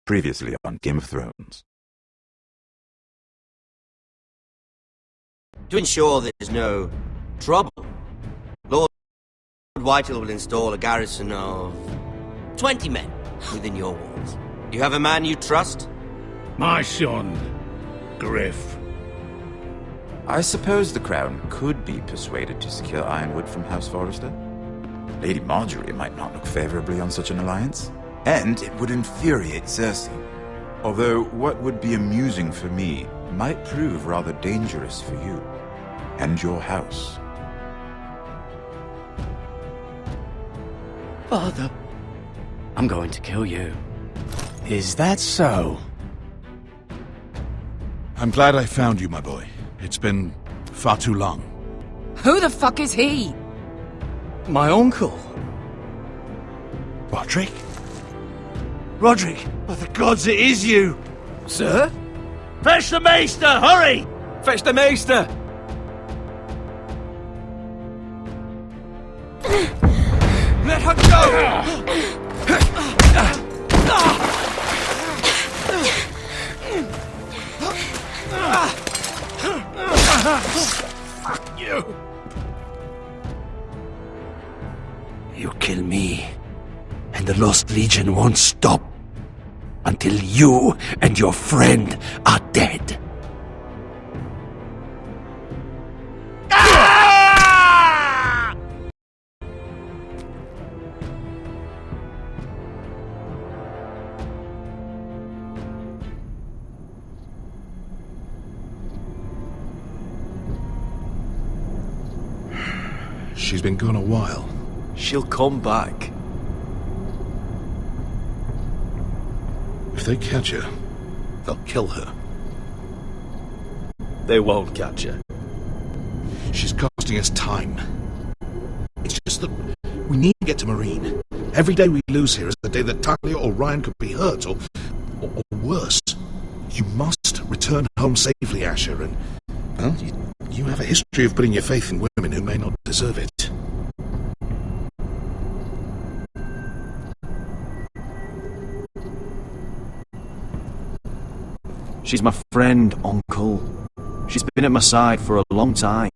Previously on Game of Thrones. To ensure there's no trouble, Lord Whitehill will install a garrison of 20 men within your walls. You have a man you trust? My son, Griff. I suppose the Crown could be persuaded to secure Ironwood from House Forrester. Lady Marjorie might not look favorably on such an alliance, and it would infuriate Cersei. Although what would be amusing for me might prove rather dangerous for you and your house. Father, I'm going to kill you. Is that so? I'm glad I found you, my boy. It's been far too long. Who the fuck is he? My uncle. Roderick? Roderick, by the gods, it is you! Sir? Fetch the maester, hurry! Fetch the maester! Let her go! Fuck you! You kill me, and the Lost Legion won't stop until you and your friend are dead. She's been gone a while. She'll come back. If they catch her, they'll kill her. They won't catch her. She's costing us time. It's just that we need to get to Marine. Every day we lose here is the day that Talia or Ryan could be hurt, or worse. You must return home safely, Asher, and, well, you have a history of putting your faith in women who may not deserve it. She's my friend, Uncle. She's been at my side for a long time.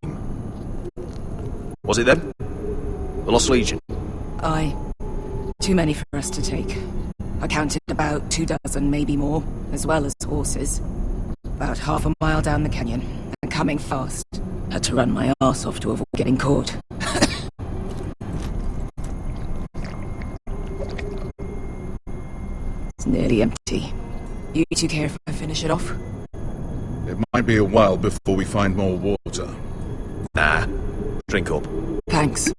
Was it them? The Lost Legion? Aye. Too many for us to take. I counted about 24, maybe more, as well as horses. About half a mile down the canyon, and coming fast. Had to run my arse off to avoid getting caught. It's nearly empty. You two care if I finish it off? It might be a while before we find more water. Nah. Drink up. Thanks.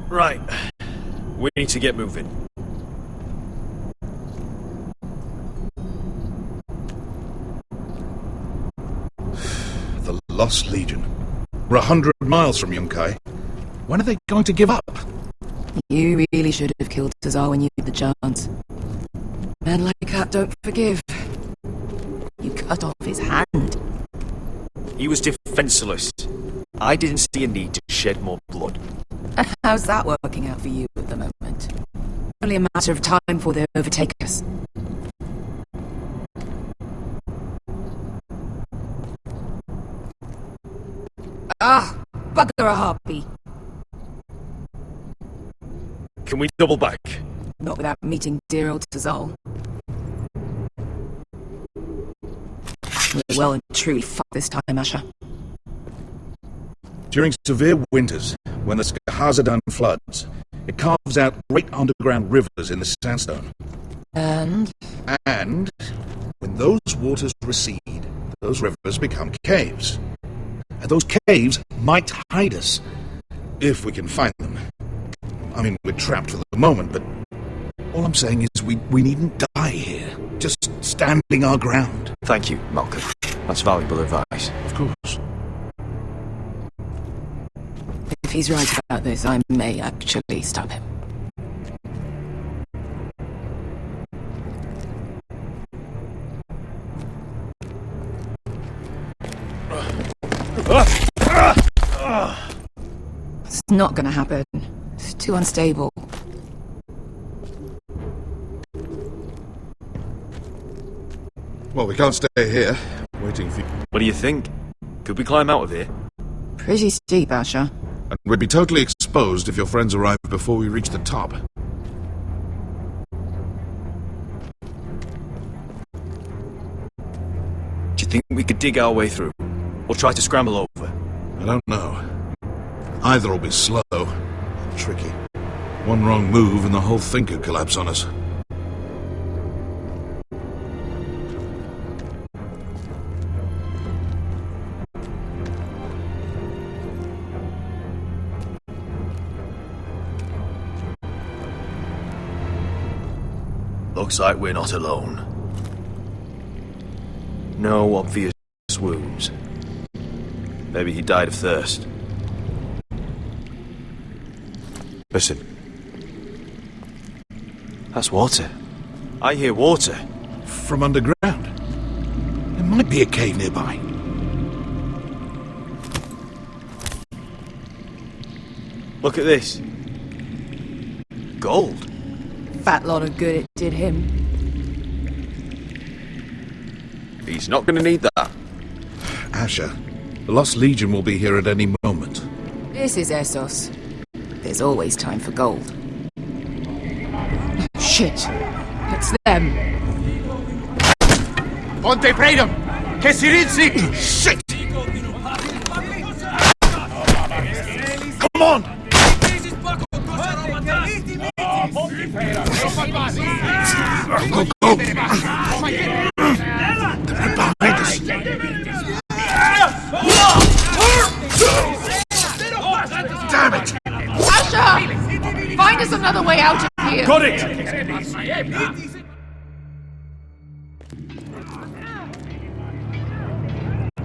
Right. We need to get moving. The Lost Legion. We're 100 miles from Yunkai. When are they going to give up? You really should have killed Cesar when you had the chance. Men like that don't forgive. You cut off his hand. He was defenseless. I didn't see a need to shed more blood. How's that working out for you at the moment? Only a matter of time before they overtake us. Ah! Bugger a harpy! Can we double back? Not without meeting dear old Tazal. We're well and truly fucked this time, Asher. During severe winters, when the Kazadure floods, it carves out great underground rivers in the sandstone. And When those waters recede, those rivers become caves. And those caves might hide us, if we can find them. I mean, we're trapped for the moment, but all I'm saying is we needn't die here, just standing our ground. Thank you, Malcolm. That's valuable advice. Of course. if he's right about this, I may actually stop him. It's not gonna happen. It's too unstable. Well, we can't stay here, waiting for you. What do you think? Could we climb out of here? Pretty steep, Asher. And we'd be totally exposed if your friends arrive before we reach the top. Do you think we could dig our way through? Or try to scramble over? I don't know. Either will be slow and tricky. One wrong move and the whole thing could collapse on us. Looks like we're not alone. No obvious wounds. Maybe he died of thirst. Listen. That's water. I hear water. From underground. There might be a cave nearby. Look at this. Gold. Fat lot of good it did him. He's not going to need that. Asher, the Lost Legion will be here at any moment. This is Essos. There's always time for gold. Shit. It's them. Ponte Freedom! Che si rizzi! Shit! Come on! Go, go! They're right behind us! Damn it! Asher! Find us another way out of here! Got it!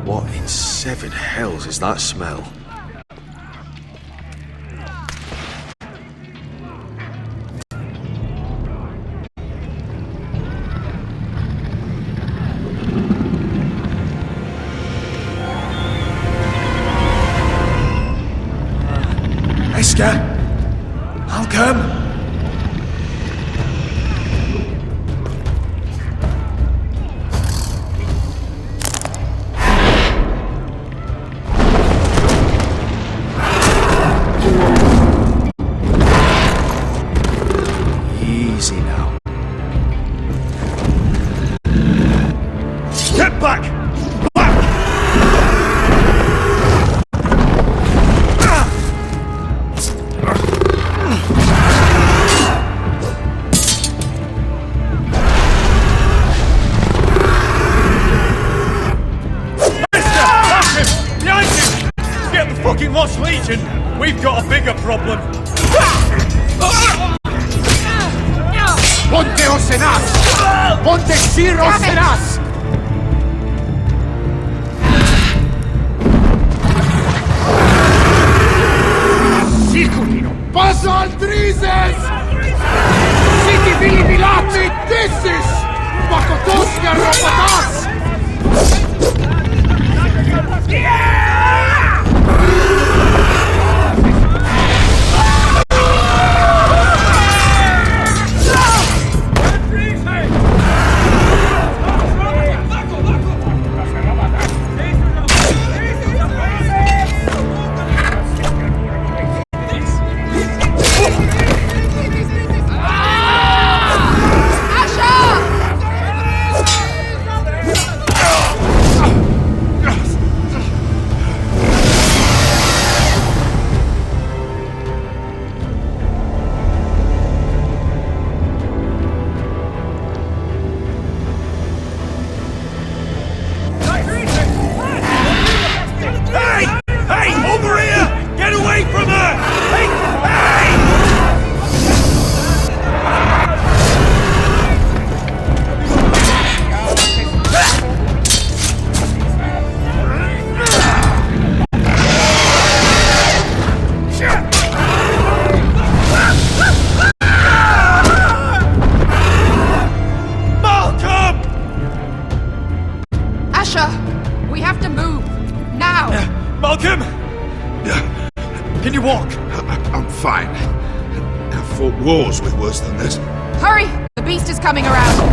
What in seven hells is that smell? Esker! I'll come! Easy now. Get back! Fucking Lost Legion! We've got a bigger problem! Ponteos en us! Ponte Siros en us! Siculino! Paso al Drizes! Siti Vili Vilati! This is! Bakotosnia Robotas! We have to move! Now! Malcolm! Can you walk? I'm fine. I've fought wars with worse than this. Hurry! The beast is coming around!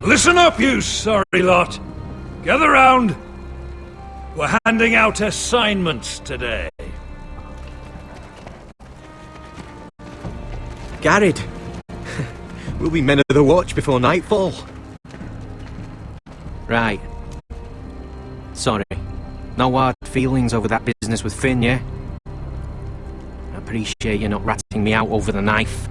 Listen up, you sorry lot. Gather round. We're handing out assignments today. Garrett. We'll be men of the watch before nightfall. Right. Sorry. No hard feelings over that business with Finn, yeah? I appreciate you not ratting me out over the knife.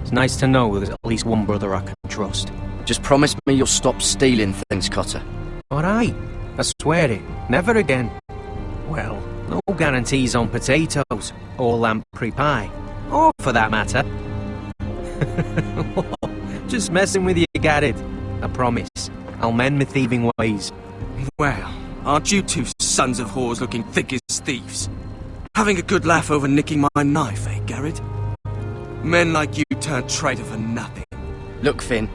It's nice to know there's at least one brother I can trust. Just promise me you'll stop stealing things, Cotter. Alright. I swear it. Never again. Well, no guarantees on potatoes, or lamprey pie. Or for that matter. Just messing with you, Garrett. I promise. I'll mend my thieving ways. Well, aren't you two sons of whores looking thick as thieves? Having a good laugh over nicking my knife, eh, Garrett? Men like you turn traitor for nothing. Look, Finn.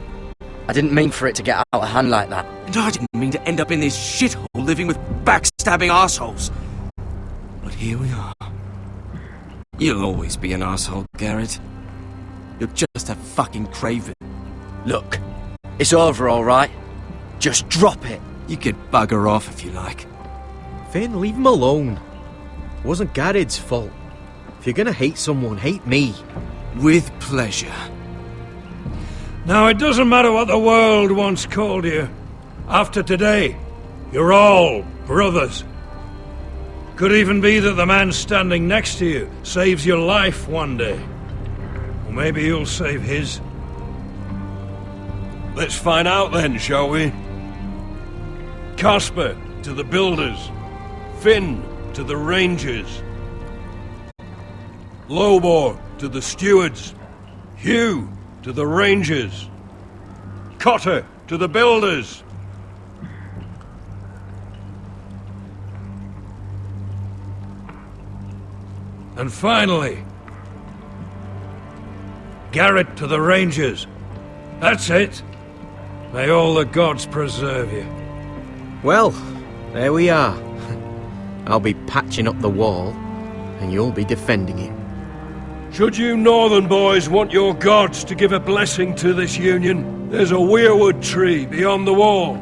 I didn't mean for it to get out of hand like that. And I didn't mean to end up in this shithole living with backstabbing assholes. But here we are. You'll always be an asshole, Garrett. You're just a fucking craven. Look, it's over, alright? Just drop it. You could bugger off if you like. Finn, leave him alone. It wasn't Garrett's fault. If you're gonna hate someone, hate me. With pleasure. Now, it doesn't matter what the world once called you. After today, you're all brothers. Could even be that the man standing next to you saves your life one day. Or maybe you'll save his. Let's find out then, shall we? Casper to the builders. Finn to the rangers. Lobor to the stewards. Hugh to the rangers. Cotter to the builders. And finally, Garrett to the rangers. That's it. May all the gods preserve you. Well, there we are. I'll be patching up the wall, and you'll be defending it. Should you northern boys want your gods to give a blessing to this union, there's a weirwood tree beyond the wall.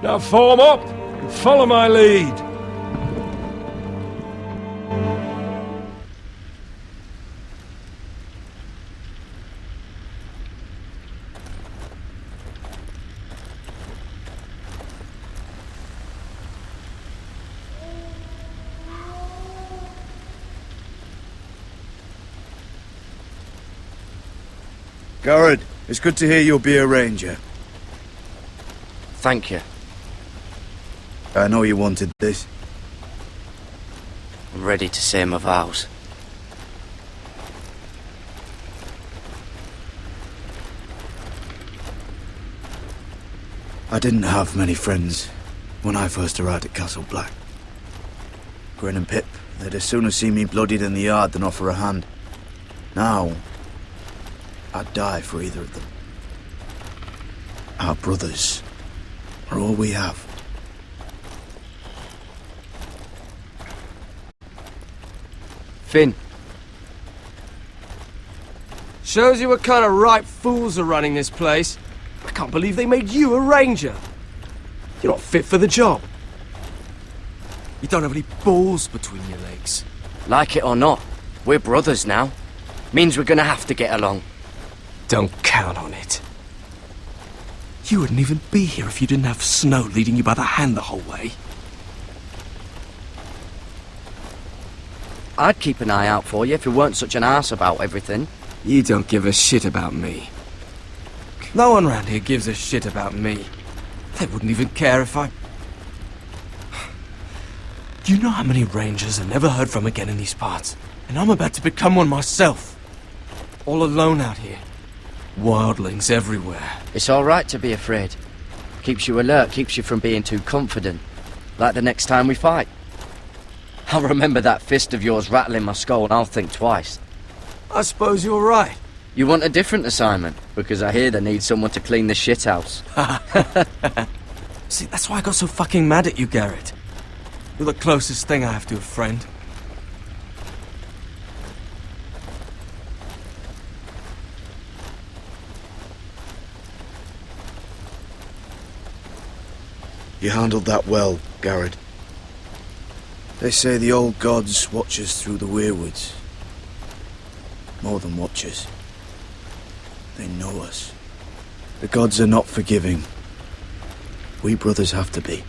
Now form up and follow my lead. Garrett, it's good to hear you'll be a ranger. Thank you. I know you wanted this. I'm ready to say my vows. I didn't have many friends when I first arrived at Castle Black. Grin and Pip, they'd as soon have seen me bloodied in the yard than offer a hand. Now, I'd die for either of them. Our brothers are all we have. Finn. Shows you what kind of ripe fools are running this place. I can't believe they made you a ranger. You're not fit for the job. You don't have any balls between your legs. Like it or not, we're brothers now. Means we're gonna have to get along. Don't count on it. You wouldn't even be here if you didn't have Snow leading you by the hand the whole way. I'd keep an eye out for you if you weren't such an arse about everything. You don't give a shit about me. No one around here gives a shit about me. They wouldn't even care if I... Do you know how many rangers I never heard from again in these parts? And I'm about to become one myself. All alone out here. Wildlings everywhere. It's alright to be afraid. Keeps you alert, keeps you from being too confident. Like the next time we fight. I'll remember that fist of yours rattling my skull and I'll think twice. I suppose you're right. You want a different assignment? Because I hear they need someone to clean the shithouse. See, that's why I got so fucking mad at you, Garrett. You're the closest thing I have to a friend. You handled that well, Garrett. They say the old gods watch us through the weirwoods. More than watch us. They know us. The gods are not forgiving. We brothers have to be.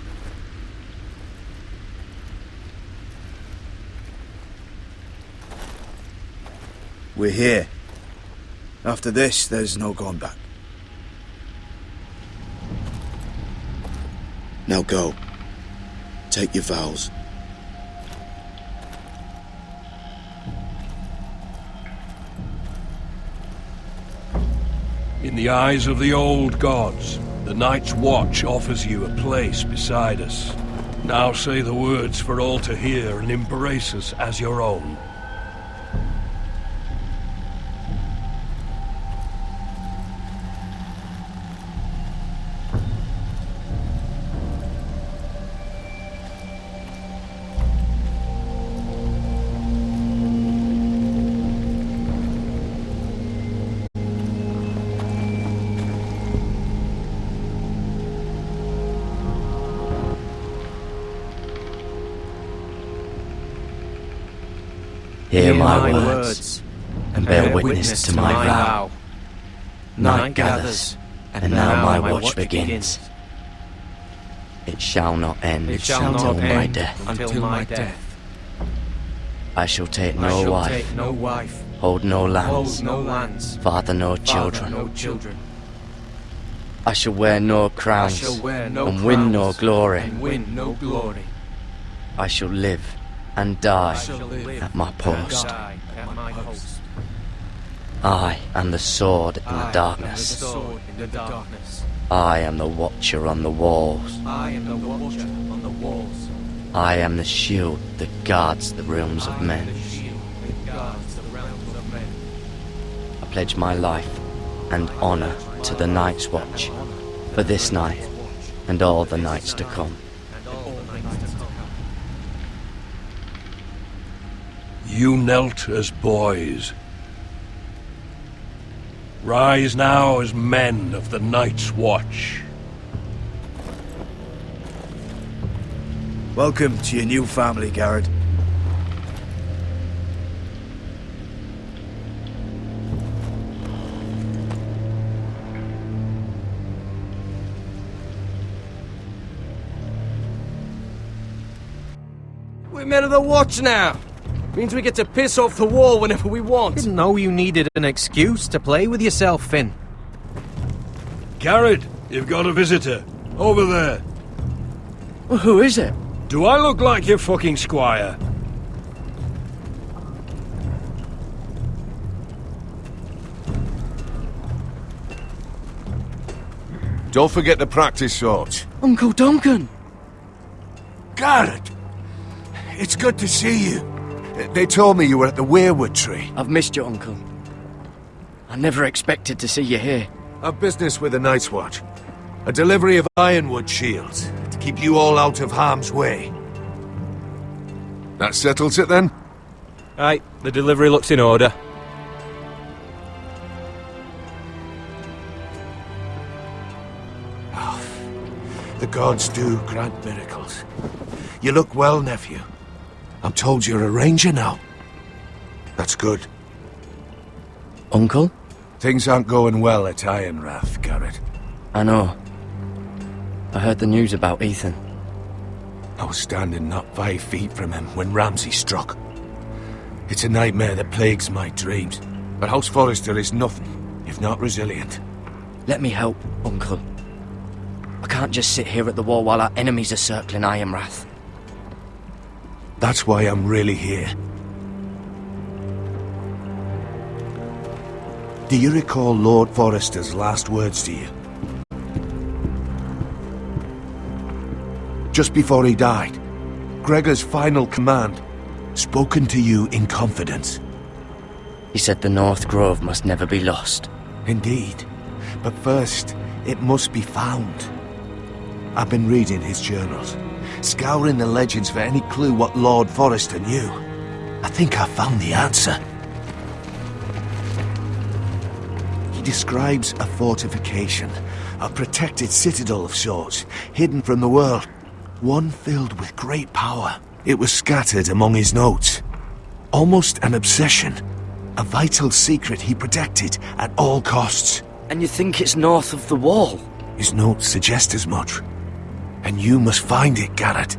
We're here. After this, there's no going back. Now go. Take your vows. In the eyes of the old gods, the Night's Watch offers you a place beside us. Now say the words for all to hear and embrace us as your own. Hear my words, and bear witness to my vow. Night gathers, and now my watch begins. It shall not end until my death. I shall take no wife, hold no lands, father no children. I shall wear no crowns, and win no glory. I shall live and die at my post. I am the sword in the darkness. I am the watcher on the walls. I am the shield that guards the realms of men. I pledge my life and honor to the Night's Watch for this night and all the nights to come. You knelt as boys. Rise now as men of the Night's Watch. Welcome to your new family, Garrett. We're men of the Watch now! Means we get to piss off the wall whenever we want. Didn't know you needed an excuse to play with yourself, Finn. Garrett, you've got a visitor. Over there. Well, who is it? Do I look like your fucking squire? Don't forget to practice swords. Uncle Duncan! Garrett! It's good to see you. They told me you were at the weirwood tree. I've missed you, Uncle. I never expected to see you here. I've business with the Night's Watch. A delivery of ironwood shields to keep you all out of harm's way. That settles it then? Aye, the delivery looks in order. Oh, the gods do grant miracles. You look well, nephew. I'm told you're a ranger now. That's good. Uncle? Things aren't going well at Ironrath, Garrett. I know. I heard the news about Ethan. I was standing not 5 feet from him when Ramsay struck. It's a nightmare that plagues my dreams. But House Forrester is nothing, if not resilient. Let me help, Uncle. I can't just sit here at the wall while our enemies are circling Ironrath. That's why I'm really here. Do you recall Lord Forrester's last words to you? Just before he died, Gregor's final command, spoken to you in confidence. He said the North Grove must never be lost. Indeed. But first, it must be found. I've been reading his journals, scouring the legends for any clue what Lord Forrester knew. I think I found the answer. He describes a fortification, a protected citadel of sorts, hidden from the world. One filled with great power. It was scattered among his notes. Almost an obsession. A vital secret he protected at all costs. And you think it's north of the wall? His notes suggest as much. And you must find it, Garrett.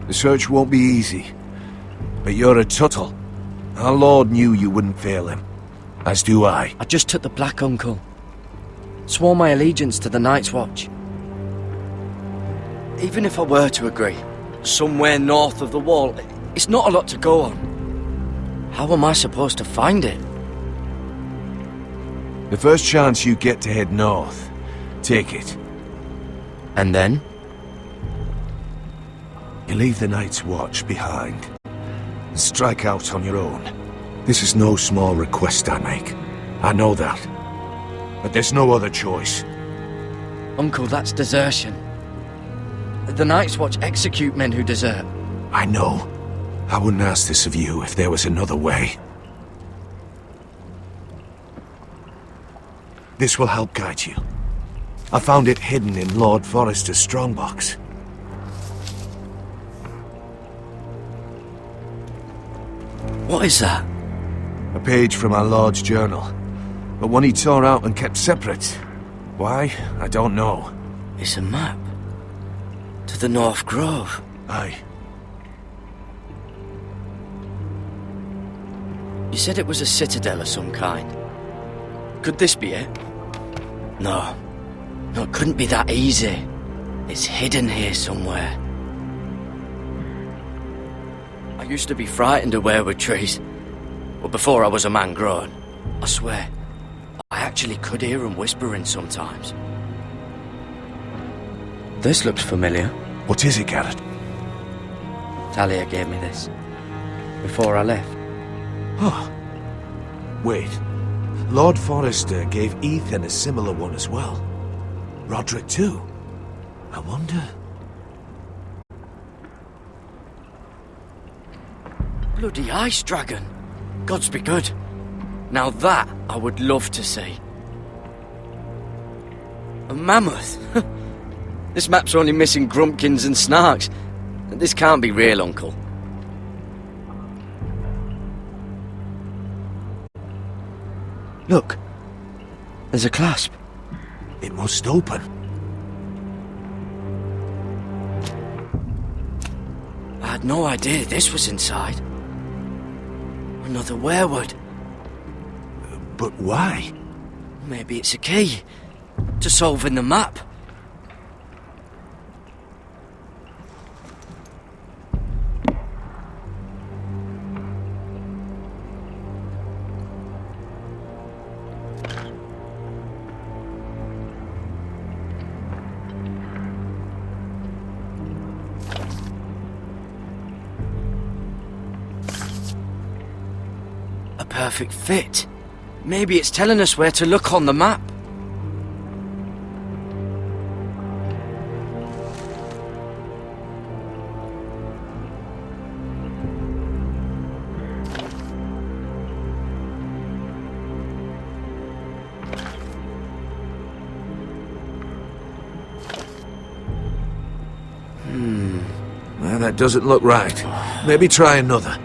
The search won't be easy. But you're a Tuttle. Our Lord knew you wouldn't fail him. As do I. I just took the Black Uncle. Swore my allegiance to the Night's Watch. Even if I were to agree, somewhere north of the wall, it's not a lot to go on. How am I supposed to find it? The first chance you get to head north, take it. And then? You leave the Night's Watch behind. And strike out on your own. This is no small request I make. I know that. But there's no other choice. Uncle, that's desertion. The Night's Watch execute men who desert. I know. I wouldn't ask this of you if there was another way. This will help guide you. I found it hidden in Lord Forrester's strongbox. What is that? A page from our Lord's journal. But one he tore out and kept separate. Why? I don't know. It's a map. To the North Grove. Aye. You said it was a citadel of some kind. Could this be it? No. No, it couldn't be that easy. It's hidden here somewhere. I used to be frightened of weirwood trees. But before I was a man grown, I swear, I actually could hear them whispering sometimes. This looks familiar. What is it, Garrett? Talia gave me this. Before I left. Oh. Wait. Lord Forrester gave Ethan a similar one as well. Roderick too. I wonder... Bloody ice dragon. Gods be good. Now that I would love to see. A mammoth. This map's only missing grumpkins and snarks. This can't be real, Uncle. Look. There's a clasp. It must open. I had no idea this was inside. Another weirwood. But why? Maybe it's a key to solving the map. A perfect fit. Maybe it's telling us where to look on the map. Well, that doesn't look right. Maybe try another.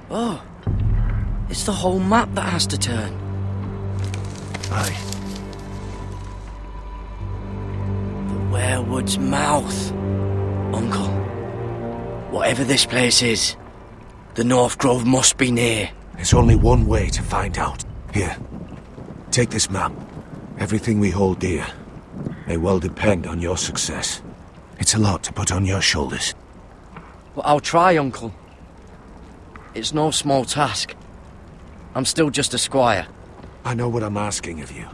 Oh, it's the whole map that has to turn. Aye. The weirwood's mouth. Uncle, whatever this place is, the North Grove must be near. There's only one way to find out. Here, take this map. Everything we hold dear may well depend on your success. It's a lot to put on your shoulders. Well, I'll try, Uncle. It's no small task. I'm still just a squire. I know what I'm asking of you,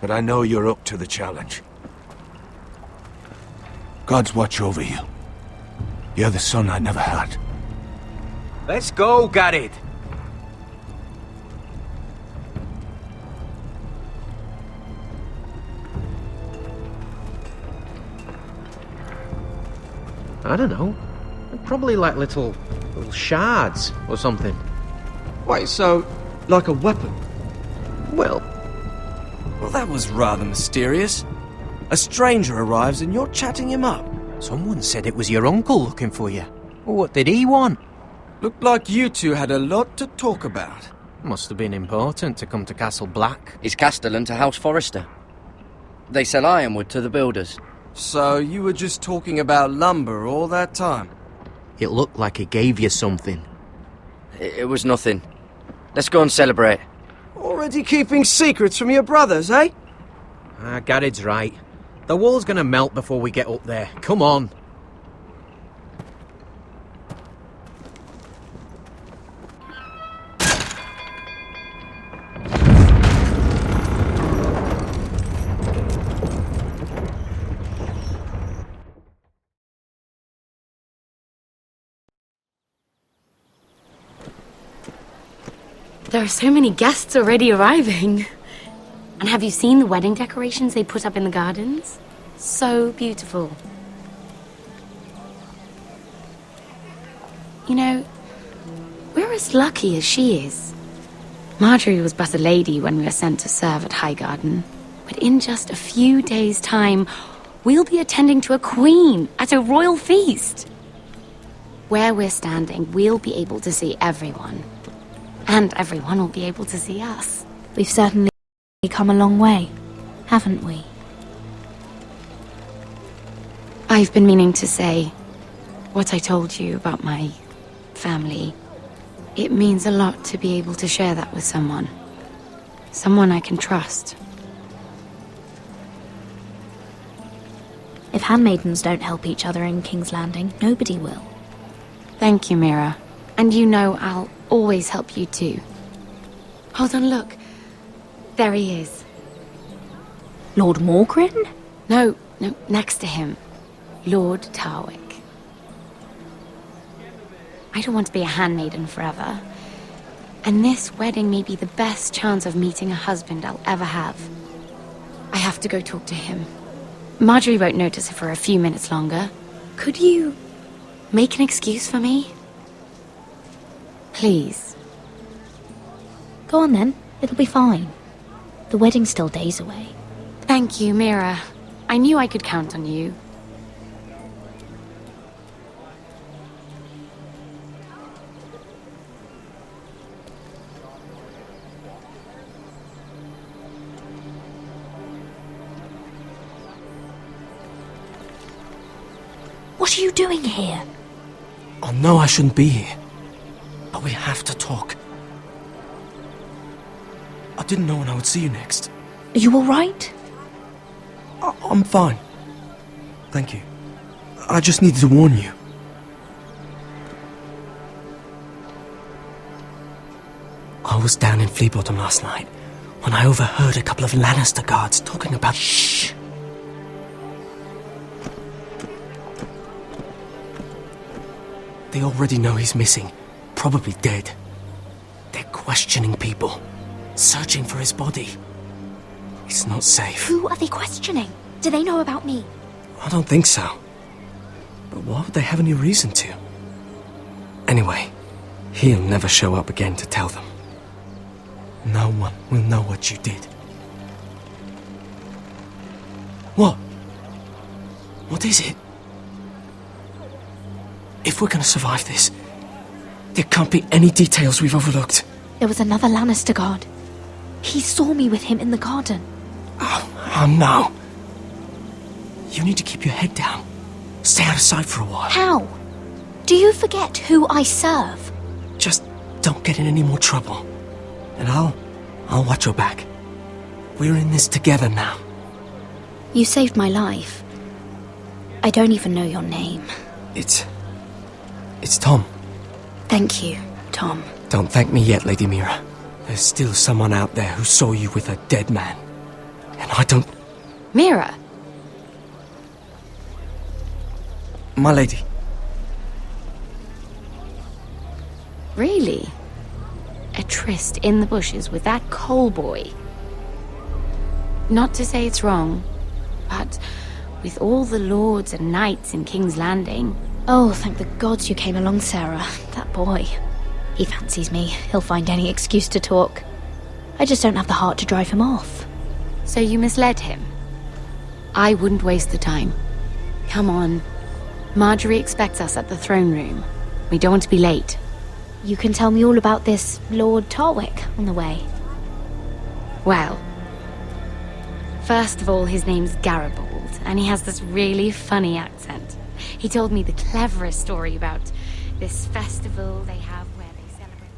but I know you're up to the challenge. God's watch over you. You're the son I never had. Let's go, Garrett. I don't know. Probably like little shards or something. Wait, so, like a weapon? Well, Well, that was rather mysterious. A stranger arrives and you're chatting him up. someone said it was your uncle looking for you. What did he want? Looked like you two had a lot to talk about. Must have been important to come to Castle Black. It's Castellan to House Forrester. They sell ironwood to the builders. So you were just talking about lumber all that time? It looked like he gave you something. It was nothing. Let's go and celebrate. Already keeping secrets from your brothers, eh? Gared's right. The wall's gonna melt before we get up there. Come on. There are so many guests already arriving. And have you seen the wedding decorations they put up in the gardens? So beautiful. You know, we're as lucky as she is. Marjorie was but a lady when we were sent to serve at Highgarden. But in just a few days' time, we'll be attending to a queen at a royal feast. Where we're standing, we'll be able to see everyone. And everyone will be able to see us. We've certainly come a long way, haven't we? I've been meaning to say what I told you about my family. It means a lot to be able to share that with someone. Someone I can trust. If handmaidens don't help each other in King's Landing, nobody will. Thank you, Mira. And you know I'll always help you too. Hold on, look. There he is. Lord Morgrin? No, next to him. Lord Tarwick. I don't want to be a handmaiden forever. And this wedding may be the best chance of meeting a husband I'll ever have. I have to go talk to him. Marjorie won't notice it for a few minutes longer. Could you make an excuse for me? Please. Go on then, it'll be fine. The wedding's still days away. Thank you, Mira. I knew I could count on you. What are you doing here? I know I shouldn't be here. But we have to talk. I didn't know when I would see you next. Are you alright? I'm fine. Thank you. I just needed to warn you. I was down in Fleabottom last night when I overheard a couple of Lannister guards talking about... Shh! They already know he's missing. Probably dead. They're questioning people. Searching for his body. It's not safe. Who are they questioning? Do they know about me? I don't think so. But why would they have any reason to? Anyway, he'll never show up again to tell them. No one will know what you did. What? What is it? If we're gonna survive this, there can't be any details we've overlooked. There was another Lannister guard. He saw me with him in the garden. Oh no. You need to keep your head down. Stay out of sight for a while. How? Do you forget who I serve? Just don't get in any more trouble. And I'll watch your back. We're in this together now. You saved my life. I don't even know your name. It's Tom. Thank you, Tom. Don't thank me yet, Lady Mira. There's still someone out there who saw you with a dead man. And I don't... Mira! My lady. Really? A tryst in the bushes with that coal boy? Not to say it's wrong, but with all the lords and knights in King's Landing, Oh, thank the gods you came along, Sarah. That boy. He fancies me. He'll find any excuse to talk. I just don't have the heart to drive him off. So you misled him? I wouldn't waste the time. Come on. Marjorie expects us at the throne room. We don't want to be late. You can tell me all about this Lord Tarwick on the way. Well, first of all, his name's Garibold, and he has this really funny accent. He told me the cleverest story about this festival they have where they celebrate...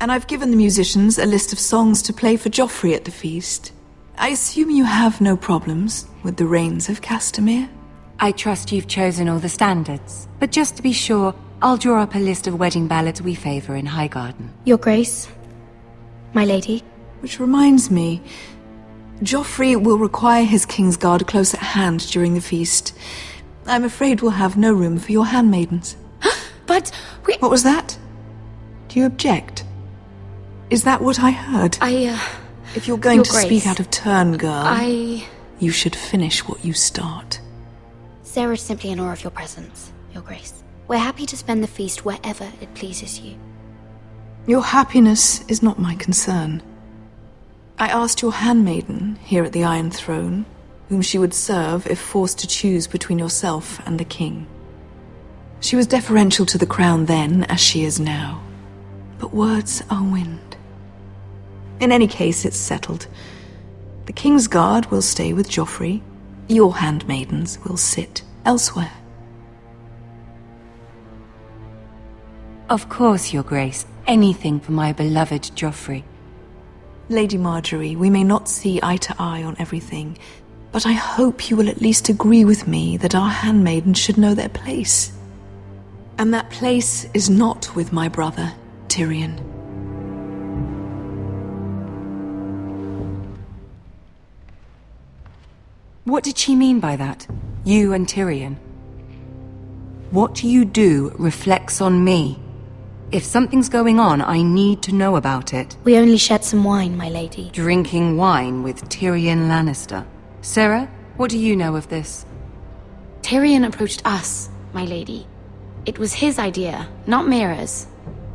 And I've given the musicians a list of songs to play for Joffrey at the feast. I assume you have no problems with the Rains of Castamere? I trust you've chosen all the standards, but just to be sure, I'll draw up a list of wedding ballads we favor in Highgarden. Your Grace, my lady. Which reminds me, Joffrey will require his Kingsguard close at hand during the feast. I'm afraid we'll have no room for your handmaidens. But we... What was that? Do you object? Is that what I heard? If you're going Your to Grace, speak out of turn, girl, you should finish what you start. Sarah's simply in awe of your presence, Your Grace. We're happy to spend the feast wherever it pleases you. Your happiness is not my concern. I asked your handmaiden here at the Iron Throne whom she would serve if forced to choose between yourself and the king. She was deferential to the crown then, as she is now. But words are wind. In any case, it's settled. The Kingsguard will stay with Joffrey. Your handmaidens will sit elsewhere. Of course, Your Grace. Anything for my beloved Joffrey. Lady Marjorie, we may not see eye to eye on everything, but I hope you will at least agree with me that our handmaidens should know their place. And that place is not with my brother, Tyrion. What did she mean by that? You and Tyrion? What you do reflects on me. If something's going on, I need to know about it. We only shed some wine, my lady. Drinking wine with Tyrion Lannister. Sarah, what do you know of this? Tyrion approached us, my lady. It was his idea, not Mira's.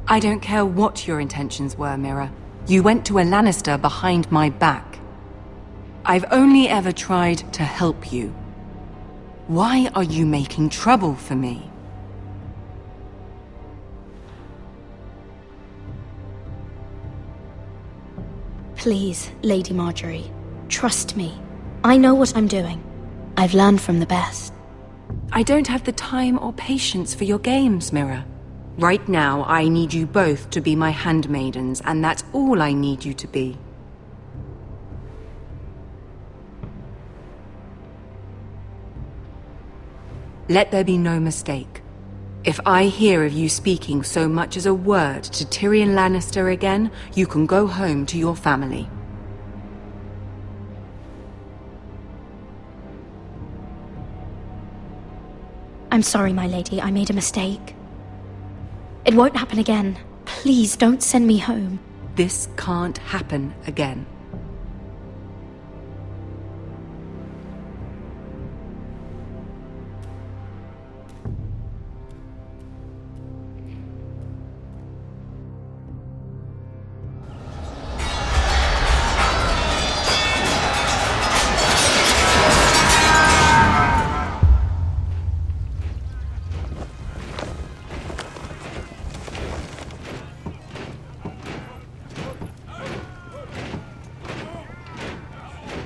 I don't care what your intentions were, Mira. You went to a Lannister behind my back. I've only ever tried to help you. Why are you making trouble for me? Please, Lady Marjorie, trust me. I know what I'm doing. I've learned from the best. I don't have the time or patience for your games, Mira. Right now, I need you both to be my handmaidens, and that's all I need you to be. Let there be no mistake. If I hear of you speaking so much as a word to Tyrion Lannister again, you can go home to your family. I'm sorry, my lady. I made a mistake. It won't happen again. Please, don't send me home. This can't happen again.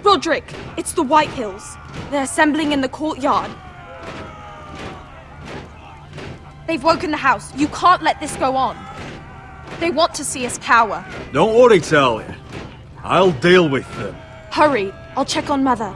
Roderick, it's the White Hills. They're assembling in the courtyard. They've woken the house. You can't let this go on. They want to see us cower. Don't worry, Talia. I'll deal with them. Hurry, I'll check on Mother.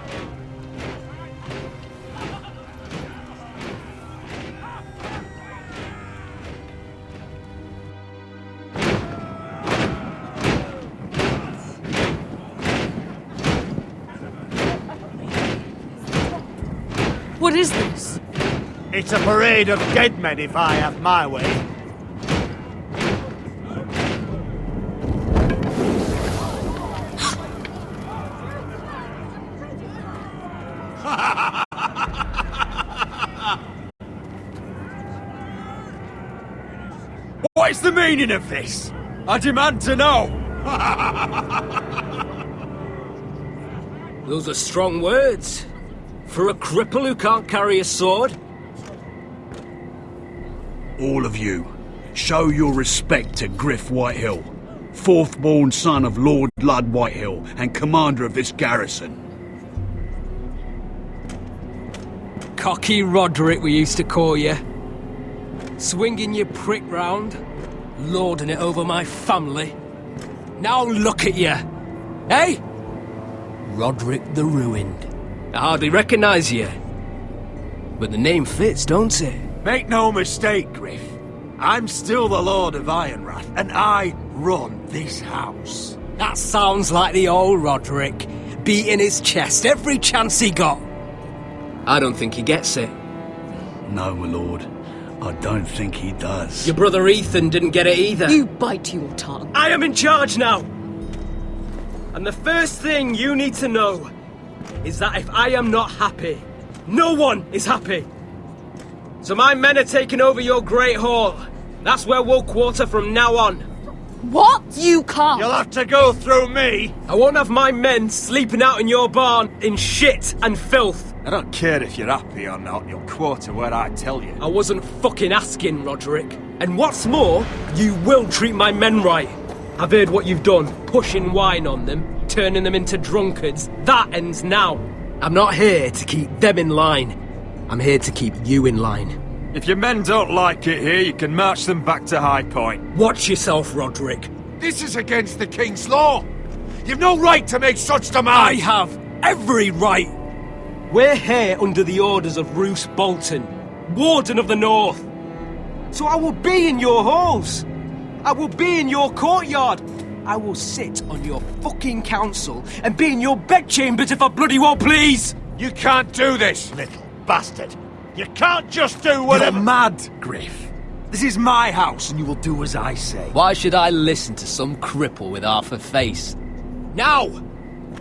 What is this? It's a parade of dead men if I have my way. the meaning of this? I demand to know! Those are strong words. For a cripple who can't carry a sword? All of you, show your respect to Griff Whitehill, fourth-born son of Lord Lud Whitehill and commander of this garrison. Cocky Roderick, we used to call you. Swinging your prick round, lording it over my family. Now look at you, eh? Roderick the Ruined. I hardly recognise you. But the name fits, don't it? Make no mistake, Griff. I'm still the Lord of Ironrath, and I run this house. That sounds like the old Roderick, beating his chest every chance he got. I don't think he gets it. No, my lord. I don't think he does. Your brother Ethan didn't get it either. You bite your tongue. I am in charge now! And the first thing you need to know is that if I am not happy, no one is happy. So my men are taking over your Great Hall. That's where we'll quarter from now on. What? You can't! You'll have to go through me! I won't have my men sleeping out in your barn in shit and filth. I don't care if you're happy or not, you'll quarter where I tell you. I wasn't fucking asking, Roderick. And what's more, you will treat my men right. I've heard what you've done, pushing wine on them, turning them into drunkards. That ends now. I'm not here to keep them in line. I'm here to keep you in line. If your men don't like it here, you can march them back to High Point. Watch yourself, Roderick. This is against the King's law. You've no right to make such demands. I have every right. We're here under the orders of Roose Bolton, Warden of the North. So I will be in your halls. I will be in your courtyard. I will sit on your fucking council and be in your bedchambers if I bloody well please. You can't do this, little bastard. You can't just do whatever— You're mad, Griff. This is my house and you will do as I say. Why should I listen to some cripple with half a face? Now!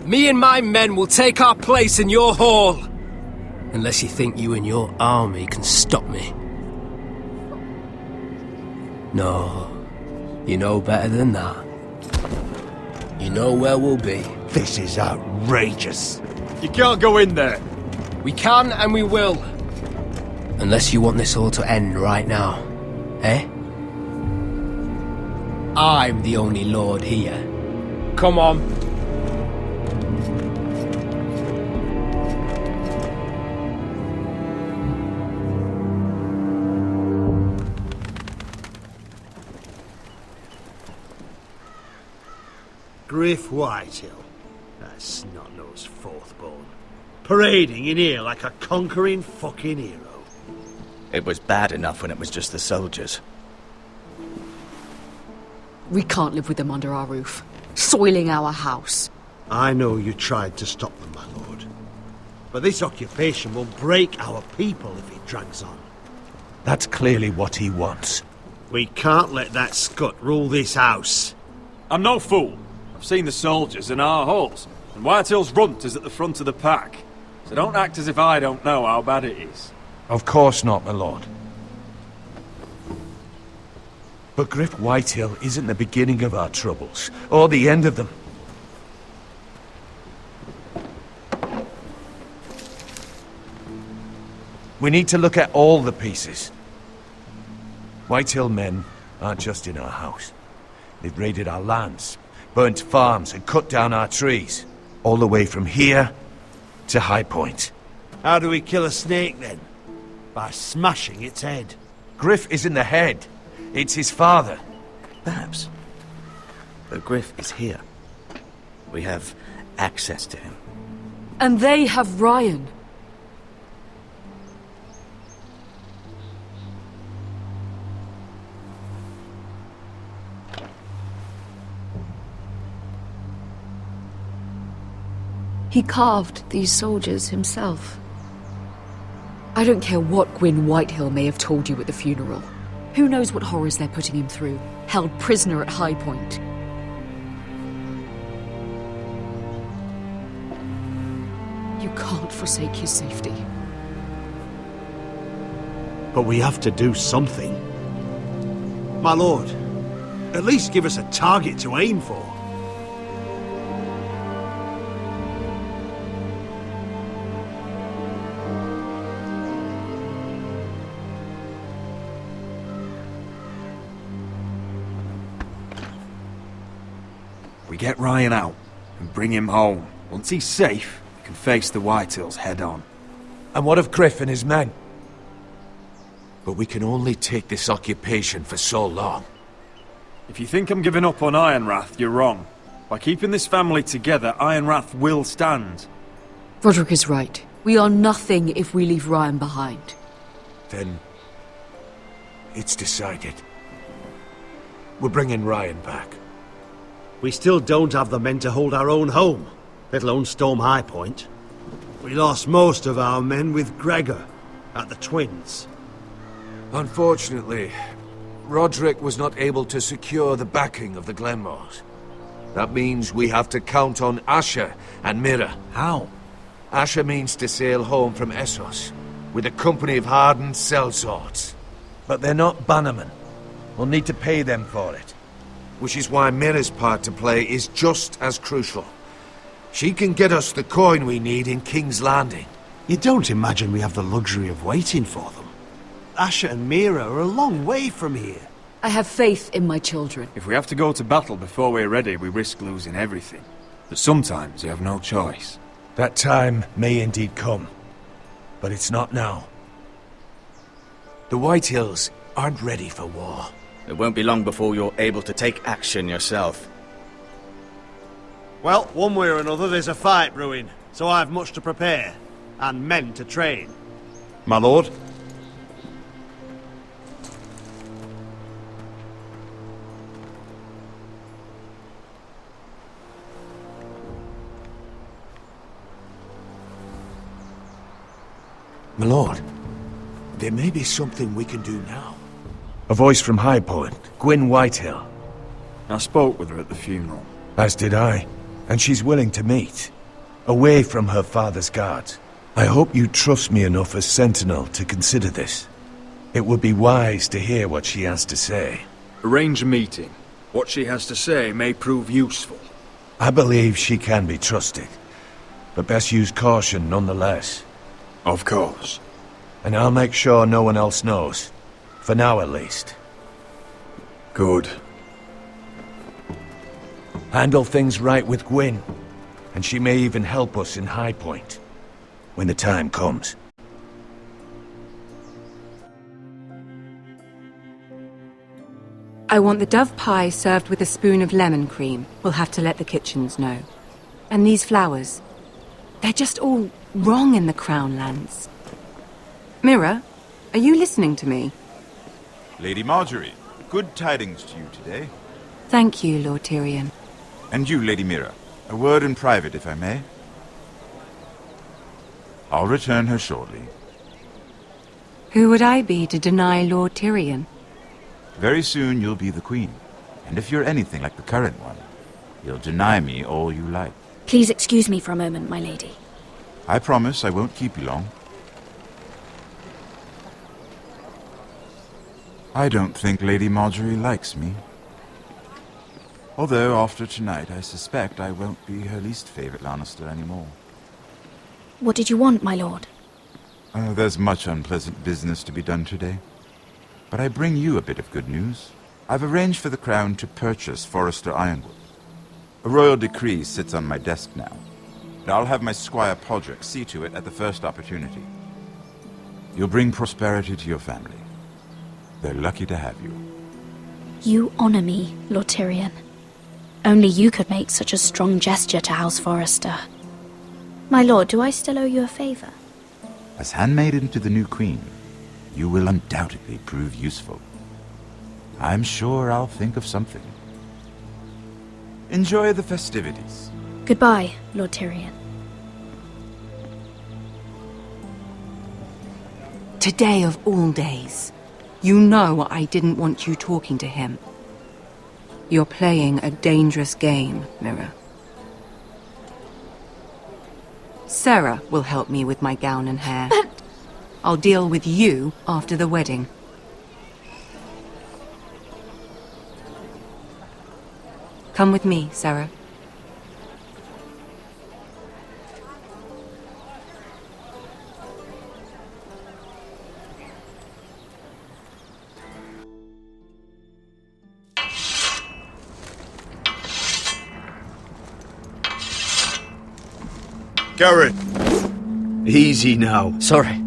Me and my men will take our place in your hall. Unless you think you and your army can stop me. No. You know better than that. You know where we'll be. This is outrageous. You can't go in there. We can and we will. Unless you want this all to end right now. Eh? I'm the only lord here. Come on. Griff Whitehill. That's snot-nosed fourth-born. Parading in here like a conquering fucking hero. It was bad enough when it was just the soldiers. We can't live with them under our roof, soiling our house. I know you tried to stop them, my lord. But this occupation will break our people if it drags on. That's clearly what he wants. We can't let that scut rule this house. I'm no fool. I've seen the soldiers in our halls, and Whitehill's runt is at the front of the pack. So don't act as if I don't know how bad it is. Of course not, my lord. But Griff Whitehill isn't the beginning of our troubles, or the end of them. We need to look at all the pieces. Whitehill men aren't just in our house. They've raided our lands, burnt farms and cut down our trees. All the way from here to High Point. How do we kill a snake, then? By smashing its head. Griff isn't the head. It's his father. Perhaps. But Griff is here. We have access to him. And they have Ryan. He carved these soldiers himself. I don't care what Gwyn Whitehill may have told you at the funeral. Who knows what horrors they're putting him through, held prisoner at High Point. You can't forsake his safety. But we have to do something. My lord, At least give us a target to aim for. We get Ryan out and bring him home. Once he's safe, we can face the Whitehills head on. And what of Griff and his men? But we can only take this occupation for so long. If you think I'm giving up on Ironrath, you're wrong. By keeping this family together, Ironrath will stand. Roderick is right. We are nothing if we leave Ryan behind. Then... it's decided. We're bringing Ryan back. We still don't have the men to hold our own home, let alone storm High Point. We lost most of our men with Gregor at the Twins. Unfortunately, Roderick was not able to secure the backing of the Glenmores. That means we have to count on Asher and Mira. How? Asher means to sail home from Essos, with a company of hardened sellswords. But they're not bannermen. We'll need to pay them for it. Which is why Mira's part to play is just as crucial. She can get us the coin we need in King's Landing. You don't imagine we have the luxury of waiting for them? Asher and Mira are a long way from here. I have faith in my children. If we have to go to battle before we're ready, we risk losing everything. But sometimes you have no choice. That time may indeed come, but it's not now. The Whitehills aren't ready for war. It won't be long before you're able to take action yourself. Well, one way or another there's a fight brewing, so I've much to prepare, and men to train. My lord? My lord, there may be something we can do now. A voice from High Point, Gwyn Whitehill. I spoke with her at the funeral. As did I, and she's willing to meet. Away from her father's guards. I hope you trust me enough as Sentinel to consider this. It would be wise to hear what she has to say. Arrange a meeting. What she has to say may prove useful. I believe she can be trusted, but best use caution nonetheless. Of course. And I'll make sure no one else knows. For now, at least. Good. Handle things right with Gwyn, and she may even help us in High Point, when the time comes. I want the dove pie served with a spoon of lemon cream. We'll have to let the kitchens know. And these flowers. They're just all wrong in the Crown lands. Mira, are you listening to me? Lady Marjorie, good tidings to you today. Thank you, Lord Tyrion. And you, Lady Mira. A word in private, if I may. I'll return her shortly. Who would I be to deny Lord Tyrion? Very soon you'll be the queen. And if you're anything like the current one, you'll deny me all you like. Please excuse me for a moment, my lady. I promise I won't keep you long. I don't think Lady Marjorie likes me. Although, after tonight, I suspect I won't be her least favorite Lannister anymore. What did you want, my lord? There's much unpleasant business to be done today. But I bring you a bit of good news. I've arranged for the Crown to purchase Forrester Ironwood. A royal decree sits on my desk now. And I'll have my squire Podrick see to it at the first opportunity. You'll bring prosperity to your family. They're lucky to have you. You honor me, Lord Tyrion. Only you could make such a strong gesture to House Forrester. My lord, do I still owe you a favor? As handmaiden to the new queen, you will undoubtedly prove useful. I'm sure I'll think of something. Enjoy the festivities. Goodbye, Lord Tyrion. Today of all days. You know I didn't want you talking to him. You're playing a dangerous game, Mira. Sarah will help me with my gown and hair. But... I'll deal with you after the wedding. Come with me, Sarah. Garrett! Easy now. Sorry.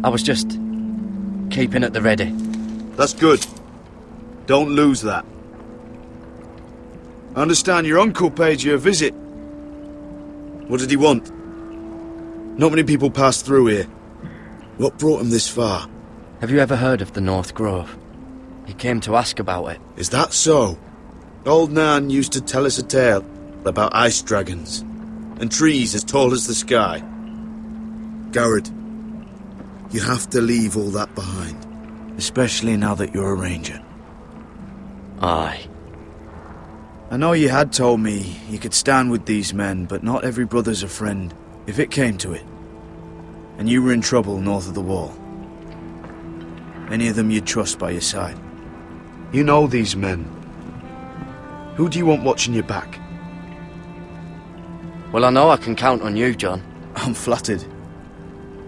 I was just keeping at the ready. That's good. Don't lose that. I understand your uncle paid you a visit. What did he want? Not many people pass through here. What brought him this far? Have you ever heard of the North Grove? He came to ask about it. Is that so? Old Nan used to tell us a tale about ice dragons and trees as tall as the sky. Garrett, you have to leave all that behind, especially now that you're a ranger. Aye. I know you had told me you could stand with these men, but not every brother's a friend, if it came to it. And you were in trouble north of the wall. Any of them you'd trust by your side. You know these men. Who do you want watching your back? Well, I know I can count on you, John. I'm flattered.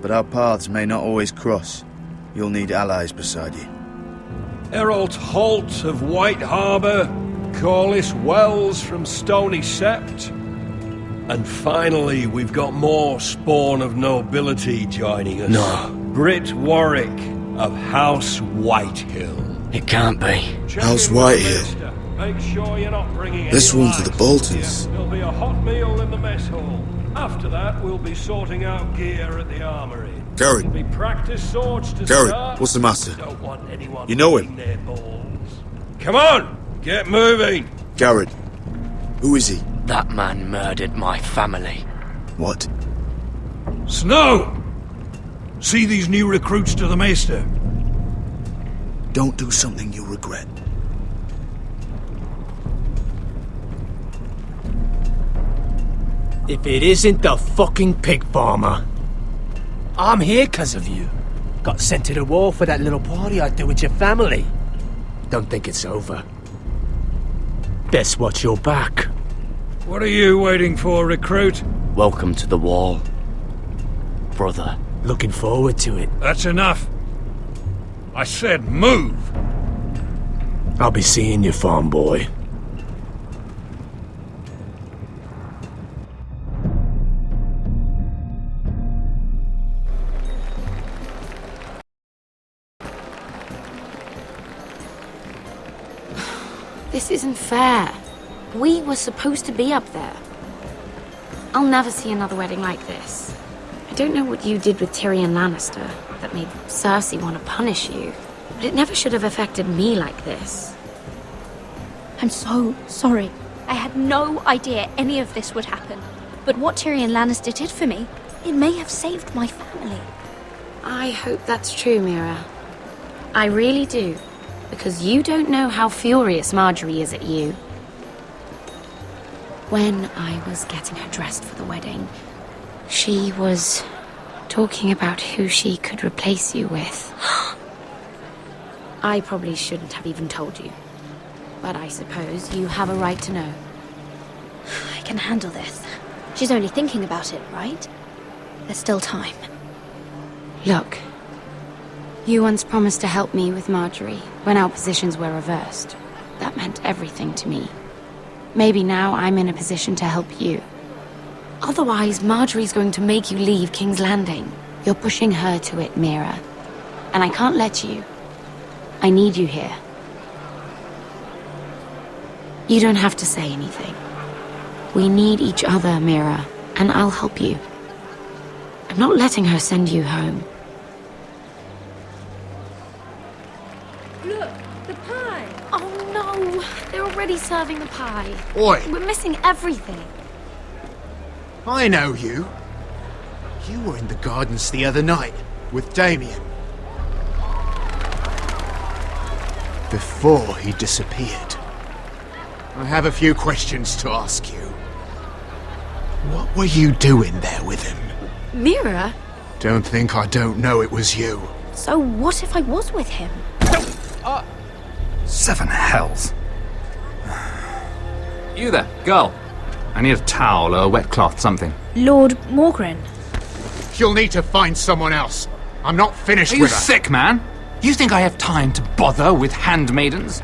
But our paths may not always cross. You'll need allies beside you. Errol Holt of White Harbour, Corliss Wells from Stony Sept. And finally, we've got more spawn of nobility joining us. No. Britt Warwick of House Whitehill. It can't be. House Whitehill. Make sure you're not bringing This any one to the lights. Boltons. There'll be a hot meal in the mess hall. After that, we'll be sorting out gear at the armory. Garrett. There'll be practice swords to Garrett, start. what's the matter? Don't want anyone You know him? their balls. Come on, get moving. Garrett. Who is he? That man murdered my family. What? Snow! See these new recruits to the Maester? Don't do something you'll regret. If it isn't the fucking pig farmer. I'm here 'cause of you. Got sent to the war for that little party I threw with your family. Don't think it's over. Best watch your back. What are you waiting for, recruit? Welcome to the wall, brother. Looking forward to it. That's enough. I said move. I'll be seeing you, farm boy. This isn't fair. We were supposed to be up there. I'll never see another wedding like this. I don't know what you did with Tyrion Lannister that made Cersei want to punish you, but it never should have affected me like this. I'm so sorry. I had no idea any of this would happen. But what Tyrion Lannister did for me, it may have saved my family. I hope that's true, Mira. I really do. Because you don't know how furious Marjorie is at you. When I was getting her dressed for the wedding, she was talking about who she could replace you with. I probably shouldn't have even told you. But I suppose you have a right to know. I can handle this. She's only thinking about it, right? There's still time. Look. You once promised to help me with Marjorie when our positions were reversed. That meant everything to me. Maybe now I'm in a position to help you. Otherwise, Marjorie's going to make you leave King's Landing. You're pushing her to it, Mira. And I can't let you. I need you here. You don't have to say anything. We need each other, Mira, and I'll help you. I'm not letting her send you home. Look, the pie. Oh no! They're already serving the pie. Oi! We're missing everything. I know you. You were in the gardens the other night with Damien. Before he disappeared. I have a few questions to ask you. What were you doing there with him? Mira? Don't think I don't know it was you. So what if I was with him? Seven hells. You there, girl. I need a towel or a wet cloth, something. Lord Morgren. You'll need to find someone else. I'm not finished Are you with her. sick, man? You think I have time to bother with handmaidens?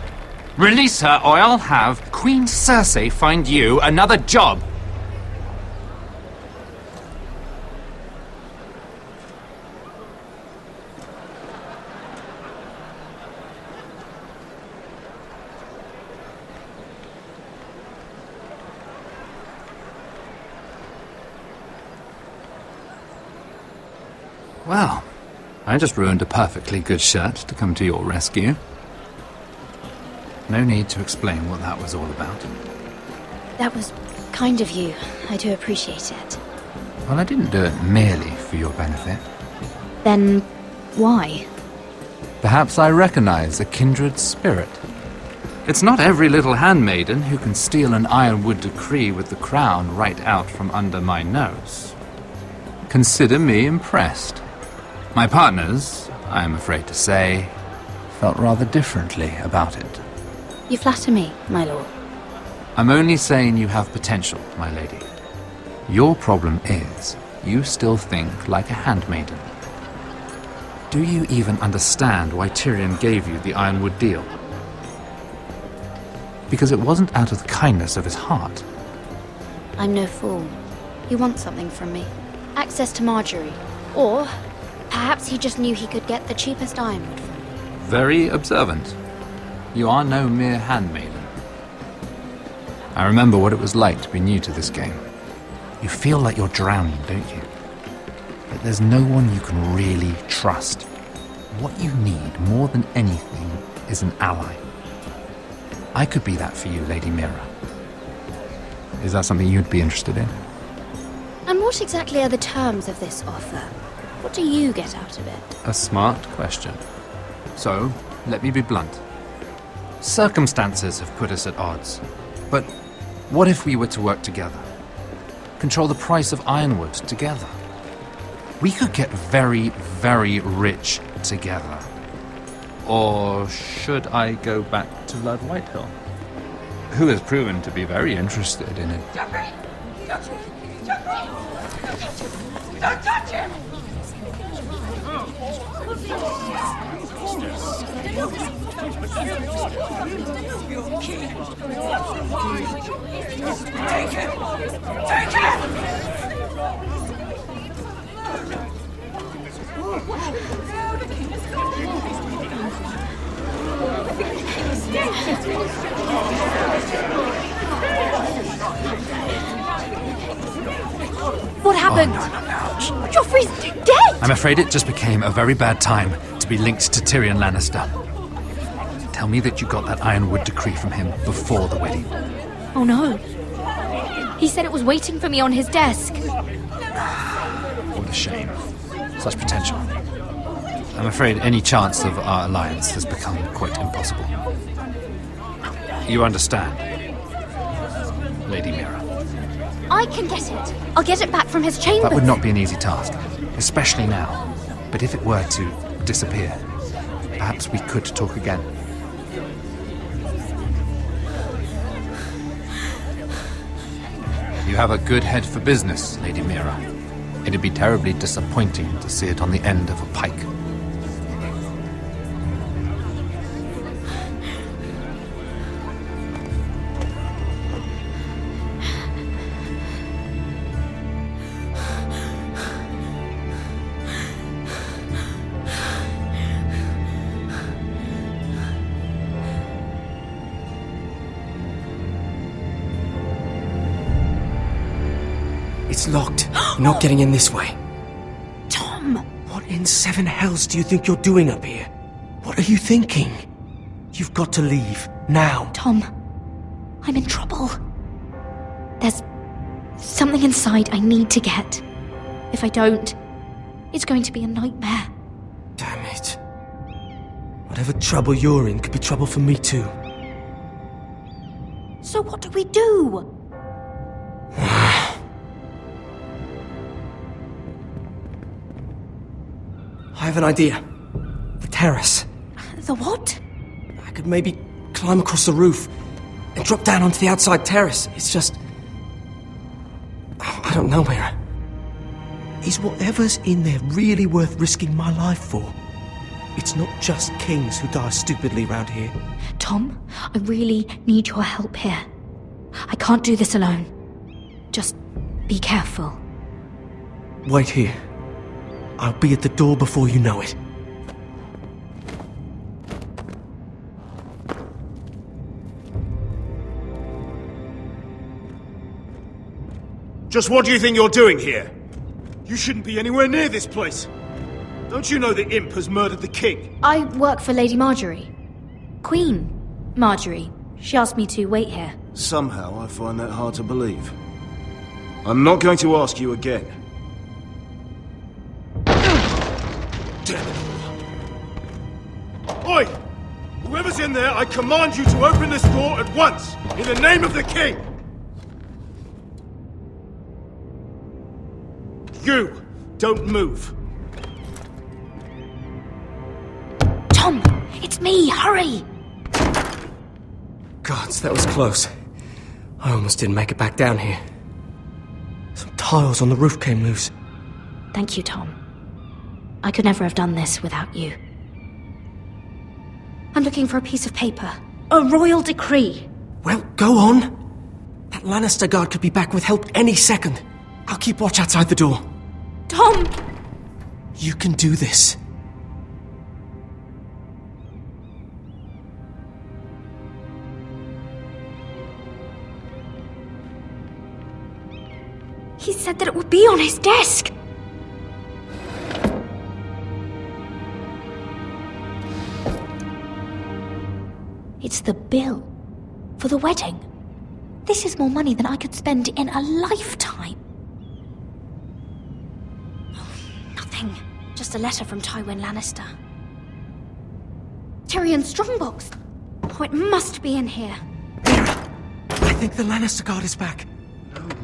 Release her, or I'll have Queen Cersei find you another job. Well, I just ruined a perfectly good shirt to come to your rescue. No need to explain what that was all about. That was kind of you. I do appreciate it. Well, I didn't do it merely for your benefit. Then why? Perhaps I recognize a kindred spirit. It's not every little handmaiden who can steal an ironwood decree with the crown right out from under my nose. Consider me impressed. My partners, I am afraid to say, felt rather differently about it. You flatter me, my lord. I'm only saying you have potential, my lady. Your problem is, you still think like a handmaiden. Do you even understand why Tyrion gave you the Ironwood deal? Because it wasn't out of the kindness of his heart. I'm no fool. He wants something from me. Access to Marjorie. Or perhaps he just knew he could get the cheapest ironwood from me. Very observant. You are no mere handmaiden. I remember what it was like to be new to this game. You feel like you're drowning, don't you? But there's no one you can really trust. What you need more than anything is an ally. I could be that for you, Lady Mira. Is that something you'd be interested in? And what exactly are the terms of this offer? What do you get out of it? A smart question. So, let me be blunt. Circumstances have put us at odds. But what if we were to work together? Control the price of ironwood together? We could get very, very rich together. Or should I go back to Lord Whitehill, who has proven to be very interested in it? Don't touch him! Take him! Take him! What happened? Oh, no. Joffrey's dead! I'm afraid it just became a very bad time to be linked to Tyrion Lannister. Tell me that you got that Ironwood decree from him before the wedding. Oh no. He said it was waiting for me on his desk. What a shame. Such potential. I'm afraid any chance of our alliance has become quite impossible. You understand, Lady Mira? I can get it. I'll get it back from his chambers. That would not be an easy task, especially now. But if it were to disappear, perhaps we could talk again. You have a good head for business, Lady Mira. It'd be terribly disappointing to see it on the end of a pike. It's locked. You're not getting in this way. Tom! What in seven hells do you think you're doing up here? What are you thinking? You've got to leave. Now. Tom, I'm in trouble. There's something inside I need to get. If I don't, it's going to be a nightmare. Damn it. Whatever trouble you're in could be trouble for me too. So what do we do? I have an idea. The terrace. The what? I could maybe climb across the roof. and drop down onto the outside terrace. It's just... I don't know, Mira. Is whatever's in there really worth risking my life for? It's not just kings who die stupidly round here. Tom, I really need your help here. I can't do this alone. Just be careful. Wait here. I'll be at the door before you know it. Just what do you think you're doing here? You shouldn't be anywhere near this place. Don't you know the imp has murdered the king? I work for Lady Marjorie. Queen Marjorie. She asked me to wait here. Somehow I find that hard to believe. I'm not going to ask you again. Damn it all. Oi! Whoever's in there, I command you to open this door at once! In the name of the king! You! Don't move! Tom! It's me! Hurry! Gods, that was close. I almost didn't make it back down here. Some tiles on the roof came loose. Thank you, Tom. I could never have done this without you. I'm looking for a piece of paper. A royal decree. Well, go on. That Lannister guard could be back with help any second. I'll keep watch outside the door. Tom! You can do this. He said that it would be on his desk. It's the bill for the wedding. This is more money than I could spend in a lifetime. Nothing. Just a letter from Tywin Lannister. Tyrion Strongbox. Oh, it must be in here. I think the Lannister guard is back.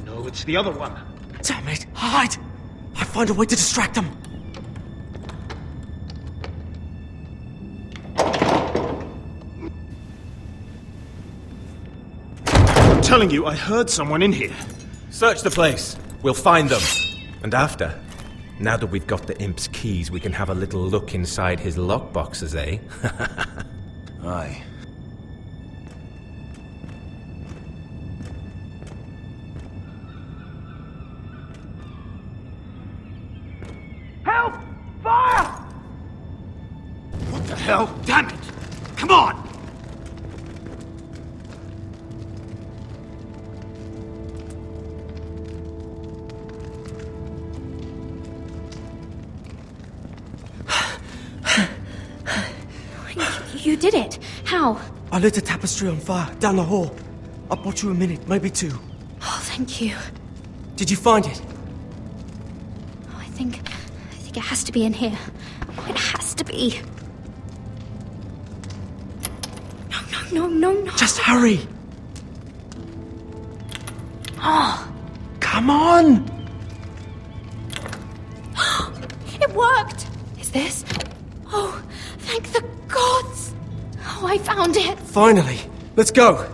No, it's the other one. Damn it! Hide! I'll find a way to distract them. I'm telling you, I heard someone in here. Search the place. We'll find them. And after, now that we've got the imp's keys, we can have a little look inside his lockboxes, eh? Aye. Help! Fire! What the hell? Damn it! Come on! You did it. How? I lit a tapestry on fire down the hall. I bought you a minute, maybe two. Oh, thank you. Did you find it? Oh, I think it has to be in here. It has to be. No. Just hurry. Oh. Come on! It worked! Is this? Oh, thank the gods! Oh, I found it! Finally! Let's go!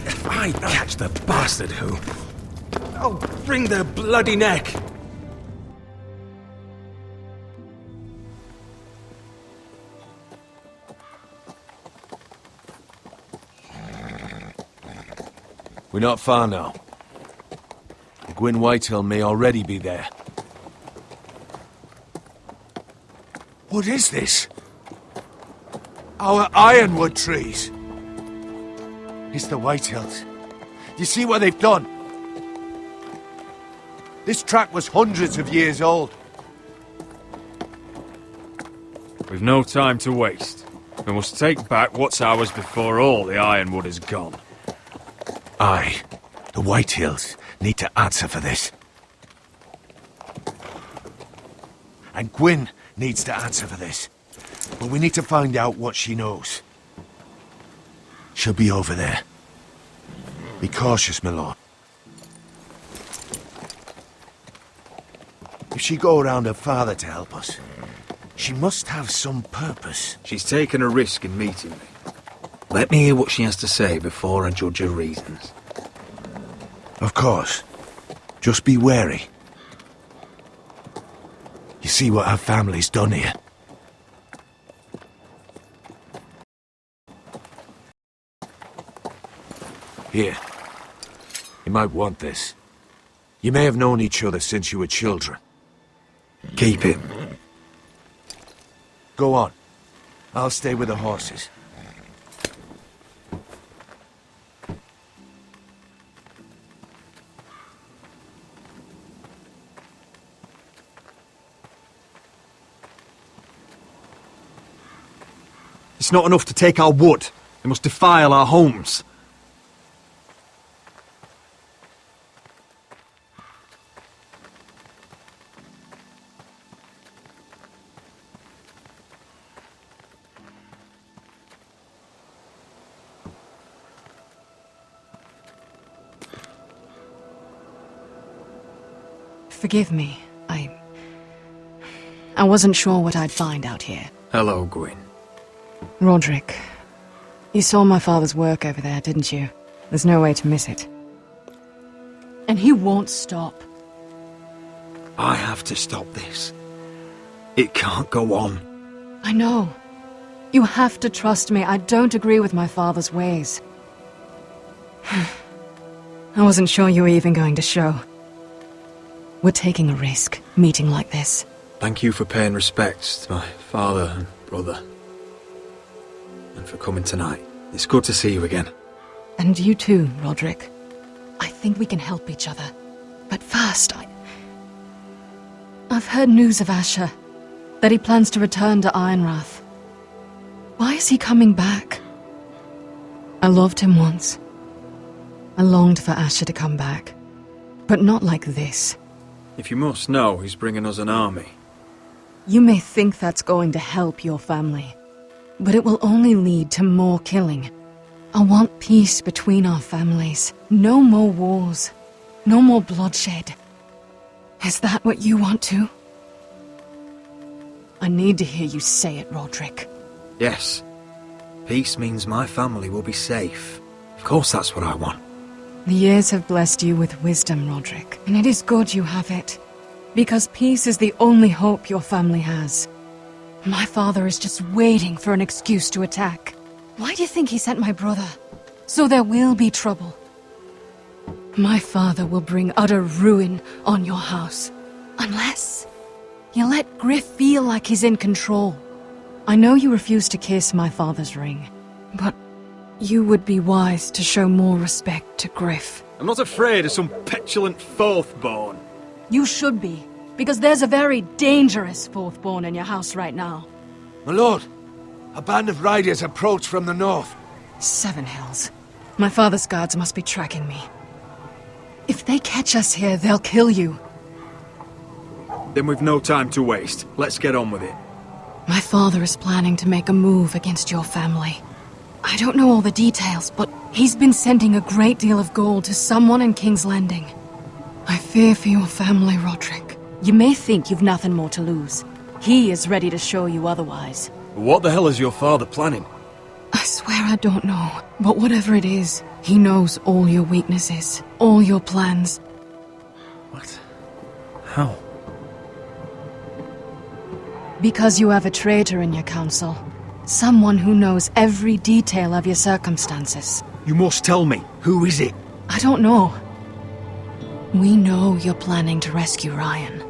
If I catch the bastard who... I'll wring their bloody neck! We're not far now. Gwyn Whitehill may already be there. What is this? Our ironwood trees. It's the Whitehills. You see what they've done? This track was hundreds of years old. We've no time to waste. We must take back what's ours before all the ironwood is gone. Aye. The Whitehills need to answer for this. And Gwyn needs to answer for this. But we need to find out what she knows. She'll be over there. Be cautious, my lord. If she go around her father to help us, She must have some purpose. She's taken a risk in meeting me. Let me hear what she has to say before I judge her reasons. Of course. Just be wary. You see what our family's done here? Here. You might want this. You may have known each other since you were children. Keep it. Go on. I'll stay with the horses. It's not enough to take our wood. They must defile our homes. Forgive me. I wasn't sure what I'd find out here. Hello, Gwyn. Roderick, you saw my father's work over there, didn't you? There's no way to miss it. And he won't stop. I have to stop this. It can't go on. I know. You have to trust me. I don't agree with my father's ways. I wasn't sure you were even going to show. We're taking a risk, meeting like this. Thank you for paying respects to my father and brother. And for coming tonight. It's good to see you again. And you too, Roderick. I think we can help each other. But first, I've heard news of Asher. That he plans to return to Ironrath. Why is he coming back? I loved him once. I longed for Asher to come back. But not like this. If you must know, he's bringing us an army. You may think that's going to help your family. But it will only lead to more killing. I want peace between our families. No more wars. No more bloodshed. Is that what you want too? I need to hear you say it, Roderick. Yes. Peace means my family will be safe. Of course that's what I want. The years have blessed you with wisdom, Roderick. And it is good you have it. Because peace is the only hope your family has. My father is just waiting for an excuse to attack. Why do you think he sent my brother? So there will be trouble. My father will bring utter ruin on your house. Unless you let Griff feel like he's in control. I know you refuse to kiss my father's ring, but you would be wise to show more respect to Griff. I'm not afraid of some petulant fourthborn. You should be, because there's a very dangerous fourthborn in your house right now. My lord, a band of riders approach from the north. 7 Hills. My father's guards must be tracking me. If they catch us here, they'll kill you. Then we've no time to waste. Let's get on with it. My father is planning to make a move against your family. I don't know all the details, but he's been sending a great deal of gold to someone in King's Landing. I fear for your family, Roderick. You may think you've nothing more to lose. He is ready to show you otherwise. What the hell is your father planning? I swear I don't know, but whatever it is, he knows all your weaknesses, all your plans. What? How? Because you have a traitor in your council. Someone who knows every detail of your circumstances. You must tell me. Who is it? I don't know. We know you're planning to rescue Ryan,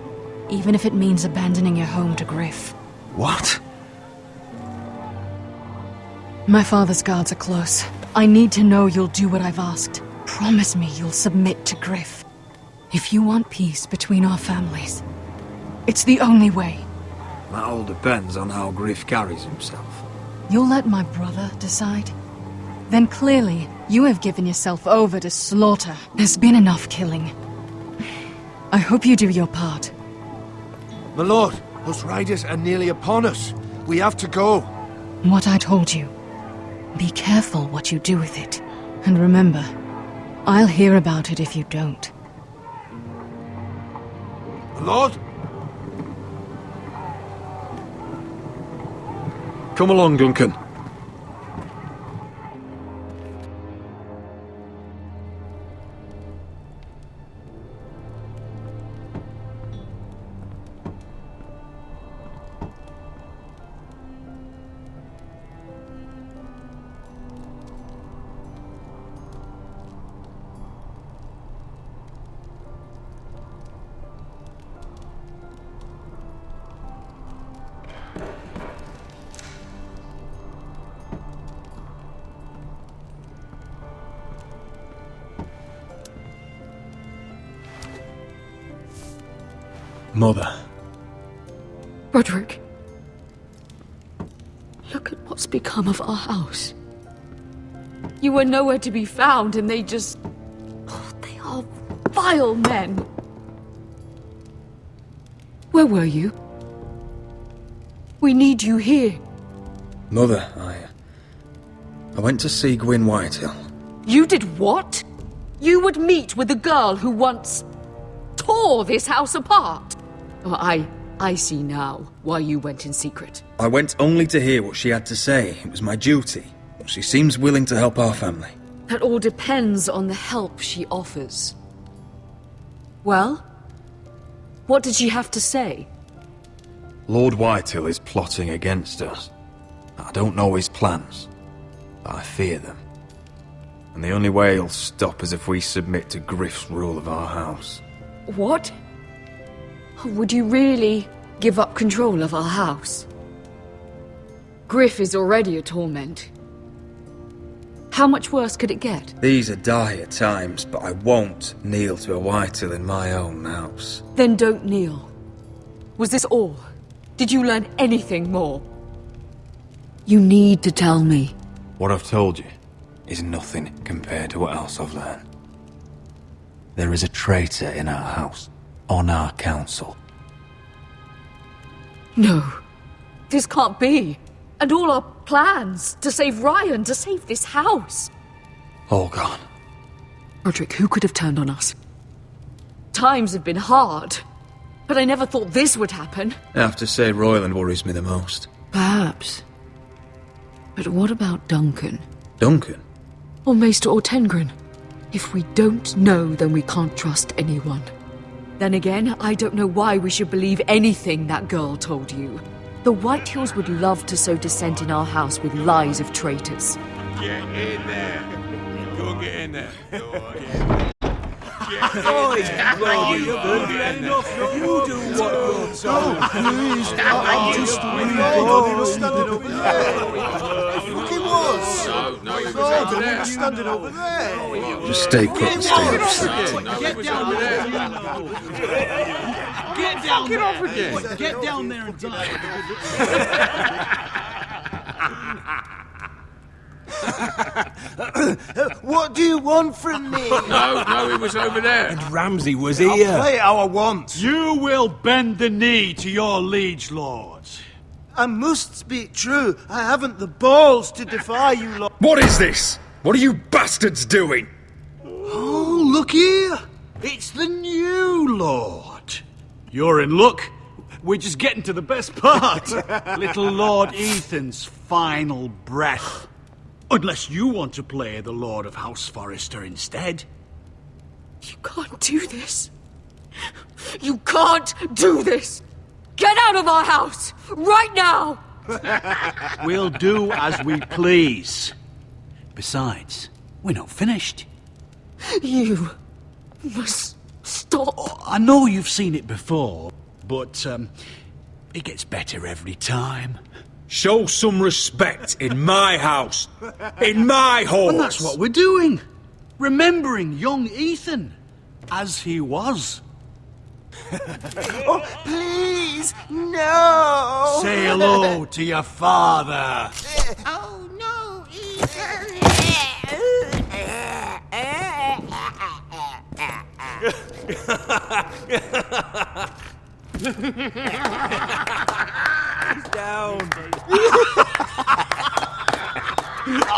even if it means abandoning your home to Griff. What? My father's guards are close. I need to know you'll do what I've asked. Promise me you'll submit to Griff. If you want peace between our families, it's the only way. That all depends on how Griff carries himself. You'll let my brother decide? Then clearly, you have given yourself over to slaughter. There's been enough killing. I hope you do your part. My lord, those riders are nearly upon us. We have to go. What I told you. Be careful what you do with it. And remember, I'll hear about it if you don't. My lord? Come along, Duncan. Mother. Roderick. Look at what's become of our house. You were nowhere to be found, and they just... Oh, they are vile men. Where were you? We need you here. Mother, I went to see Gwyn Whitehill. You did what? You would meet with the girl who once tore this house apart. Oh, I see now why you went in secret. I went only to hear what she had to say. It was my duty. But she seems willing to help our family. That all depends on the help she offers. Well, what did she have to say? Lord Whitehill is plotting against us. I don't know his plans, but I fear them. And the only way he'll stop is if we submit to Griff's rule of our house. What? Would you really give up control of our house? Griff is already a torment. How much worse could it get? These are dire times, but I won't kneel to a Whitehill in my own house. Then don't kneel. Was this all? Did you learn anything more? You need to tell me. What I've told you is nothing compared to what else I've learned. There is a traitor in our house, on our council. No, this can't be. And all our plans to save Ryan, to save this house. All gone. Roderick, who could have turned on us? Times have been hard, but I never thought this would happen. I have to say Royland worries me the most. Perhaps. But what about Duncan? Duncan? Or Maester or Tengrin? If we don't know, then we can't trust anyone. Then again, I don't know why we should believe anything that girl told you. The Whitehills would love to sow dissent in our house with lies of traitors. Get in there. Go get in there. You do what you're told. Please, I'm just he was standing over there. He was. No, he was over there. Standing over there. Just stay put and stay upset. Get down there. Get down there. off again. Get down there and die. What do you want from me? No, he was over there. And Ramsay was I'll here. play it how I want. You will bend the knee to your liege lord. I must speak true. I haven't the balls to defy you lot. What is this? What are you bastards doing? Oh, look here. It's the new lord. You're in luck. We're just getting to the best part. Little Lord Ethan's final breath. Unless you want to play the Lord of House Forrester instead. You can't do this. You can't do this. Get out of our house, right now! We'll do as we please. Besides, we're not finished. You must stop. Oh, I know you've seen it before, but it gets better every time. Show some respect in my house. In my hall. And that's what we're doing. Remembering young Ethan. As he was. Oh, please, no! Say hello to your father. Oh, no, Ethan! Down.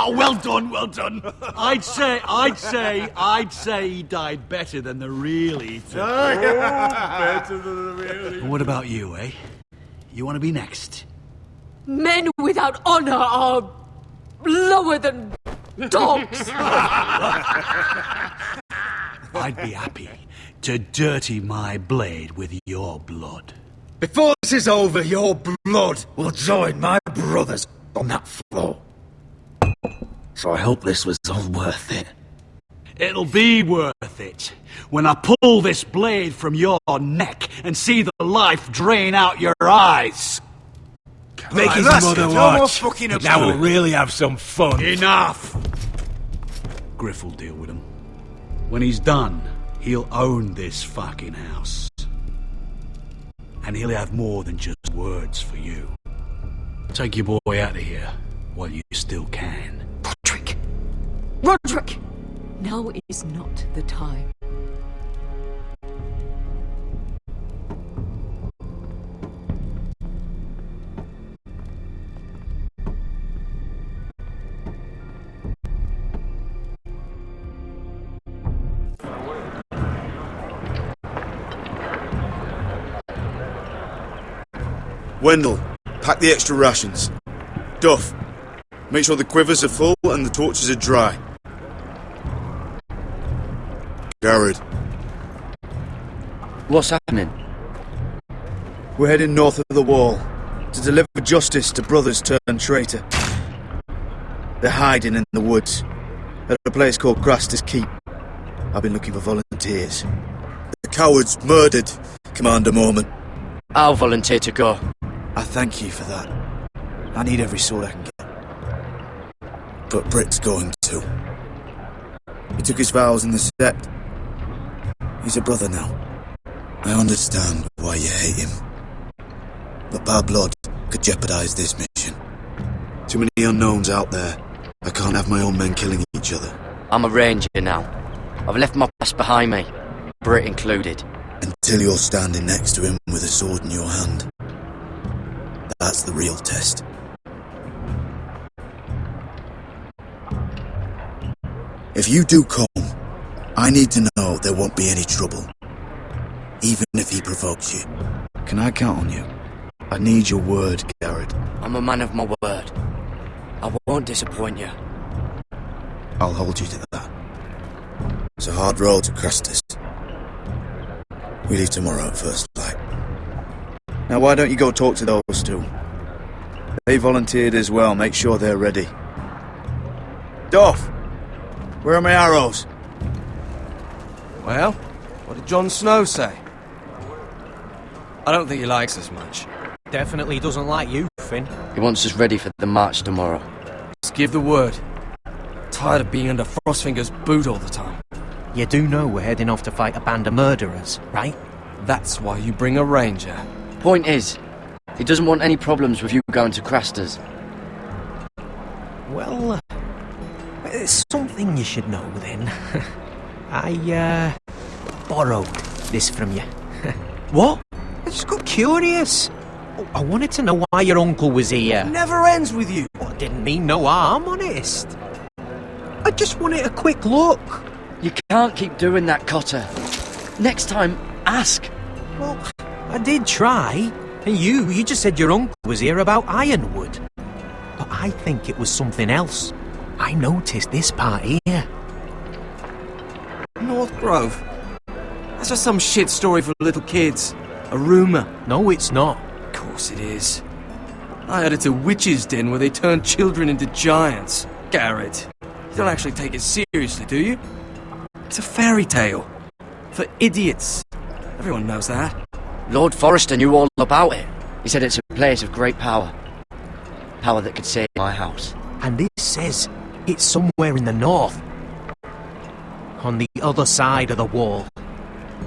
Oh, well done, well done. I'd say he died better than the real Ethan. Better than the real. What about you, eh? You want to be next? Men without honor are lower than dogs. I'd be happy to dirty my blade with your blood. Before this is over, your blood will join my brother's on that floor. So I hope this was all worth it. It'll be worth it when I pull this blade from your neck and see the life drain out your eyes. Make his mother watch. Now we'll really have some fun. Enough! Griff will deal with him. When he's done, he'll own this fucking house. And he'll have more than just words for you. Take your boy out of here while you still can. Roderick! Roderick! Now is not the time. Wendell, pack the extra rations. Duff, make sure the quivers are full and the torches are dry. Garrett. What's happening? We're heading north of the wall to deliver justice to brothers turned traitor. They're hiding in the woods at a place called Craster's Keep. I've been looking for volunteers. The cowards murdered Commander Mormon. I'll volunteer to go. I thank you for that. I need every sword I can get. But Britt's going too. He took his vows in the Sept. He's a brother now. I understand why you hate him. But bad blood could jeopardize this mission. Too many unknowns out there. I can't have my own men killing each other. I'm a ranger now. I've left my past behind me, Britt included. Until you're standing next to him with a sword in your hand. That's the real test. If you do come, I need to know there won't be any trouble. Even if he provokes you. Can I count on you? I need your word, Garrett. I'm a man of my word. I won't disappoint you. I'll hold you to that. It's a hard road to Crestus. We leave tomorrow at first light. Now why don't you go talk to those two? They volunteered as well, make sure they're ready. Duff! Where are my arrows? Well, what did Jon Snow say? I don't think he likes us much. Definitely doesn't like you, Finn. He wants us ready for the march tomorrow. Just give the word. Tired of being under Frostfinger's boot all the time. You do know we're heading off to fight a band of murderers, right? That's why you bring a ranger. Point is, he doesn't want any problems with you going to Craster's. Well, it's something you should know then. I borrowed this from you. What? I just got curious. I wanted to know why your uncle was here. Never ends with you. Well, didn't mean no harm, honest. I just wanted a quick look. You can't keep doing that, Cotter. Next time, ask. Well, I did try. And you just said your uncle was here about Ironwood. But I think it was something else. I noticed this part here. North Grove? That's just some shit story for little kids. A rumour. No, it's not. Of course it is. I heard it's a witch's den where they turn children into giants. Garrett, you don't actually take it seriously, do you? It's a fairy tale. For idiots. Everyone knows that. Lord Forrester knew all about it. He said it's a place of great power. Power that could save my house. And this says it's somewhere in the north. On the other side of the wall.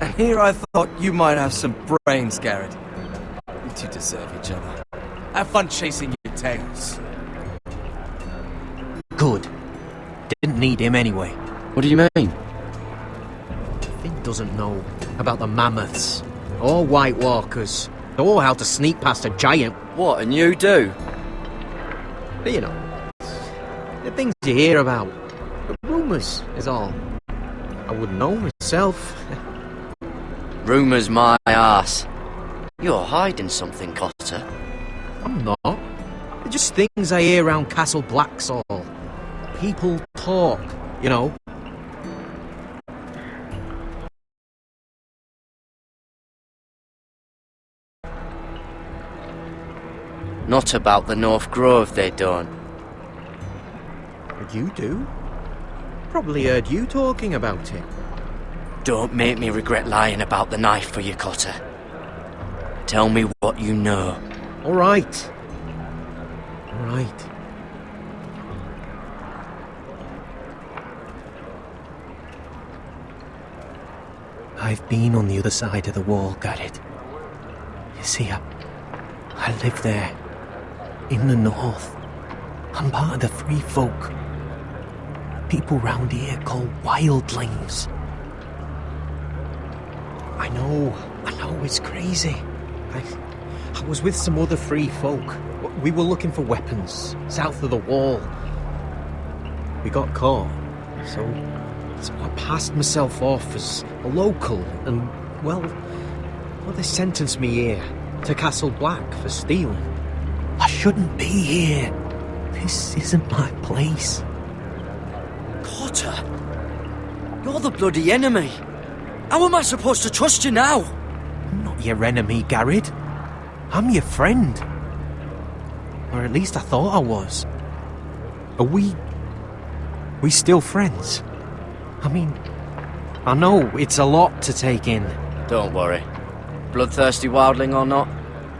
And here I thought you might have some brains, Garrett. You two deserve each other. Have fun chasing your tails. Good. Didn't need him anyway. What do you mean? Finn doesn't know about the mammoths, or White Walkers, or how to sneak past a giant. What, and you do? But you know, the things you hear about. The rumours is all. I wouldn't know myself. Rumours my arse. You're hiding something, Cotter. I'm not. just things I hear around Castle Blacksall. People talk, you know. Not about the North Grove, they don't. But you do? Probably heard you talking about it. Don't make me regret lying about the knife for you, Cotter. Tell me what you know. All right. All right. I've been on the other side of the wall, Garrett. You see, I live there. In the north. I'm part of the free folk. People round here call wildlings. I know it's crazy. I was with some other free folk. We were looking for weapons, south of the wall. We got caught, so I passed myself off as a local, and, well, they sentenced me here, to Castle Black, for stealing. I shouldn't be here. This isn't my place. Cotter, you're the bloody enemy. How am I supposed to trust you now? I'm not your enemy, Garrett. I'm your friend. Or at least I thought I was. Are we still friends? I mean, I know it's a lot to take in. Don't worry. Bloodthirsty wildling or not,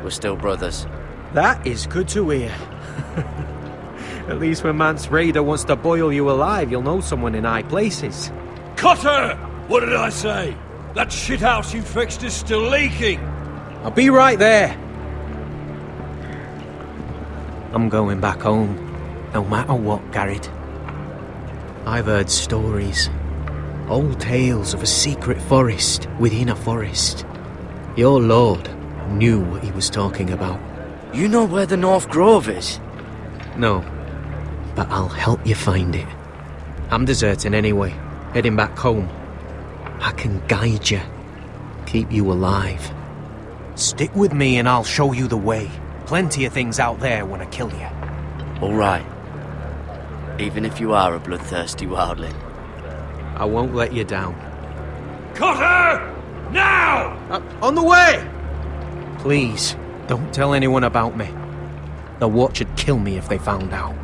we're still brothers. That is good to hear. At least when Mance Raider wants to boil you alive, you'll know someone in high places. Cotter! What did I say? That shithouse you fixed is still leaking! I'll be right there. I'm going back home, no matter what, Garrett. I've heard stories. Old tales of a secret forest within a forest. Your lord knew what he was talking about. You know where the North Grove is? No, but I'll help you find it. I'm deserting anyway, heading back home. I can guide you, keep you alive. Stick with me and I'll show you the way. Plenty of things out there want to kill you. All right. Even if you are a bloodthirsty wildling. I won't let you down. Cotter! Now! On the way! Please, don't tell anyone about me. The Watch would kill me if they found out.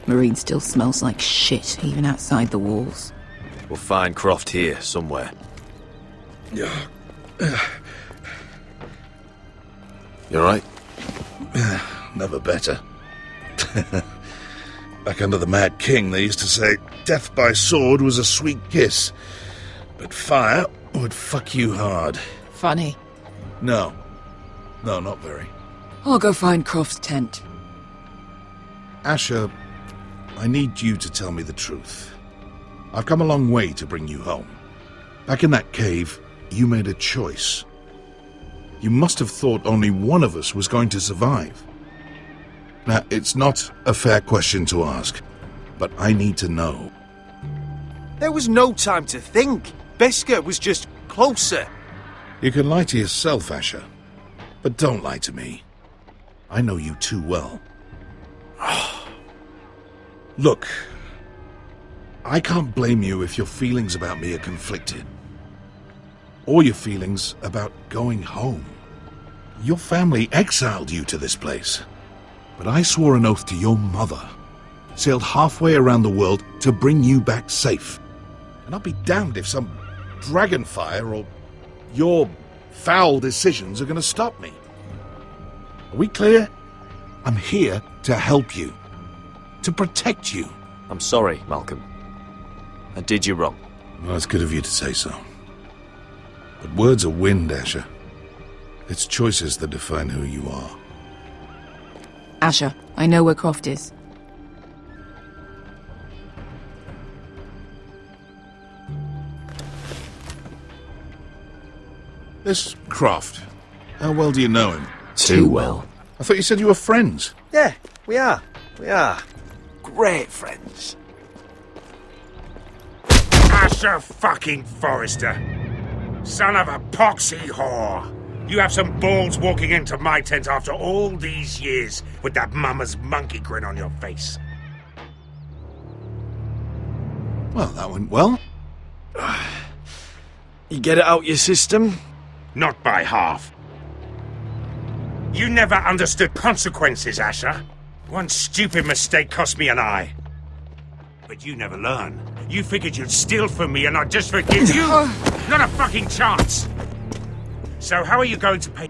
Marine still smells like shit, even outside the walls. We'll find Croft here, somewhere. You alright? Never better. Back under the Mad King, they used to say death by sword was a sweet kiss, but fire would fuck you hard. Funny. No, not very. I'll go find Croft's tent. Asher, I need you to tell me the truth. I've come a long way to bring you home. Back in that cave, you made a choice. You must have thought only one of us was going to survive. Now, it's not a fair question to ask, but I need to know. There was no time to think. Beskar was just closer. You can lie to yourself, Asher, but don't lie to me. I know you too well. Look, I can't blame you if your feelings about me are conflicted. Or your feelings about going home. Your family exiled you to this place. But I swore an oath to your mother. Sailed halfway around the world to bring you back safe. And I'll be damned if some dragonfire or your foul decisions are going to stop me. Are we clear? I'm here to help you. To protect you. I'm sorry, Malcolm. I did you wrong. Well, it's good of you to say so. But words are wind, Asher. It's choices that define who you are. Asher, I know where Croft is. This Croft, how well do you know him? Too well. I thought you said you were friends. Yeah, We are. Great friends. Asher fucking Forrester. Son of a poxy whore. You have some balls walking into my tent after all these years with that mama's monkey grin on your face. Well, that went well. You get it out your system? Not by half. You never understood consequences, Asher. One stupid mistake cost me an eye. But you never learn. You figured you'd steal from me and I'd just forgive you? Not a fucking chance! So how are you going to pay...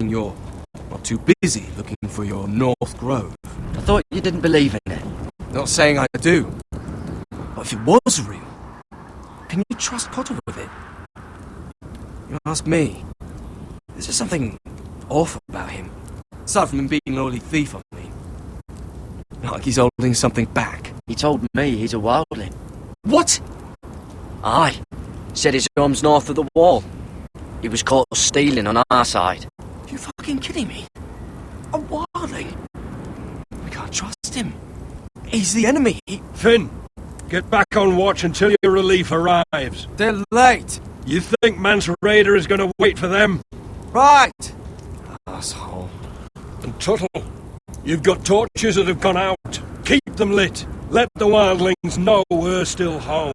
assuming you're not too busy looking for your North Grove. I thought you didn't believe in it. Not saying I do. But if it was real, can you trust Potter with it? You ask me. There's just something awful about him. Aside from him being an early thief, I mean. Not like he's holding something back. He told me he's a wildling. What? Aye. Said his home's north of the wall. He was caught stealing on our side. You fucking kidding me? A wildling? We can't trust him. He's the enemy. Finn, get back on watch until your relief arrives. They're late. You think Mance Raider is going to wait for them? Right. Asshole. And Tuttle, you've got torches that have gone out. Keep them lit. Let the wildlings know we're still home.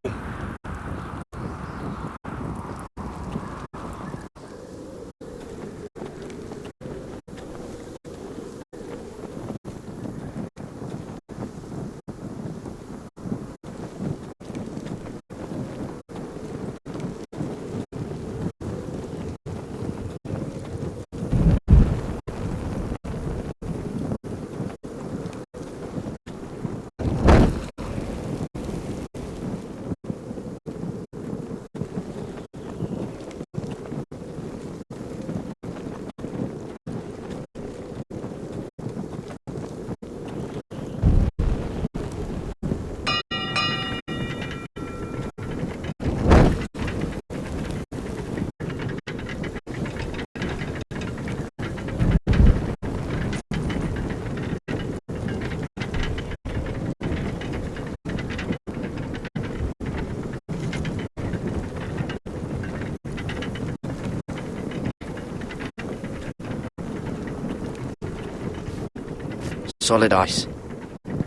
Solid ice.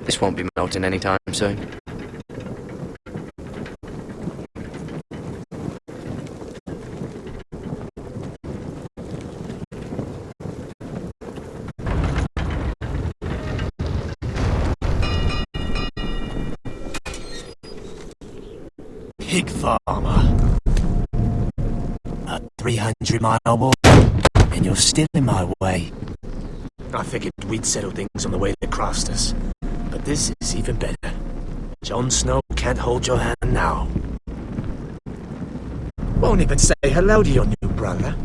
This won't be melting anytime soon. Pig farmer. A 300-mile walk, and you're still in my way. I figured we'd settle things on the way that crossed us. But this is even better. Jon Snow can't hold your hand now. Won't even say hello to your new brother.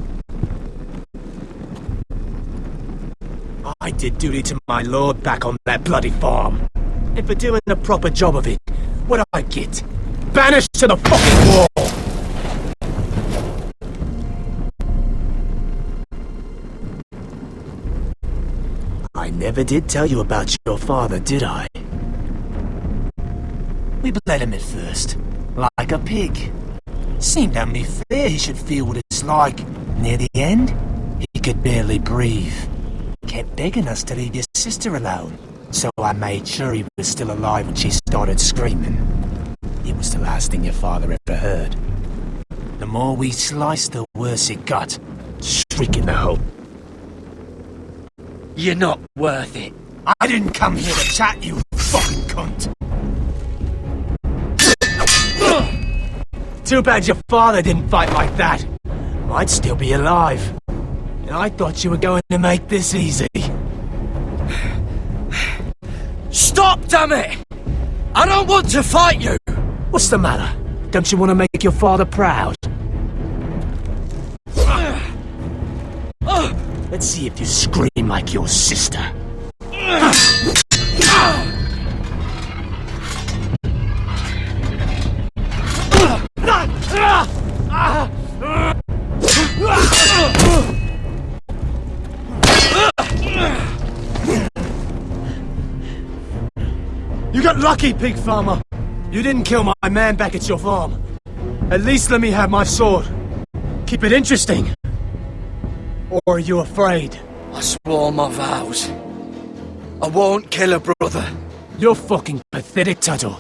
I did duty to my lord back on that bloody farm. And for doing a proper job of it, what'd I get? Banished to the fucking wall! I never did tell you about your father, did I? We bled him at first, like a pig. Seemed only fair he should feel what it's like. Near the end, he could barely breathe. Kept begging us to leave your sister alone, so I made sure he was still alive when she started screaming. It was the last thing your father ever heard. The more we sliced, the worse it got. Shrieking the hope. You're not worth it. I didn't come here to chat, you fucking cunt. Too bad your father didn't fight like that. I'd still be alive. And I thought you were going to make this easy. Stop, damn it! I don't want to fight you! What's the matter? Don't you want to make your father proud? Let's see if you scream like your sister. You got lucky, pig farmer. You didn't kill my man back at your farm. At least let me have my sword. Keep it interesting. Or are you afraid? I swore my vows. I won't kill a brother. You're fucking pathetic, Tuttle.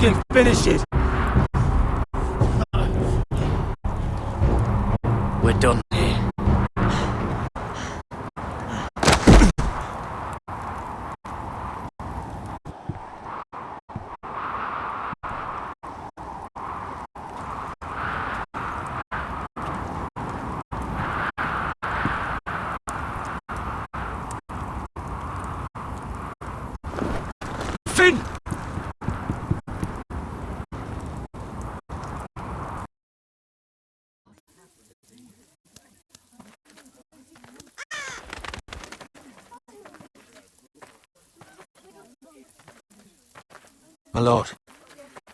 fucking finish it! We're done here. Finn! My lord,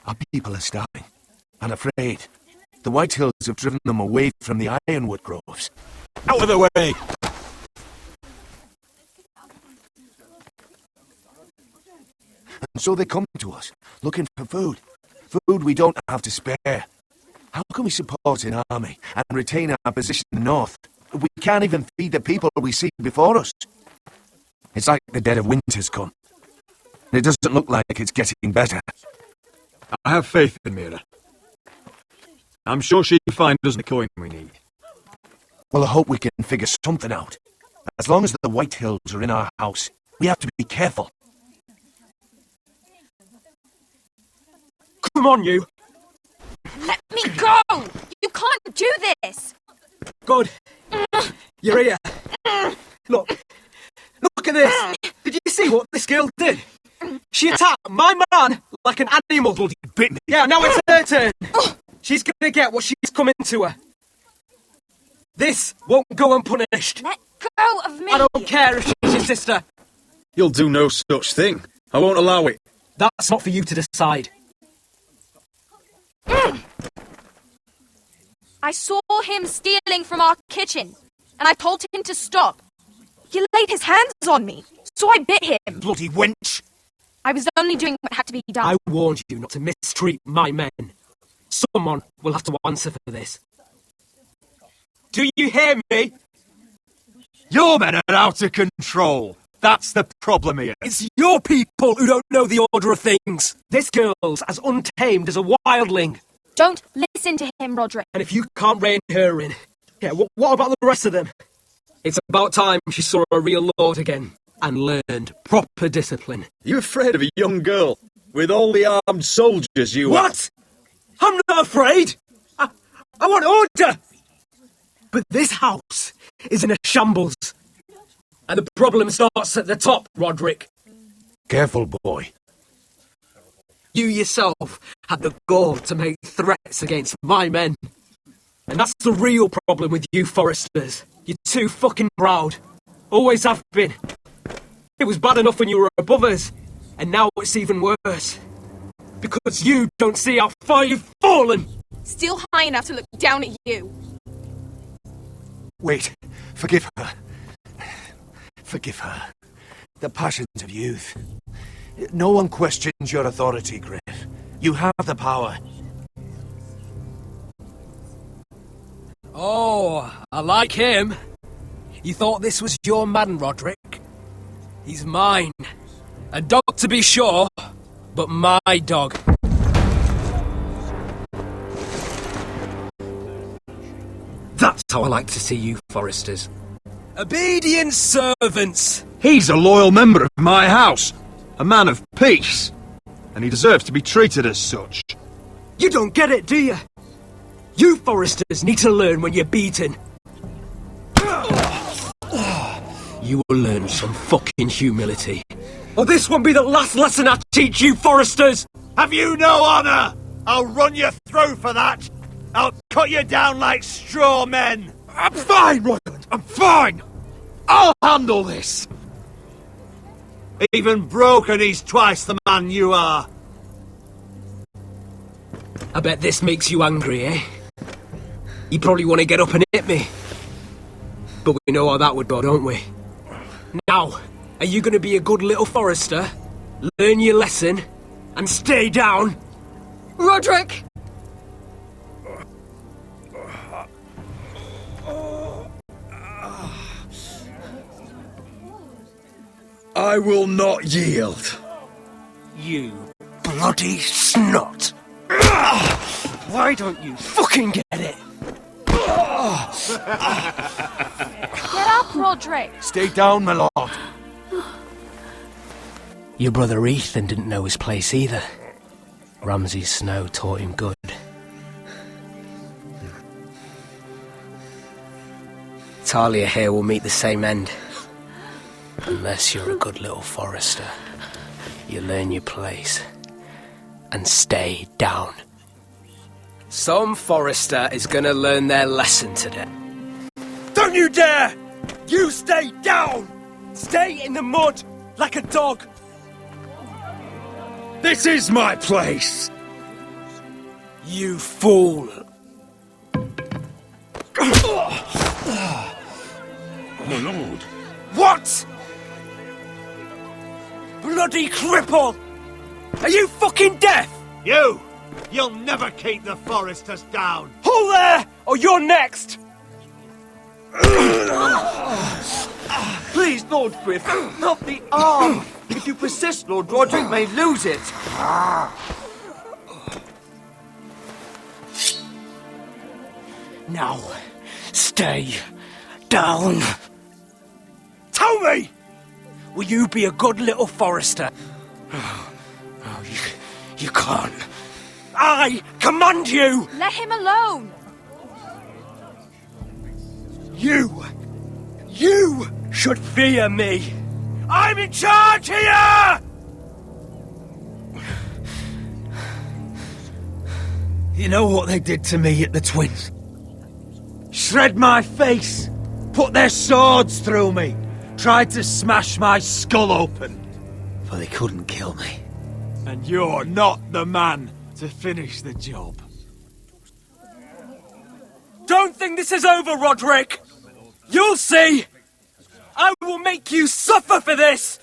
our people are starving and afraid. The White Hills have driven them away from the ironwood groves. Out of the way! And so they come to us, looking for food. Food we don't have to spare. How can we support an army and retain our position in the north? We can't even feed the people we see before us. It's like the dead of winter's come. It doesn't look like it's getting better. I have faith in Mira. I'm sure she'll find us the coin we need. Well, I hope we can figure something out. As long as the White Hills are in our house, we have to be careful. Come on, you! Let me go! You can't do this! Good. You're here. Look at this! Did you see what this girl did? She attacked my man like an animal. Bloody bit me. Yeah, now it's her turn. She's gonna get what she's coming to her. This won't go unpunished. Let go of me! I don't care if she's your sister. You'll do no such thing. I won't allow it. That's not for you to decide. I saw him stealing from our kitchen, and I told him to stop. He laid his hands on me, so I bit him. Bloody wench! I was only doing what had to be done. I warned you not to mistreat my men. Someone will have to answer for this. Do you hear me? Your men are out of control. That's the problem here. It's your people who don't know the order of things. This girl's as untamed as a wildling. Don't listen to him, Roderick. And if you can't rein her in, yeah, what about the rest of them? It's about time she saw a real lord again and learned proper discipline. You afraid of a young girl with all the armed soldiers you are? What? I'm not afraid. I want order. But this house is in a shambles. And the problem starts at the top, Roderick. Careful, boy. You yourself had the gall to make threats against my men. And that's the real problem with you Foresters. You're too fucking proud. Always have been. It was bad enough when you were above us, and now it's even worse. Because you don't see how far you've fallen! Still high enough to look down at you. Wait, forgive her. Forgive her. The passions of youth. No one questions your authority, Griff. You have the power. Oh, I like him. You thought this was your man, Roderick? He's mine. A dog to be sure, but my dog. That's how I like to see you, Foresters. Obedient servants! He's a loyal member of my house. A man of peace. And he deserves to be treated as such. You don't get it, do you? You Foresters need to learn when you're beaten. You will learn some fucking humility. Or this won't be the last lesson I teach you, Foresters! Have you no honour? I'll run you through for that. I'll cut you down like straw men. I'm fine, Royland. I'm fine. I'll handle this. Even broken, he's twice the man you are. I bet this makes you angry, eh? You probably want to get up and hit me. But we know how that would go, don't we? Now, are you going to be a good little Forester, learn your lesson, and stay down? Roderick! I will not yield. You bloody snot! Why don't you fucking get it? Get up, Roderick! Stay down, my lord. Your brother Ethan didn't know his place either. Ramsay Snow taught him good. Talia here will meet the same end. Unless you're a good little forester. You learn your place. And stay down. Some forester is gonna learn their lesson today. Don't you dare! You stay down! Stay in the mud like a dog! This is my place! You fool! My lord. What? Bloody cripple! Are you fucking deaf? You'll never keep the foresters down. Hold there, or you're next! Please, Lord Griff, not the arm. If you persist, Lord Roderick may lose it. Now, stay down. Tell me! Will you be a good little forester? Oh, you can't. I command you! Let him alone! You should fear me! I'm in charge here! You know what they did to me at the Twins? Shred my face! Put their swords through me! Tried to smash my skull open! But they couldn't kill me. And you're not the man to finish the job. Don't think this is over, Roderick! You'll see! I will make you suffer for this!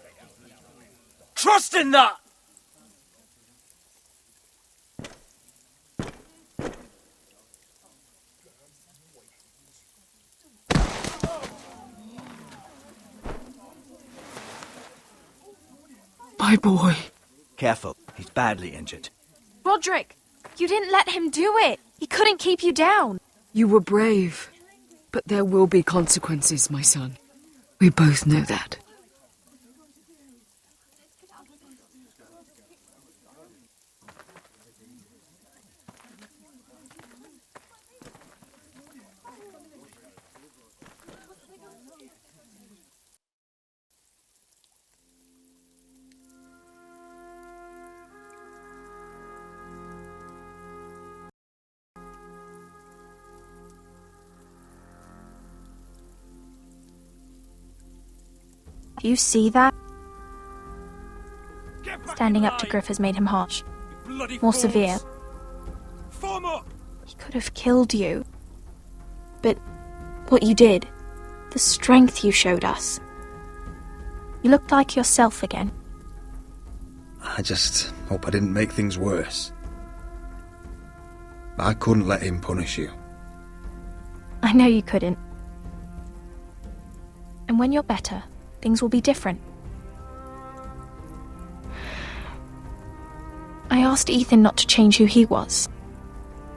Trust in that! My boy. Careful, he's badly injured. Roderick, you didn't let him do it. He couldn't keep you down. You were brave. But there will be consequences, my son. We both know that. Do you see that? Standing up to Griff has made him harsh. More severe. He could have killed you. But what you did, the strength you showed us. You looked like yourself again. I just hope I didn't make things worse. I couldn't let him punish you. I know you couldn't. And when you're better, things will be different. I asked Ethan not to change who he was.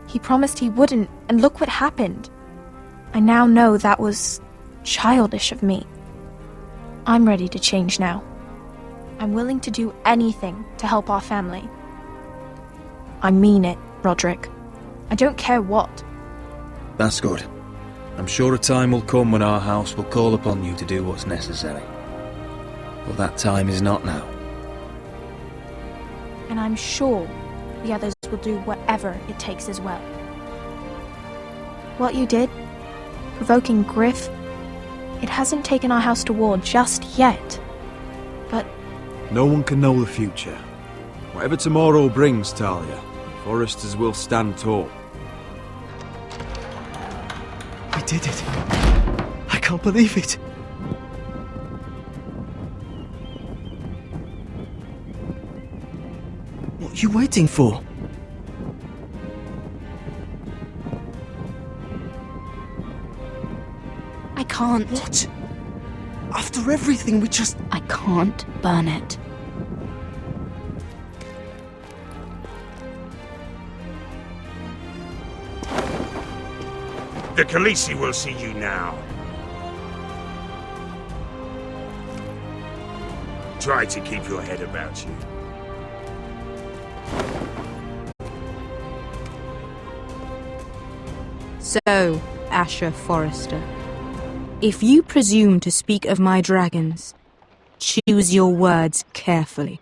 He promised he wouldn't, and look what happened. I now know that was childish of me. I'm ready to change now. I'm willing to do anything to help our family. I mean it, Roderick. I don't care what. That's good. I'm sure a time will come when our house will call upon you to do what's necessary. But that time is not now. And I'm sure the others will do whatever it takes as well. What you did, provoking Griff, it hasn't taken our house to war just yet. But no one can know the future. Whatever tomorrow brings, Talia, foresters will stand tall. I did it. I can't believe it. What are you waiting for? I can't. What? After everything we just... I can't burn it. The Khaleesi will see you now. Try to keep your head about you. So, Asher Forrester, if you presume to speak of my dragons, choose your words carefully.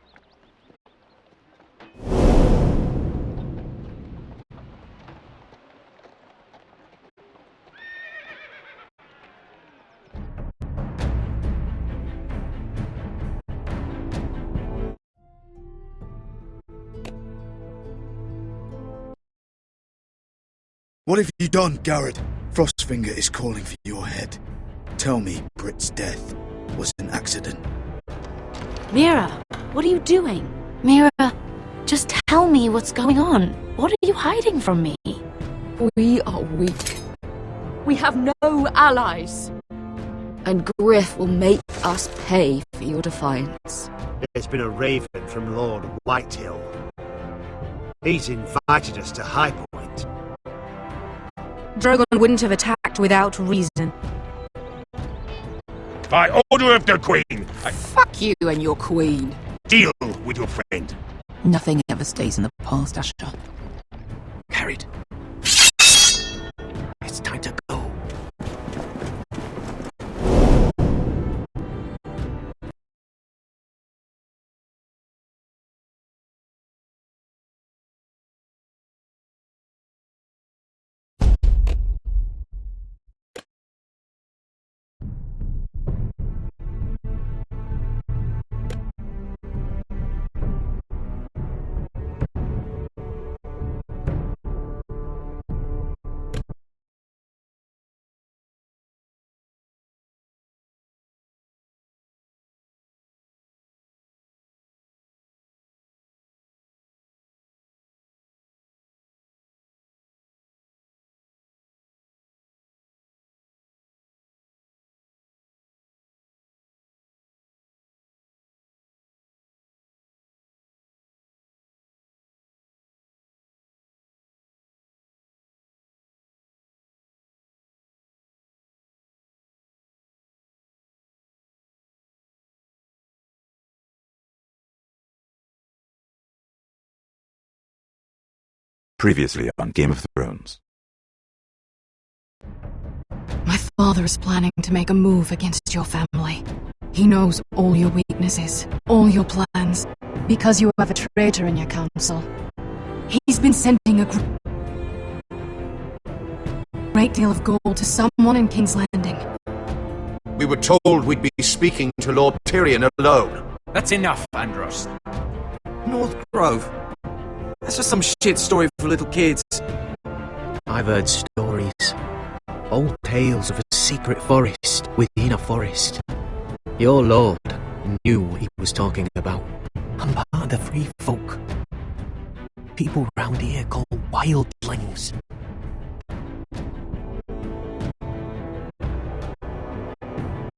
What have you done, Garrett? Frostfinger is calling for your head. Tell me Brit's death was an accident. Mira, what are you doing? Mira, just tell me what's going on. What are you hiding from me? We are weak. We have no allies. And Griff will make us pay for your defiance. There's been a raven from Lord Whitehill. He's invited us to High Point. Drogon wouldn't have attacked without reason. By order of the Queen, Fuck you and your queen. deal with your friend. Nothing ever stays in the past, Asher. Carried. It's time to go. Previously on Game of Thrones. My father is planning to make a move against your family. He knows all your weaknesses, all your plans, because you have a traitor in your council. He's been sending a great deal of gold to someone in King's Landing. We were told we'd be speaking to Lord Tyrion alone. That's enough, Andros. North Grove? That's just some shit story for little kids. I've heard stories. Old tales of a secret forest within a forest. Your lord knew what he was talking about. I'm part of the free folk. People round here call wildlings.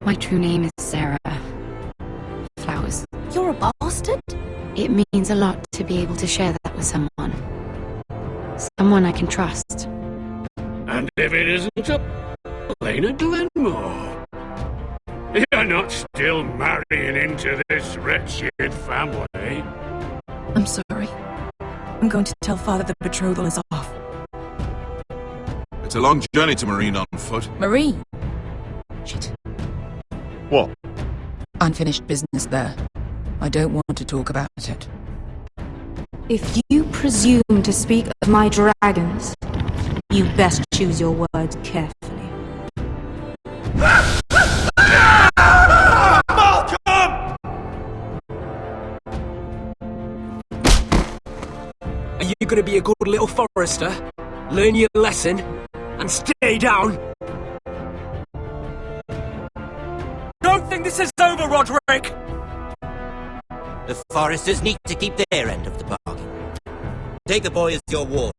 My true name is Sarah Flowers. You're a bastard? It means a lot to be able to share that with someone. Someone I can trust. And if it isn't a Lena Glenmore, you're not still marrying into this wretched family. I'm sorry. I'm going to tell Father the betrothal is off. It's a long journey to Marine on foot. Marine? Shit. What? Unfinished business there. I don't want to talk about it. If you presume to speak of my dragons, you best choose your words carefully. Malcolm! Are you gonna be a good little Forester? Learn your lesson and stay down? Don't think this is over, Roderick! The Foresters need to keep their end of the bargain. Take the boy as your ward.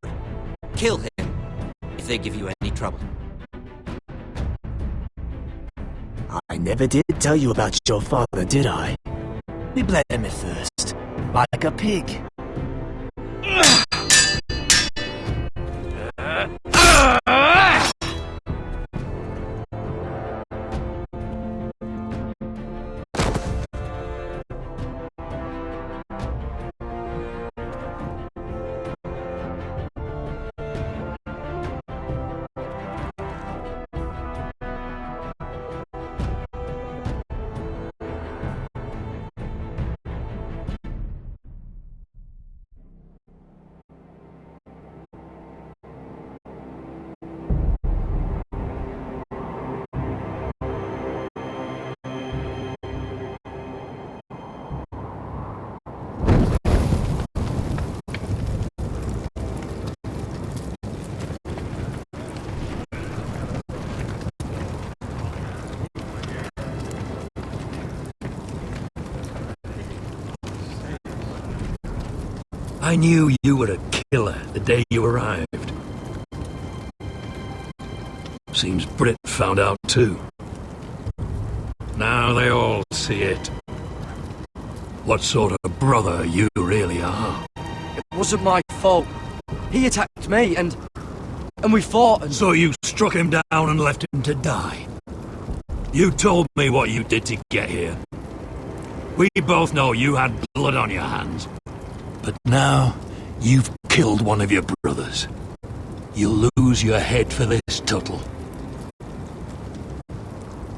Kill him if they give you any trouble. I never did tell you about your father, did I? We bled him at first, like a pig. I knew you were a killer the day you arrived. Seems Brit found out too. Now they all see it. What sort of brother you really are. It wasn't my fault. He attacked me and we fought and... So you struck him down and left him to die? You told me what you did to get here. We both know you had blood on your hands. But now, you've killed one of your brothers. You'll lose your head for this, Tuttle.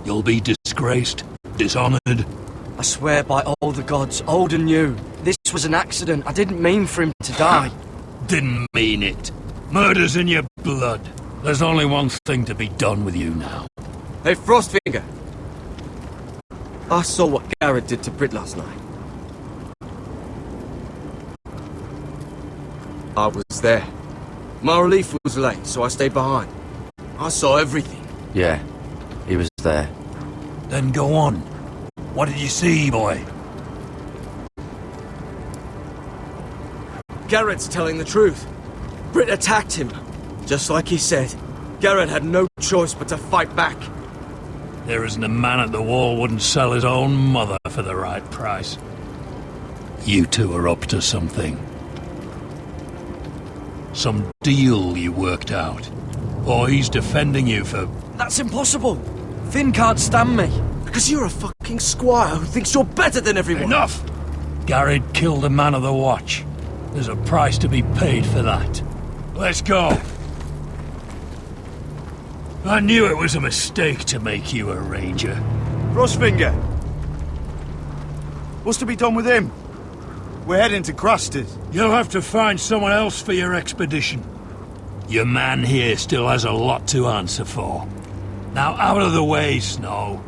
You'll be disgraced, dishonored. I swear by all the gods, old and new, this was an accident. I didn't mean for him to die. Didn't mean it. Murder's in your blood. There's only one thing to be done with you now. Hey, Frostfinger. I saw what Garrett did to Brit last night. I was there. My relief was late, so I stayed behind. I saw everything. Yeah, he was there. Then go on. What did you see, boy? Garrett's telling the truth. Brit attacked him. Just like he said. Garrett had no choice but to fight back. There isn't a man at the wall wouldn't sell his own mother for the right price. You two are up to something. Some deal you worked out. Or he's defending you for... That's impossible! Finn can't stand me. Because you're a fucking squire who thinks you're better than everyone. Enough! Garrett killed a man of the watch. There's a price to be paid for that. Let's go. I knew it was a mistake to make you a ranger. Frostfinger! What's to be done with him? We're heading to Craster's. You'll have to find someone else for your expedition. Your man here still has a lot to answer for. Now out of the way, Snow.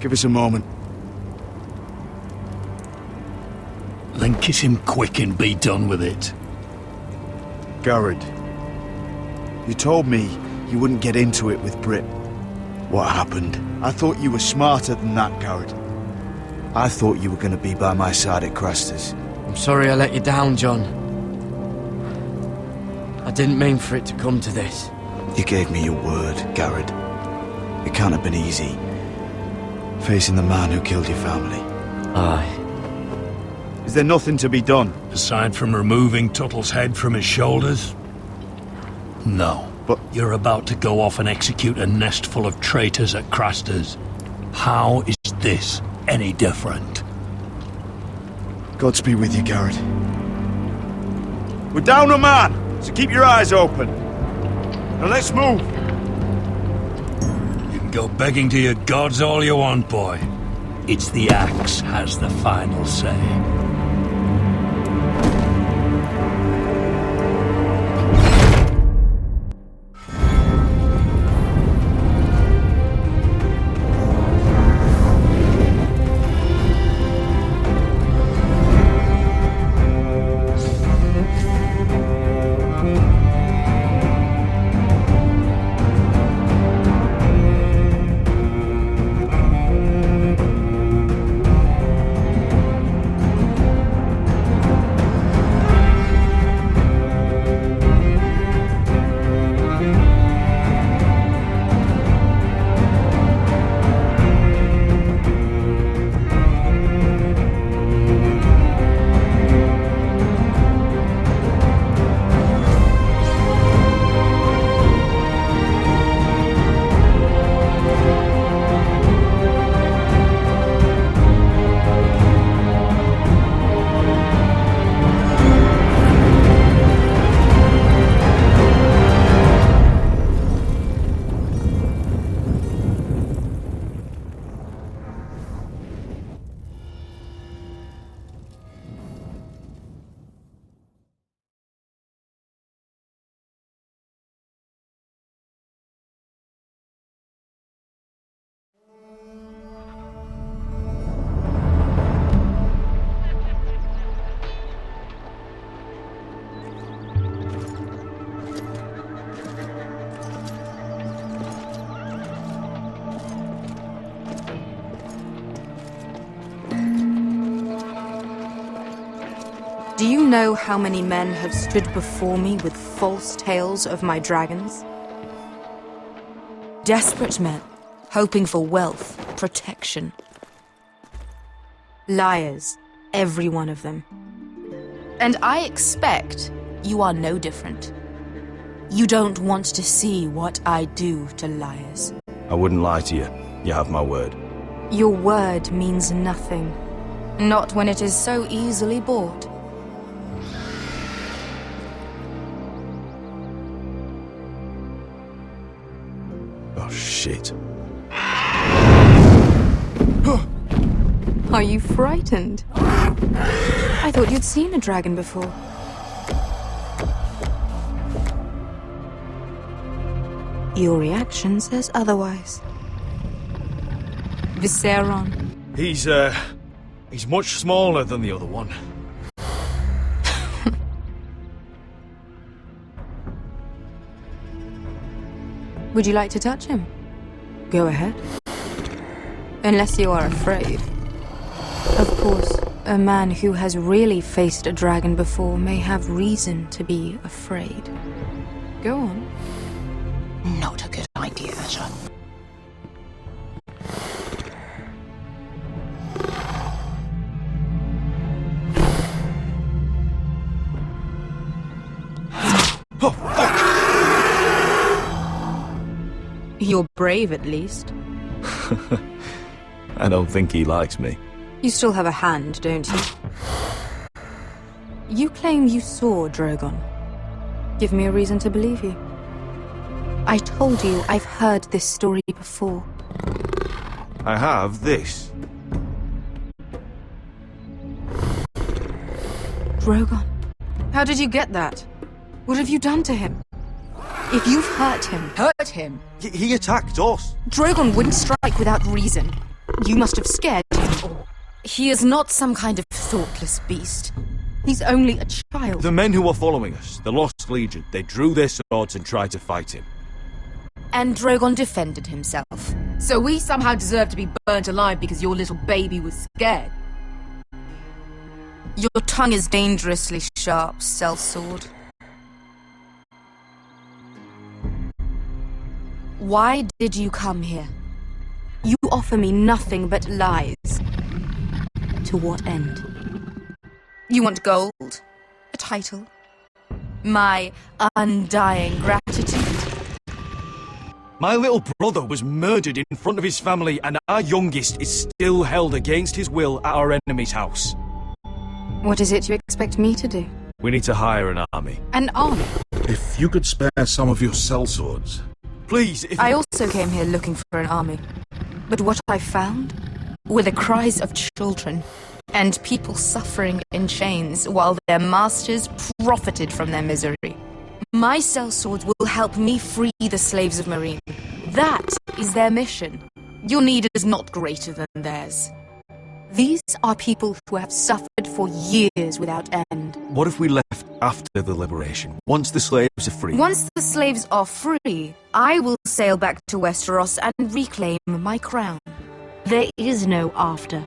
Give us a moment. Then kiss him quick and be done with it. Garrett, you told me you wouldn't get into it with Brit. What happened? I thought you were smarter than that, Garrett. I thought you were going to be by my side at Craster's. I'm sorry I let you down, John. I didn't mean for it to come to this. You gave me your word, Garrett. It can't have been easy. Facing the man who killed your family. Aye. Is there nothing to be done? Aside from removing Tuttle's head from his shoulders? No. But you're about to go off and execute a nest full of traitors at Craster's. How is this any different? Godspeed with you, Garrett. We're down a man, so keep your eyes open. Now let's move. You can go begging to your gods all you want, boy. It's the axe has the final say. know how many men have stood before me with false tales of my dragons? Desperate men, hoping for wealth, protection. Liars, every one of them. And I expect you are no different. You don't want to see what I do to liars. I wouldn't lie to you. You have my word. Your word means nothing. Not when it is so easily bought. Oh, shit. Are you frightened? I thought you'd seen a dragon before. Your reaction says otherwise. Viseron. He's much smaller than the other one. Would you like to touch him? Go ahead. Unless you are afraid. Of course, a man who has really faced a dragon before may have reason to be afraid. Go on. Not a good idea, Asher. Oh, fuck! You're brave, at least. I don't think he likes me. You still have a hand, don't you? You claim you saw Drogon. Give me a reason to believe you. I told you I've heard this story before. I have this. Drogon? How did you get that? What have you done to him? If you've hurt him... Hurt him? He attacked us. Drogon wouldn't strike without reason. You must have scared him. Or he is not some kind of thoughtless beast. He's only a child. The men who were following us, the Lost Legion, they drew their swords and tried to fight him. And Drogon defended himself. So we somehow deserve to be burnt alive because your little baby was scared? Your tongue is dangerously sharp, sellsword. Why did you come here? You offer me nothing but lies. To what end? You want gold? A title? My undying gratitude? My little brother was murdered in front of his family, and our youngest is still held against his will at our enemy's house. What is it you expect me to do? We need to hire an army. An army? If you could spare some of your sellswords. Please, I also came here looking for an army. But what I found were the cries of children and people suffering in chains while their masters profited from their misery. My sellswords will help me free the slaves of Meereen. That is their mission. Your need is not greater than theirs. These are people who have suffered for years without end. What if we left after the liberation, once the slaves are free? Once the slaves are free, I will sail back to Westeros and reclaim my crown. There is no after.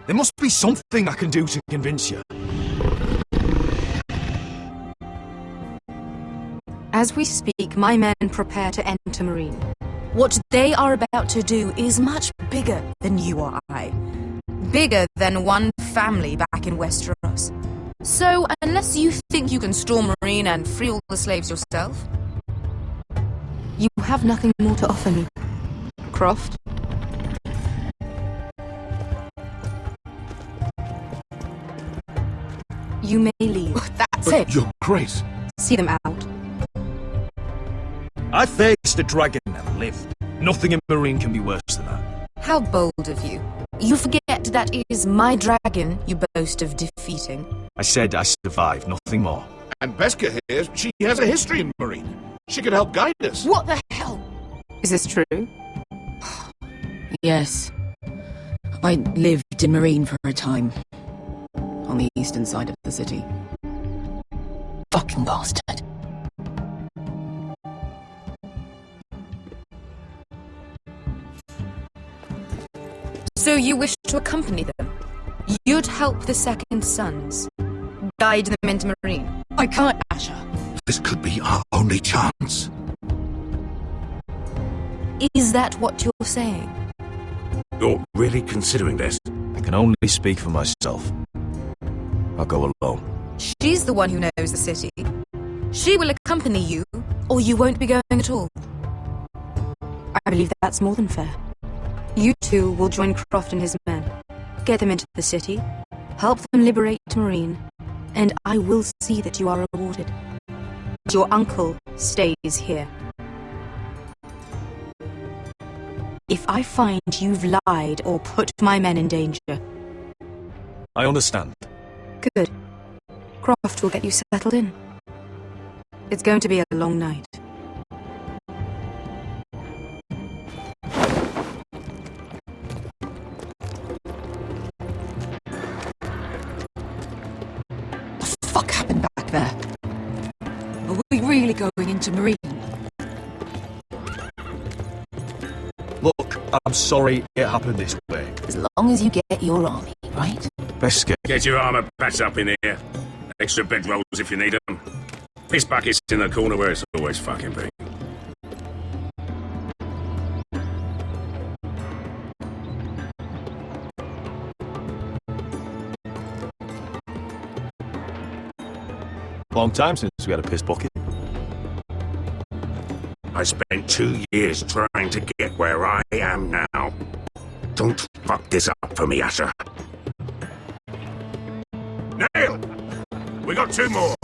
There must be something I can do to convince you. As we speak, my men prepare to enter Meereen. What they are about to do is much bigger than you or I. Bigger than one family back in Westeros. So, unless you think you can storm Meereen and free all the slaves yourself, you have nothing more to offer me. Croft? You may leave. That's it! Your Grace! See them out. I faced a dragon and lived. Nothing in Meereen can be worse than that. How bold of you. You forget that it is my dragon you boast of defeating. I said I survived, nothing more. And Beskha here, she has a history in Meereen. She could help guide us. What the hell? Is this true? Yes. I lived in Meereen for a time. On the eastern side of the city. Fucking bastard. So you wish to accompany them? You'd help the Second Sons. guide them into Marine. I can't, Asher. This could be our only chance. Is that what you're saying? You're really considering this? I can only speak for myself. I'll go alone. She's the one who knows the city. She will accompany you, or you won't be going at all. I believe that's more than fair. You two will join Croft and his men. Get them into the city, help them liberate Marine, and I will see that you are rewarded. Your uncle stays here. If I find you've lied or put my men in danger... I understand. Good. Croft will get you settled in. It's going to be a long night. What the fuck happened back there? Are we really going into Marine? Look, I'm sorry it happened this way. As long as you get your army, right? Best get. Get your armor patched up in here. Extra bedrolls if you need them. Piss bucket's in the corner where it's always fucking been. Long time since we had a piss bucket. I spent 2 years trying to get where I am now. Don't fuck this up for me, Asher. Nail! We got 2 more.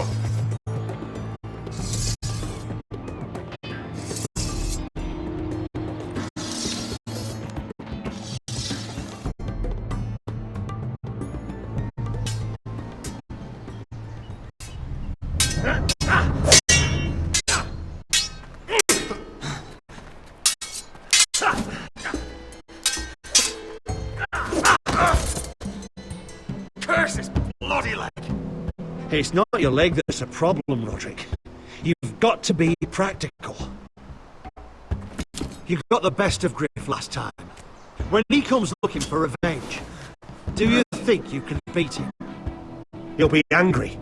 Curse this bloody leg! It's not your leg that's a problem, Roderick. You've got to be practical. You got the best of Griff last time. When he comes looking for revenge, do you think you can beat him? He'll be angry,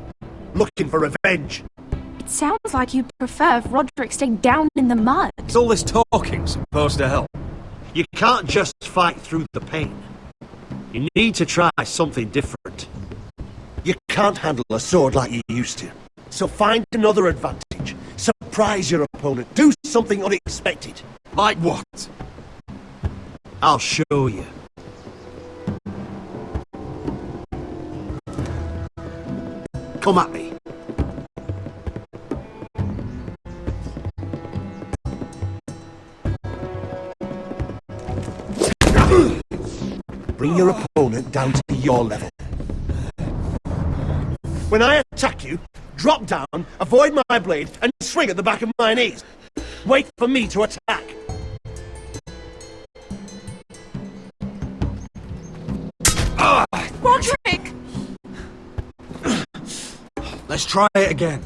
looking for revenge. It sounds like you prefer if Roderick stayed down in the mud. Is all this talking supposed to help? You can't just fight through the pain. You need to try something different. You can't handle a sword like you used to. So find another advantage. Surprise your opponent. Do something unexpected. Like what? I'll show you. Come at me. Bring your opponent down to your level. When I attack you, drop down, avoid my blade, and swing at the back of my knees. Wait for me to attack. Roderick! Let's try it again.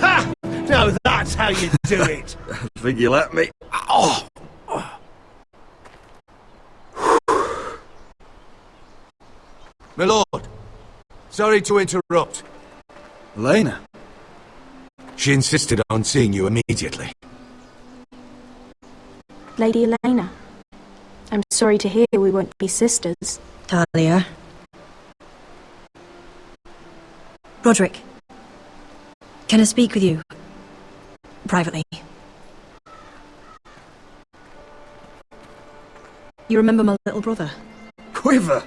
Ha! Now that's how you do it. I think you let me. Oh! My lord, sorry to interrupt. Elena? She insisted on seeing you immediately. Lady Elena, I'm sorry to hear we won't be sisters. Talia. Roderick, can I speak with you? Privately. You remember my little brother? Quiver!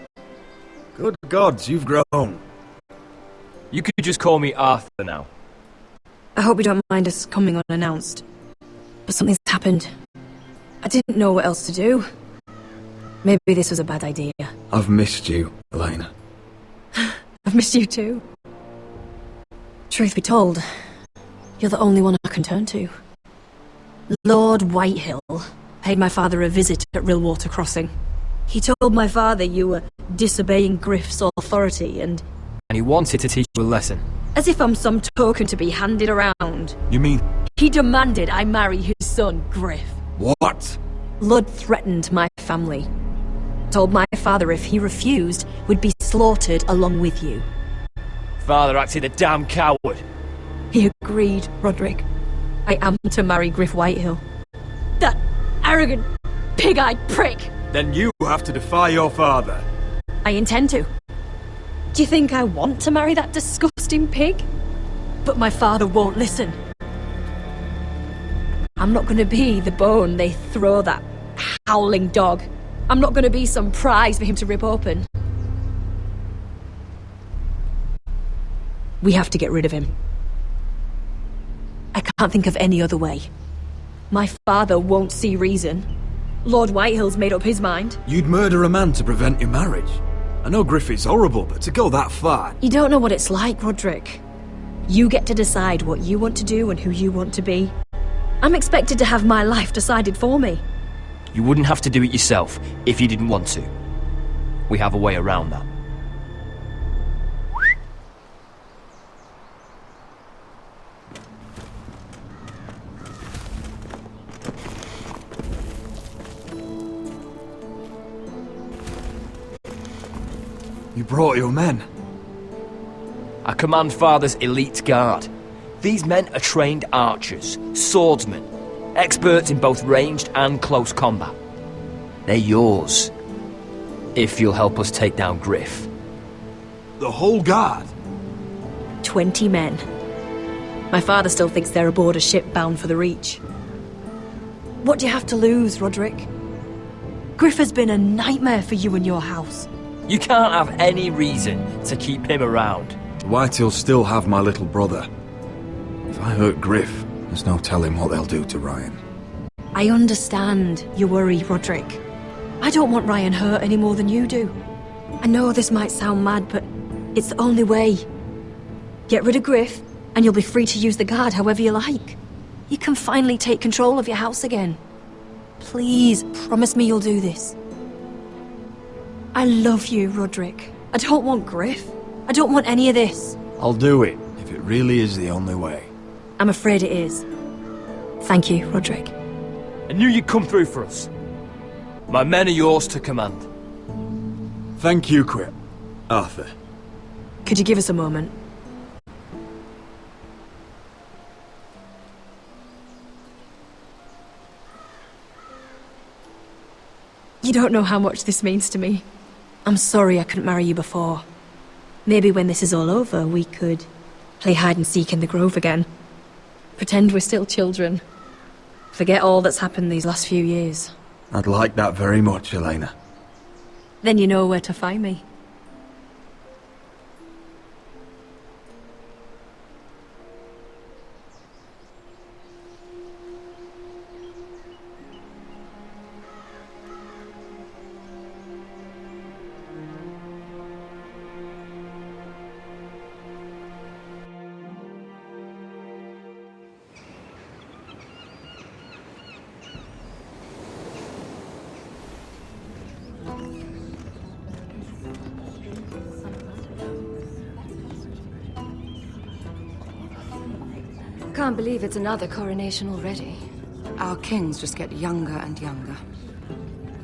Good gods, you've grown. You could just call me Arthur now. I hope you don't mind us coming unannounced. But something's happened. I didn't know what else to do. Maybe this was a bad idea. I've missed you, Elena. I've missed you too. Truth be told, you're the only one I can turn to. Lord Whitehill paid my father a visit at Rillwater Crossing. He told my father you were disobeying Griff's authority and he wanted to teach you a lesson. as if I'm some token to be handed around. You mean... He demanded I marry his son, Griff. What? Lud threatened my family. Told my father if he refused, we'd be slaughtered along with you. Father acted a damn coward. He agreed, Roderick. I am to marry Griff Whitehill. That arrogant, pig-eyed prick! Then you have to defy your father. I intend to. Do you think I want to marry that disgusting pig? But my father won't listen. I'm not gonna be the bone they throw that howling dog. I'm not gonna be some prize for him to rip open. We have to get rid of him. I can't think of any other way. My father won't see reason. Lord Whitehill's made up his mind. You'd murder a man to prevent your marriage. I know Griffith's horrible, but to go that far... You don't know what it's like, Roderick. You get to decide what you want to do and who you want to be. I'm expected to have my life decided for me. You wouldn't have to do it yourself if you didn't want to. We have a way around that. You brought your men. I command Father's elite guard. These men are trained archers, swordsmen, experts in both ranged and close combat. They're yours, if you'll help us take down Griff. The whole guard? 20 men. My father still thinks they're aboard a ship bound for the Reach. What do you have to lose, Roderick? Griff has been a nightmare for you and your house. You can't have any reason to keep him around. Whitehills still have my little brother. If I hurt Griff, there's no telling what they'll do to Ryan. I understand your worry, Roderick. I don't want Ryan hurt any more than you do. I know this might sound mad, but it's the only way. Get rid of Griff, and you'll be free to use the guard however you like. You can finally take control of your house again. Please, promise me you'll do this. I love you, Roderick. I don't want Griff. I don't want any of this. I'll do it, if it really is the only way. I'm afraid it is. Thank you, Roderick. I knew you'd come through for us. My men are yours to command. Thank you, Quip. Arthur. Could you give us a moment? You don't know how much this means to me. I'm sorry I couldn't marry you before. Maybe when this is all over, we could play hide and seek in the grove again. Pretend we're still children. Forget all that's happened these last few years. I'd like that very much, Elena. Then you know where to find me. Can't believe it's another coronation already. Our kings just get younger and younger.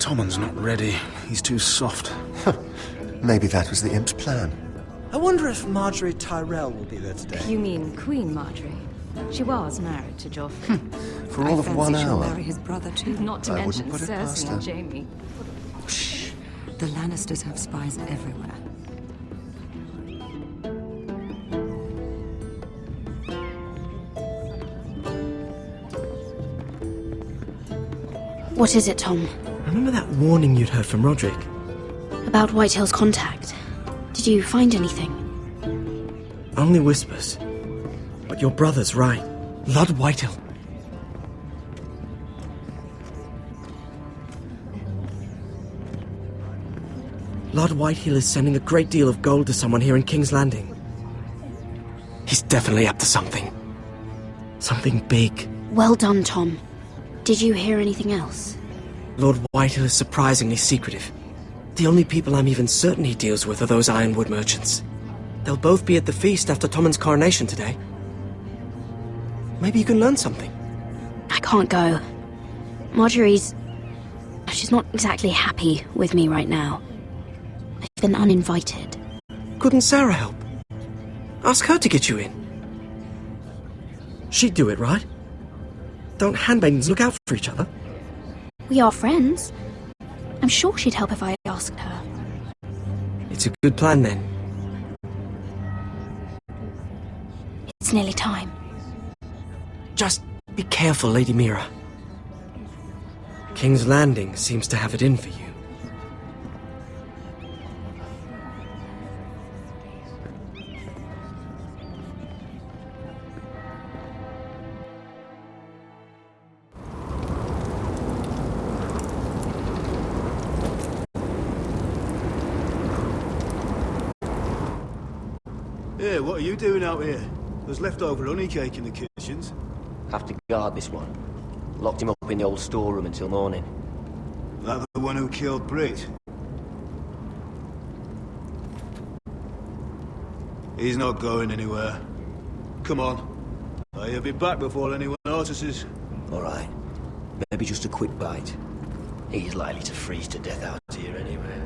Tommen's not ready. He's too soft. Maybe that was the imp's plan. I wonder if Marjorie Tyrell will be there today. You mean Queen Marjorie? She was married to Joffrey. For all of 1 she'll hour. marry his brother too, not to I mention wouldn't put it past Cersei her. and Jaime. Shh. The Lannisters have spies everywhere. What is it, Tom? Remember that warning you'd heard from Roderick? About Whitehill's contact. Did you find anything? Only whispers. But your brother's right. Lord Whitehill. Lord Whitehill is sending a great deal of gold to someone here in King's Landing. He's definitely up to something. Something big. Well done, Tom. Did you hear anything else? Lord Whitehill is surprisingly secretive. The only people I'm even certain he deals with are those ironwood merchants. They'll both be at the feast after Tommen's coronation today. Maybe you can learn something. I can't go. Marjorie's... she's not exactly happy with me right now. I've been uninvited. Couldn't Sarah help? Ask her to get you in. She'd do it, right? Don't handmaidens look out for each other? We are friends. I'm sure she'd help if I asked her. It's a good plan then. It's nearly time. Just be careful, Lady Mira. King's Landing seems to have it in for you. Yeah, what are you doing out here? There's leftover honey cake in the kitchens. Have to guard this one. Locked him up in the old storeroom until morning. That the one who killed Brit? He's not going anywhere. Come on. I'll be back before anyone notices. Alright. Maybe just a quick bite. He's likely to freeze to death out here anyway.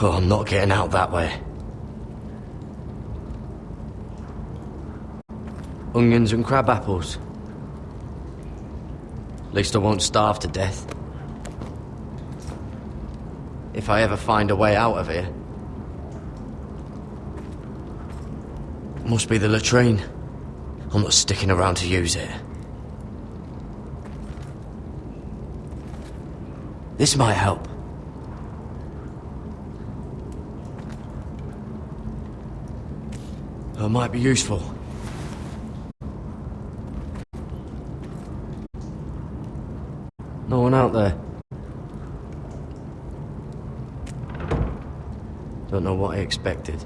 Oh, I'm not getting out that way. Onions and crab apples. At least I won't starve to death. If I ever find a way out of here. Must be the latrine. I'm not sticking around to use it. This might help. It might be useful. No one out there. Don't know what I expected.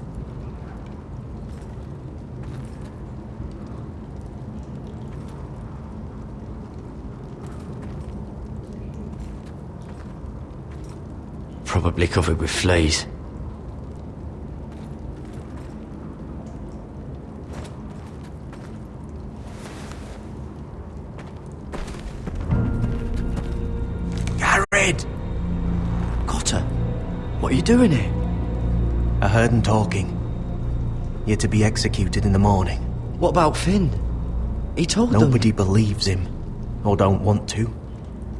Probably covered with fleas. Cotter, what are you doing here? I heard them talking. You're to be executed in the morning. What about Finn? He told them. Nobody believes him, or don't want to.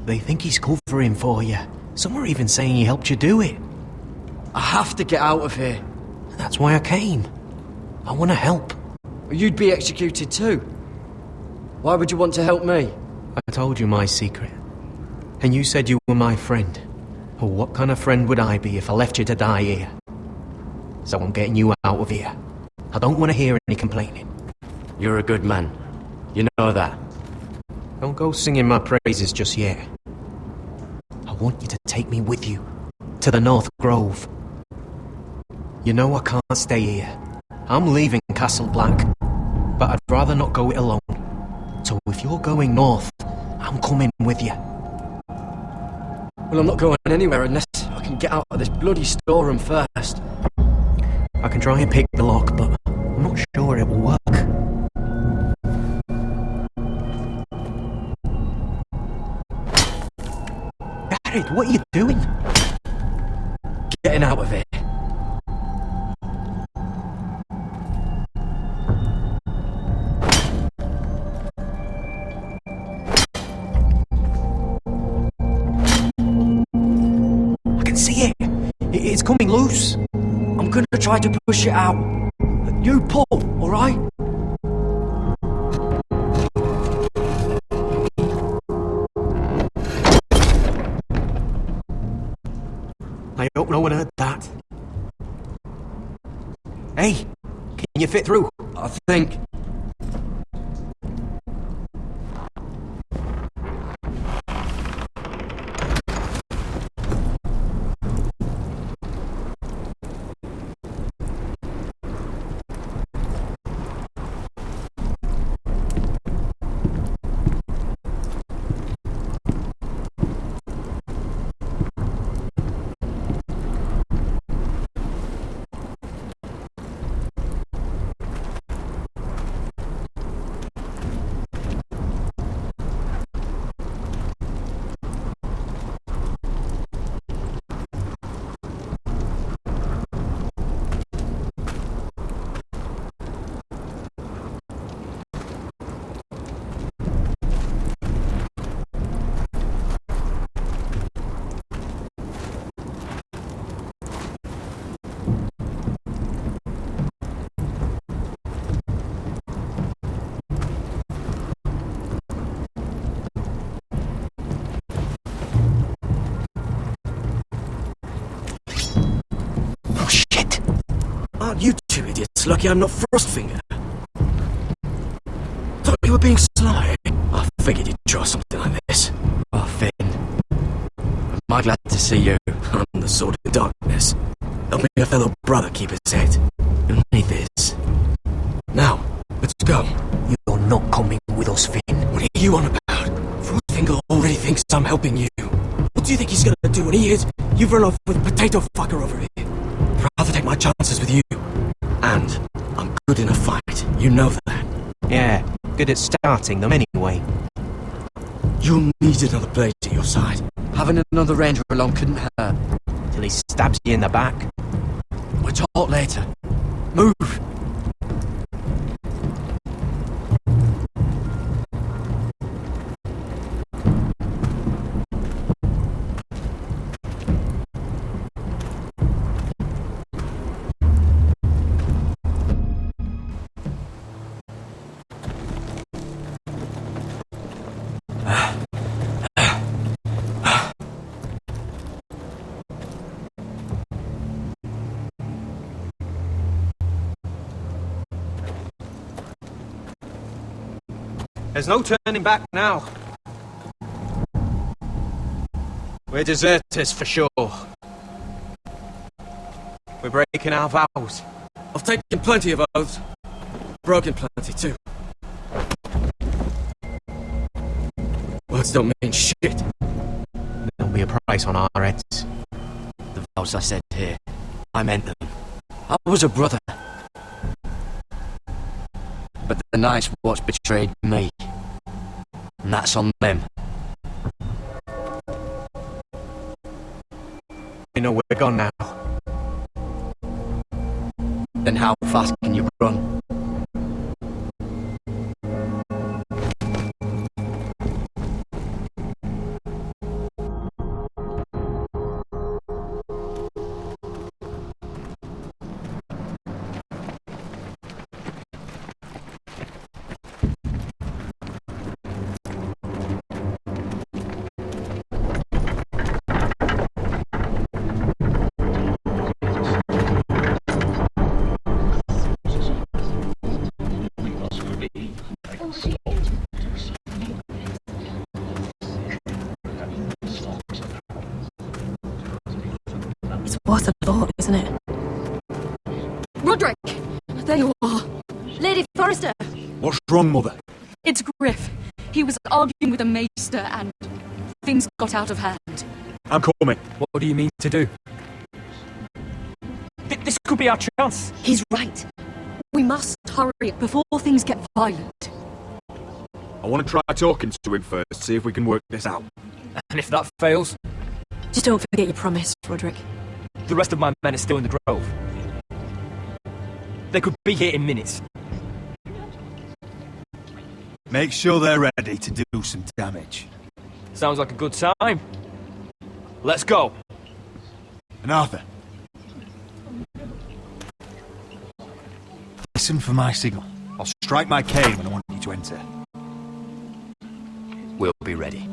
They think he's covering for you. Some are even saying he helped you do it. I have to get out of here. That's why I came. I want to help. You'd be executed too. Why would you want to help me? I told you my secret. And you said you were my friend. Well, what kind of friend would I be if I left you to die here? So I'm getting you out of here. I don't want to hear any complaining. You're a good man. You know that. Don't go singing my praises just yet. I want you to take me with you. To the North Grove. You know I can't stay here. I'm leaving Castle Black. But I'd rather not go it alone. So if you're going north, I'm coming with you. Well, I'm not going anywhere unless I can get out of this bloody storeroom first. I can try and pick the lock, but I'm not sure it will work. Garrett, what are you doing? Getting out of here. See it? It's coming loose. I'm gonna try to push it out. You pull, alright? I hope no one heard that. Hey, can you fit through? I think. It's lucky I'm not Frostfinger. Thought you were being sly. I figured you'd try something like this. Oh, Finn. I'm glad to see you on the sword of darkness. Helping a fellow brother keep his head. You'll need this. Now, let's go. You're not coming with us, Finn. What are you on about? Frostfinger already thinks I'm helping you. What do you think he's gonna do when he hears you've run off with potato fucker over here? I'd rather take my chances with you. And I'm good in a fight. You know that. Yeah, good at starting them anyway. You'll need another blade at your side. Having another ranger along couldn't hurt. Till he stabs you in the back. We'll talk later. Move! There's no turning back now. We're deserters for sure. We're breaking our vows. I've taken plenty of oaths. Broken plenty too. Words don't mean shit. There'll be a price on our heads. The vows I said here, I meant them. I was a brother. But the Night's Watch betrayed me. And that's on them. You know we're gone now. Then how fast can you run? Worth a thought, isn't it? Roderick! There you are. Lady Forrester! What's wrong, Mother? It's Griff. He was arguing with the Maester and things got out of hand. I'm coming. What do you mean to do? This could be our chance. He's right. We must hurry before things get violent. I want to try talking to him first, see if we can work this out. And if that fails? Just don't forget your promise, Roderick. The rest of my men are still in the grove. They could be here in minutes. Make sure they're ready to do some damage. Sounds like a good time. Let's go. And Arthur. Listen for my signal. I'll strike my cane when I want you to enter. We'll be ready.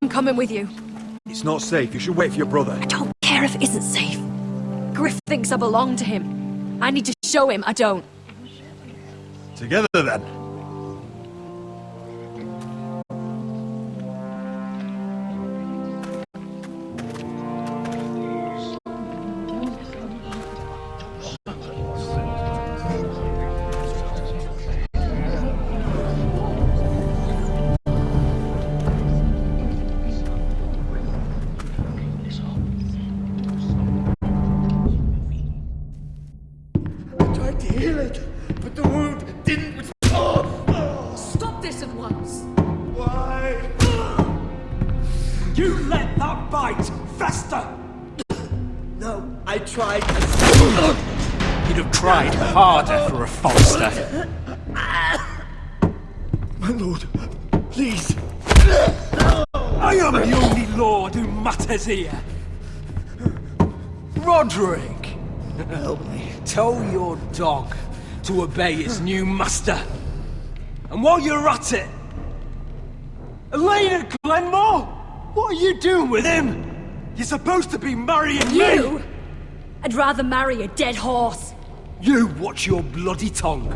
I'm coming with you. It's not safe. You should wait for your brother. I don't care if it isn't safe. Griff thinks I belong to him. I need to show him I don't. Together then. Stop this at once! Why? You let that bite fester! No, I tried. You'd have tried harder for a Forrester. My lord, please. I am the only lord who matters here. Roderick! Help me. Tell your dog to obey its new master. And while you're at it, Elena Glenmore? What are you doing with him? You're supposed to be marrying me! You! I'd rather marry a dead horse. You watch your bloody tongue,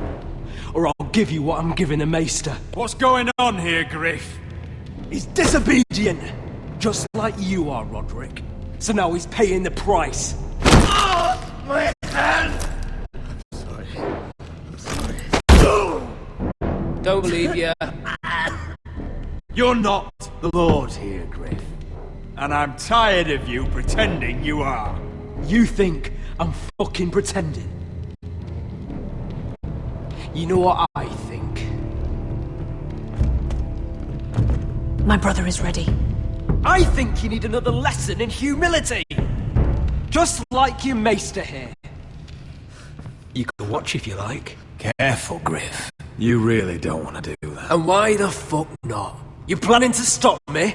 or I'll give you what I'm giving the Maester. What's going on here, Griff? He's disobedient, just like you are, Roderick. So now he's paying the price. My hand! Don't believe you. You're not the Lord here, Griff. And I'm tired of you pretending you are. You think I'm fucking pretending? You know what I think? My brother is ready. I think you need another lesson in humility. Just like your Maester here. You can watch if you like. Careful, Griff. You really don't want to do that. And why the fuck not? You planning to stop me?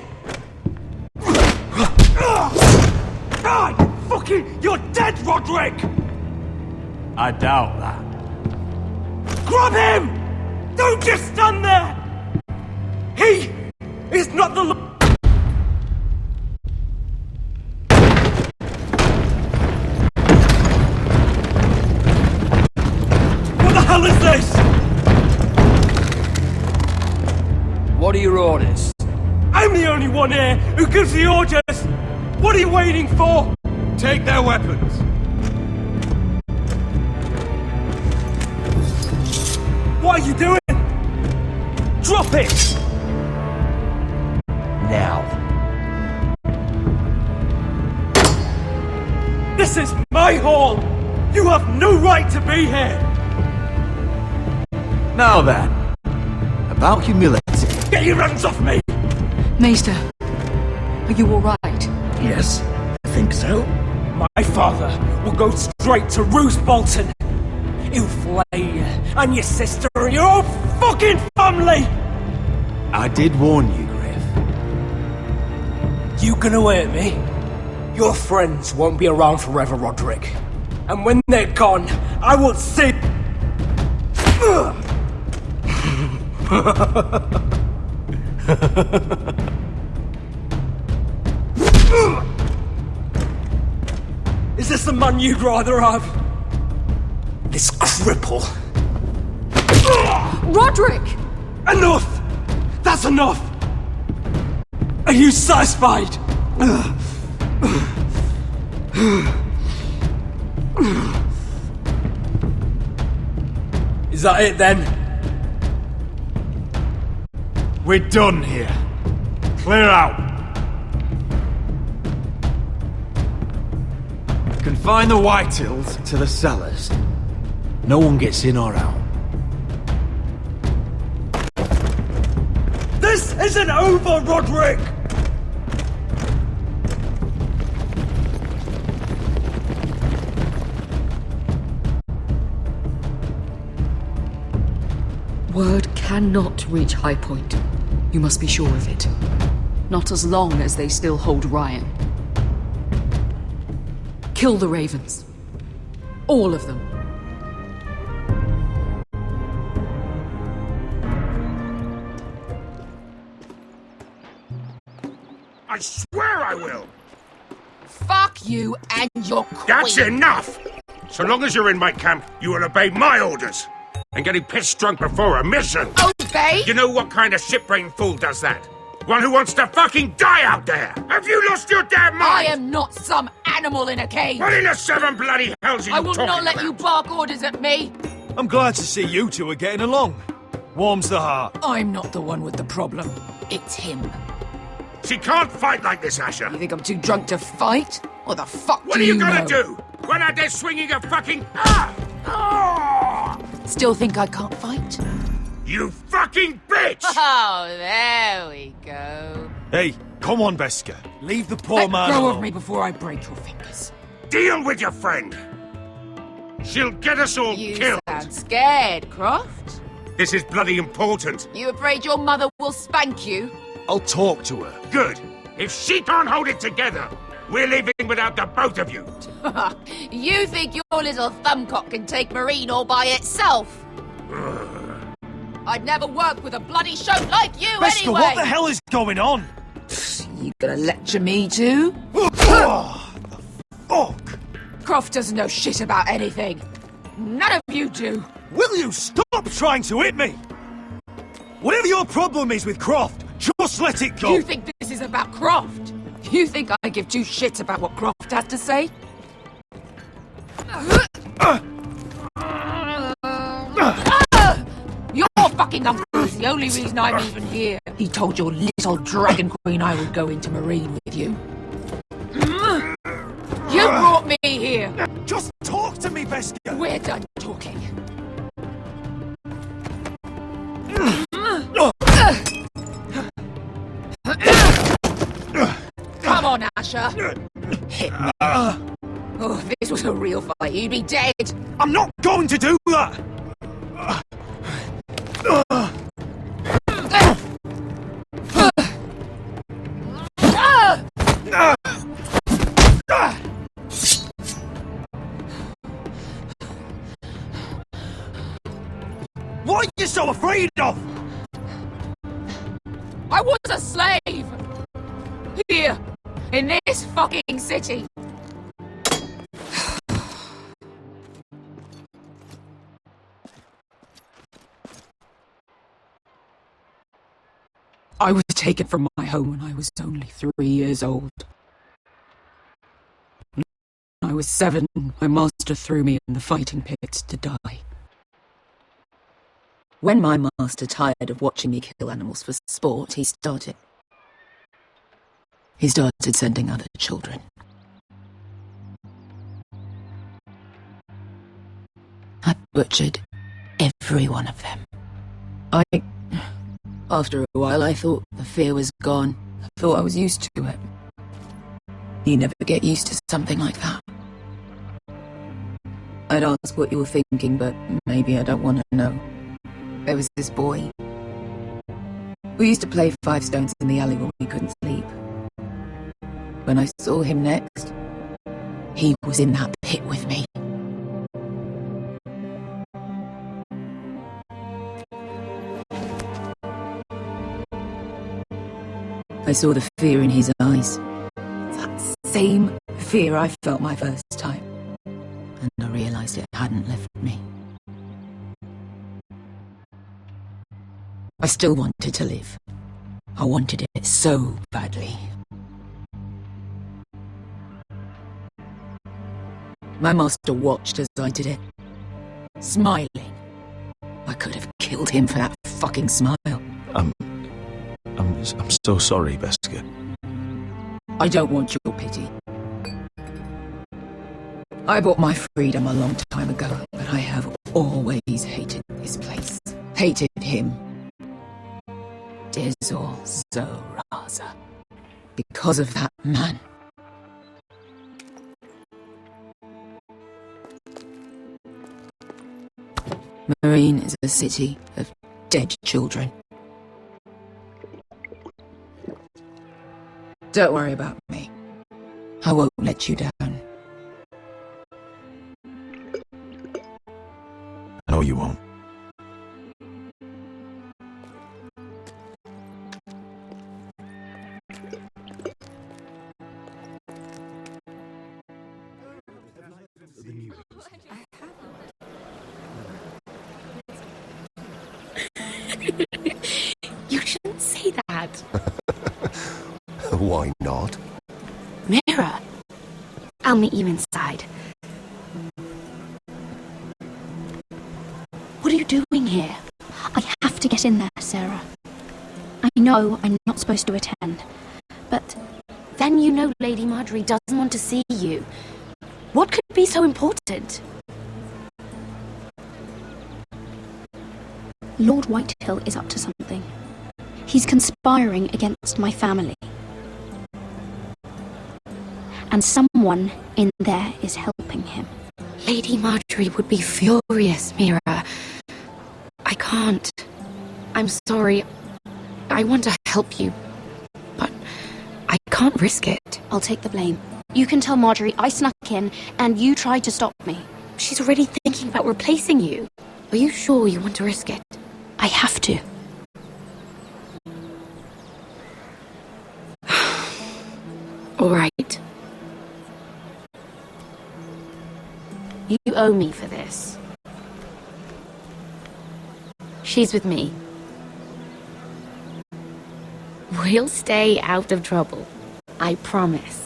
God, you're dead, Roderick! I doubt that. Grab him! Don't just stand there! He is not the What the hell is this? What are your orders? I'm the only one here who gives the orders! What are you waiting for? Take their weapons. What are you doing? Drop it! Now. This is my hall! You have no right to be here! Now then, about humility. Get your hands off me! Maester, are you alright? Yes, I think so. My father will go straight to Roose Bolton. He'll flay you, and your sister, and your whole fucking family! I did warn you, Griff. You gonna hurt me? Your friends won't be around forever, Roderick. And when they're gone, I will see... Is this the man you'd rather have? This cripple. Roderick! Enough! That's enough! Are you satisfied? Is that it then? We're done here. Clear out. Confine the Whitehills to the cellars. No one gets in or out. This isn't over, Roderick! Word cannot reach High Point. You must be sure of it. Not as long as they still hold Ryan. Kill the Ravens. All of them. I swear I will! Fuck you and your queen. That's enough! So long as you're in my camp, you will obey my orders. And getting pissed drunk before a mission. Obey? You know what kind of shit-brained fool does that? One who wants to fucking die out there! Have you lost your damn mind? I am not some animal in a cage. What in the seven bloody hells are you I will talking not let about? you bark orders at me. I'm glad to see you two are getting along. Warms the heart. I'm not the one with the problem. It's him. She can't fight like this, Asher. You think I'm too drunk to fight? What the fuck What do are you know? gonna do? Run out there swinging a fucking... Still think I can't fight? You fucking bitch! Oh, there we go. Hey, come on, Veska. Leave the poor Let man go alone. of me before I break your fingers. Deal with your friend. She'll get us all You killed. sound scared, Croft. This is bloody important. You afraid your mother will spank you? I'll talk to her. Good. If she can't hold it together, we're leaving without the both of you. You think your little thumbcock can take Marine all by itself? I'd never work with a bloody shote like you Beskar, anyway! what the hell is going on? You gonna lecture me too? Fuck! Croft doesn't know shit about anything. None of you do. Will you stop trying to hit me? Whatever your problem is with Croft, just let it go. You think this is about Croft? You think I give two shits about what Croft has to say? Your fucking uncle is the only reason I'm even here. He told your little dragon queen I would go into Marine with you. You brought me here. Just talk to me, Beskar. We're done talking. Come on, Asher. Hit me. Oh, if this was a real fight, you'd be dead. I'm not going to do that. What are you so afraid of? I was a slave! Here, in this fucking city! I was taken from my home when I was only 3 years old. When I was 7, my master threw me in the fighting pits to die. When my master tired of watching me kill animals for sport, he started sending other children. I butchered every one of them. After a while, I thought the fear was gone. I thought I was used to it. You never get used to something like that. I'd ask what you were thinking, but maybe I don't want to know. There was this boy. We used to play 5 stones in the alley when we couldn't sleep. When I saw him next, he was in that pit with me. I saw the fear in his eyes. That same fear I felt my first time. And I realized it hadn't left me. I still wanted to live. I wanted it so badly. My master watched as I did it, smiling. I could have killed him for that fucking smile. I'm so sorry, Beskar. I don't want your pity. I bought my freedom a long time ago, but I have always hated this place. Hated him. Dizor Zoraza. Because of that man. Marine is a city of dead children. Don't worry about me. I won't let you down. I know you won't. You shouldn't say that. Why not? Mira, I'll meet you inside. What are you doing here? I have to get in there, Sarah. I know I'm not supposed to attend, but... Then you know Lady Marjorie doesn't want to see you. What could be so important? Lord Whitehill is up to something. He's conspiring against my family. And someone in there is helping him. Lady Marjorie would be furious, Mira. I can't. I'm sorry. I want to help you, but I can't risk it. I'll take the blame. You can tell Marjorie I snuck in and you tried to stop me. She's already thinking about replacing you. Are you sure you want to risk it? I have to. All right. You owe me for this. She's with me. We'll stay out of trouble. I promise.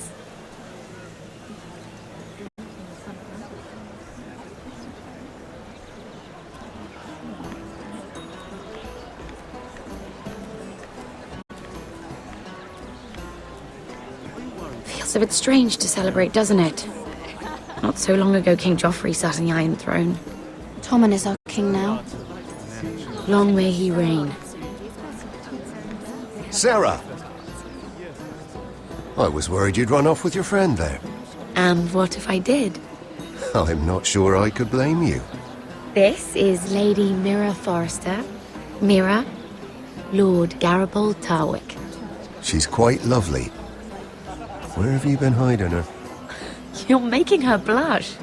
Feels a bit strange to celebrate, doesn't it? Not so long ago, King Joffrey sat on the Iron Throne. Tommen is our king now. Long may he reign. Sarah! I was worried you'd run off with your friend there. And what if I did? I'm not sure I could blame you. This is Lady Mira Forrester. Mira, Lord Garibald Tarwick. She's quite lovely. Where have you been hiding her? You're making her blush.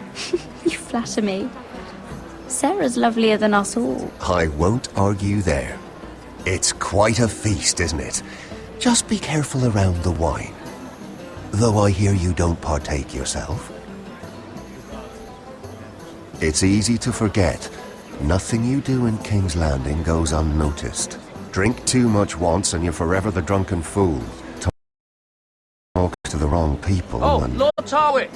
You flatter me. Sarah's lovelier than us all. I won't argue there. It's quite a feast, isn't it? Just be careful around the wine. Though I hear you don't partake yourself. It's easy to forget. Nothing you do in King's Landing goes unnoticed. Drink too much once and you're forever the drunken fool. Talk to the wrong people and... Lord Tarwick!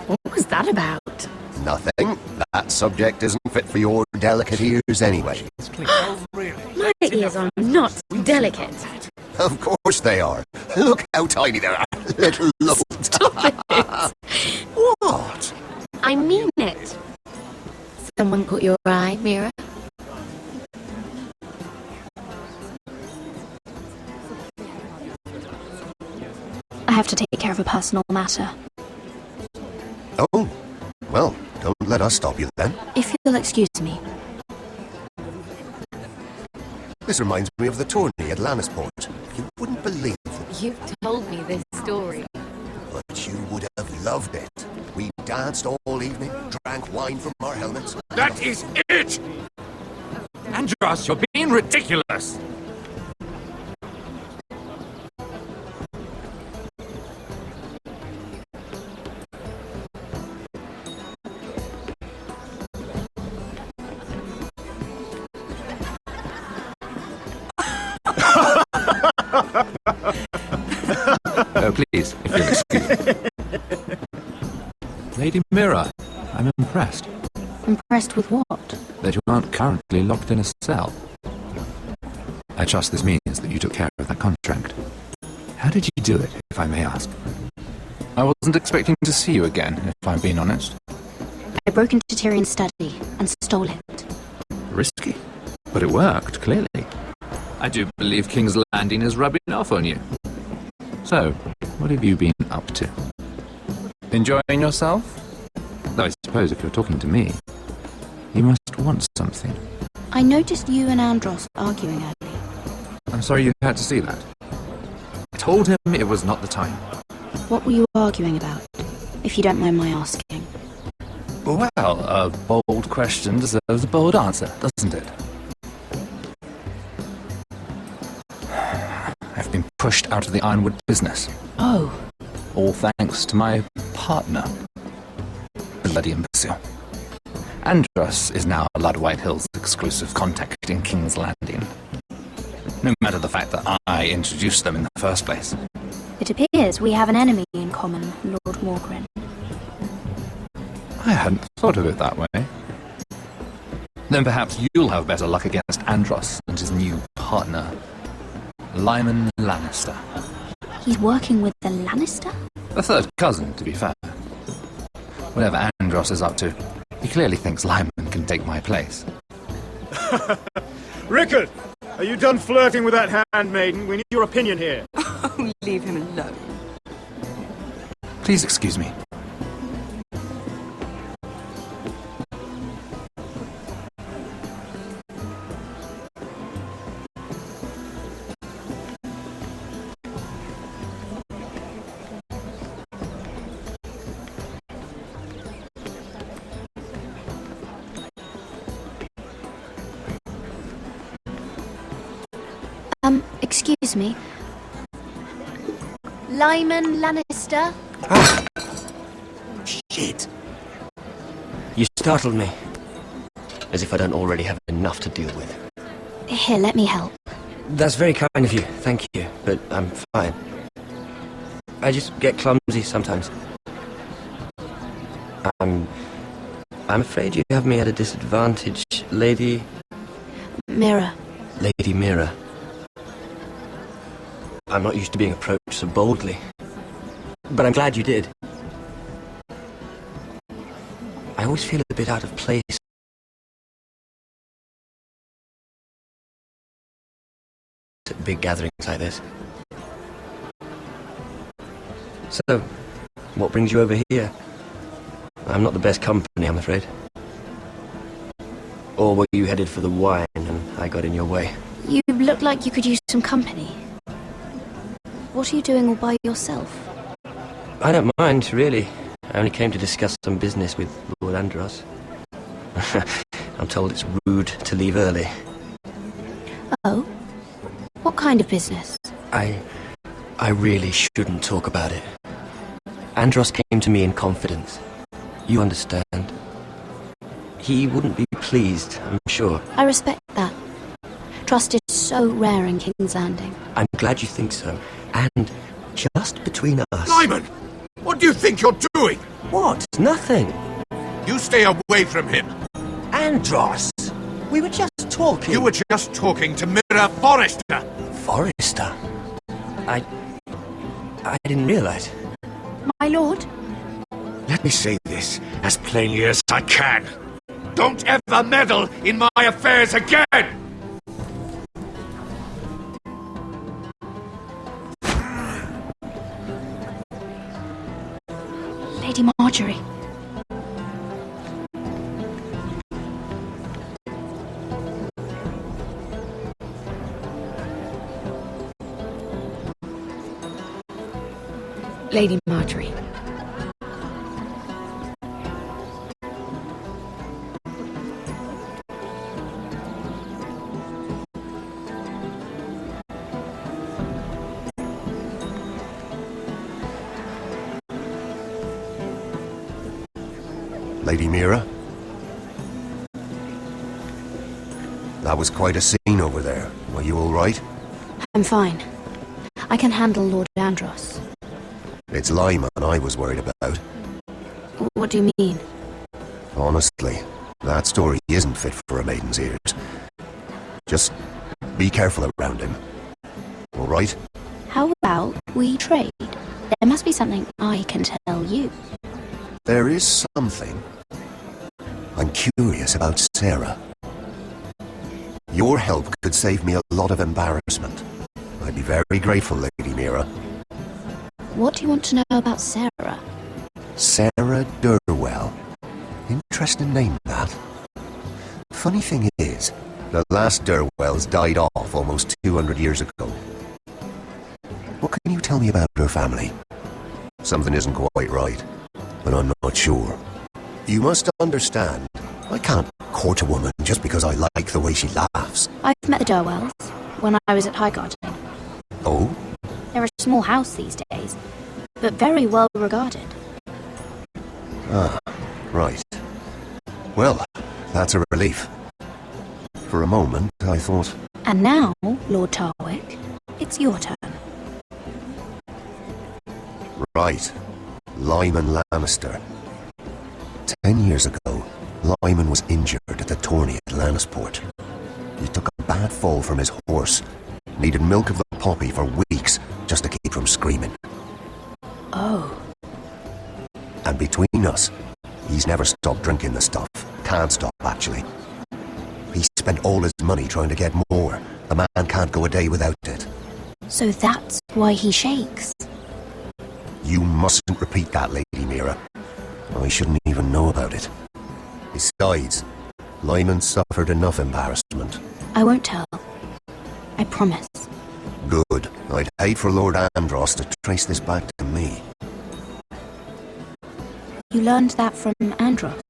What was that about? Nothing. That subject isn't fit for your delicate ears anyway. My ears are not delicate. Of course they are. Look how tiny they are. Little loaf. Stop it! What? I mean it. Someone caught your eye, Mira? I have to take care of a personal matter. Oh, well, don't let us stop you then. If you'll excuse me. This reminds me of the tourney at Lannisport. You wouldn't believe it. You've told me this story. But you would have loved it. We danced all evening, drank wine from our helmets. That is it! Andros, you're being ridiculous! Oh, please, if you'll excuse me. Lady Mira, I'm impressed. Impressed with what? That you aren't currently locked in a cell. I trust this means that you took care of that contract. How did you do it, if I may ask? I wasn't expecting to see you again, if I'm being honest. I broke into Tyrion's study and stole it. Risky, but it worked, clearly. I do believe King's Landing is rubbing off on you. So, what have you been up to? Enjoying yourself? Though I suppose if you're talking to me, you must want something. I noticed you and Andros arguing earlier. I'm sorry you had to see that. I told him it was not the time. What were you arguing about, if you don't mind my asking? Well, a bold question deserves a bold answer, doesn't it? I've been pushed out of the ironwood business. Oh. All thanks to my partner. Bloody imbecile. Andros is now Lord Whitehill's exclusive contact in King's Landing. No matter the fact that I introduced them in the first place. It appears we have an enemy in common, Lord Morgren. I hadn't thought of it that way. Then perhaps you'll have better luck against Andros and his new partner, Lyman Lannister. He's working with the Lannister? A third cousin, to be fair. Whatever Andros is up to, he clearly thinks Lyman can take my place. Rickard! Are you done flirting with that handmaiden? We need your opinion here. Oh, leave him alone. Please excuse me. Excuse me. Lyman Lannister? Ah! Shit. You startled me. As if I don't already have enough to deal with. Here, let me help. That's very kind of you, thank you, but I'm fine. I just get clumsy sometimes. I'm afraid you have me at a disadvantage, Lady... Mira. Lady Mira. I'm not used to being approached so boldly. But I'm glad you did. I always feel a bit out of place at big gatherings like this. So, what brings you over here? I'm not the best company, I'm afraid. Or were you headed for the wine and I got in your way? You look like you could use some company. What are you doing all by yourself? I don't mind, really. I only came to discuss some business with Lord Andros. I'm told it's rude to leave early. Oh? What kind of business? I really shouldn't talk about it. Andros came to me in confidence. You understand. He wouldn't be pleased, I'm sure. I respect that. Trust is so rare in King's Landing. I'm glad you think so. And just between us... Lyman! What do you think you're doing? What? Nothing. You stay away from him. Andros! We were just talking. You were just talking to Mira Forrester. Forrester? I didn't realize. My lord? Let me say this as plainly as I can. Don't ever meddle in my affairs again! Lady Marjorie. Lady Marjorie. Lady Mira? That was quite a scene over there. Were you all right? I'm fine. I can handle Lord Andros. It's Lyman I was worried about. What do you mean? Honestly, that story isn't fit for a maiden's ears. Just be careful around him. All right? How about we trade? There must be something I can tell you. There is something. I'm curious about Sarah. Your help could save me a lot of embarrassment. I'd be very grateful, Lady Mira. What do you want to know about Sarah? Sarah Durwell. Interesting name, that. Funny thing is, the last Durwells died off almost 200 years ago. What can you tell me about her family? Something isn't quite right, but I'm not sure. You must understand, I can't court a woman just because I like the way she laughs. I've met the Durwells when I was at Highgarden. Oh? They're a small house these days, but very well regarded. Ah, right. Well, that's a relief. For a moment, I thought... And now, Lord Tarwick, it's your turn. Right. Lyman Lannister. 10 years ago, Lyman was injured at the tourney at Lannisport. He took a bad fall from his horse. Needed milk of the poppy for weeks just to keep from screaming. Oh. And between us, he's never stopped drinking the stuff. Can't stop, actually. He spent all his money trying to get more. The man can't go a day without it. So that's why he shakes. You mustn't repeat that, Lady Mira. I shouldn't even know about it. Besides, Lyman suffered enough embarrassment. I won't tell. I promise. Good. I'd hate for Lord Andros to trace this back to me. You learned that from Andros?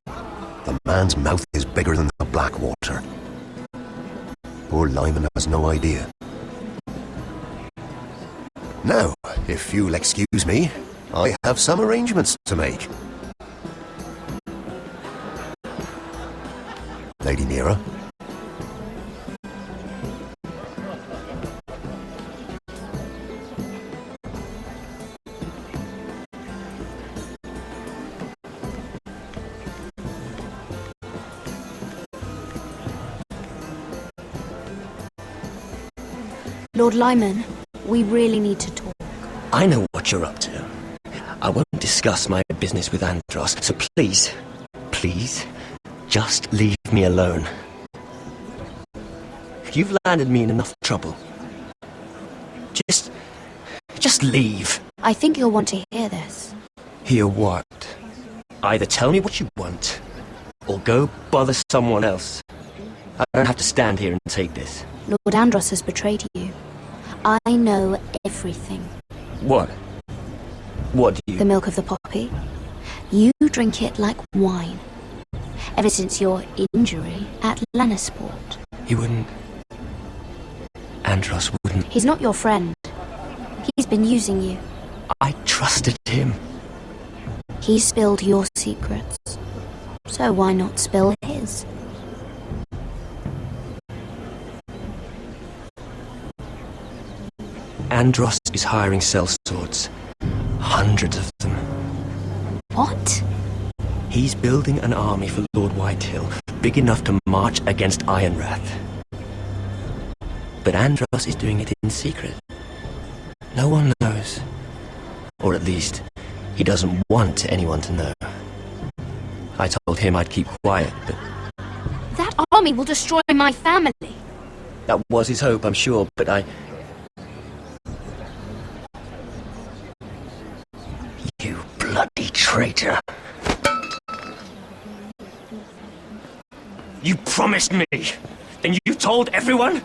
The man's mouth is bigger than the Blackwater. Poor Lyman has no idea. Now, if you'll excuse me, I have some arrangements to make. Lady Mira? Lord Lyman, we really need to talk. I know what you're up to. I won't discuss my business with Andros, so please, please, just leave me alone. You've landed me in enough trouble. Just leave. I think you'll want to hear this. Hear what? Either tell me what you want, or go bother someone else. I don't have to stand here and take this. Lord Andros has betrayed you. I know everything. What? What do you... The milk of the poppy. You drink it like wine. Ever since your injury at Lannisport. He wouldn't... Andros wouldn't... He's not your friend. He's been using you. I trusted him. He spilled your secrets. So why not spill his? Andros is hiring sellswords. Hundreds of them. What? He's building an army for Lord Whitehill, big enough to march against Ironrath. But Andros is doing it in secret. No one knows. Or at least, he doesn't want anyone to know. I told him I'd keep quiet, but... That army will destroy my family. That was his hope, I'm sure, but You bloody traitor. You promised me! Then you told everyone?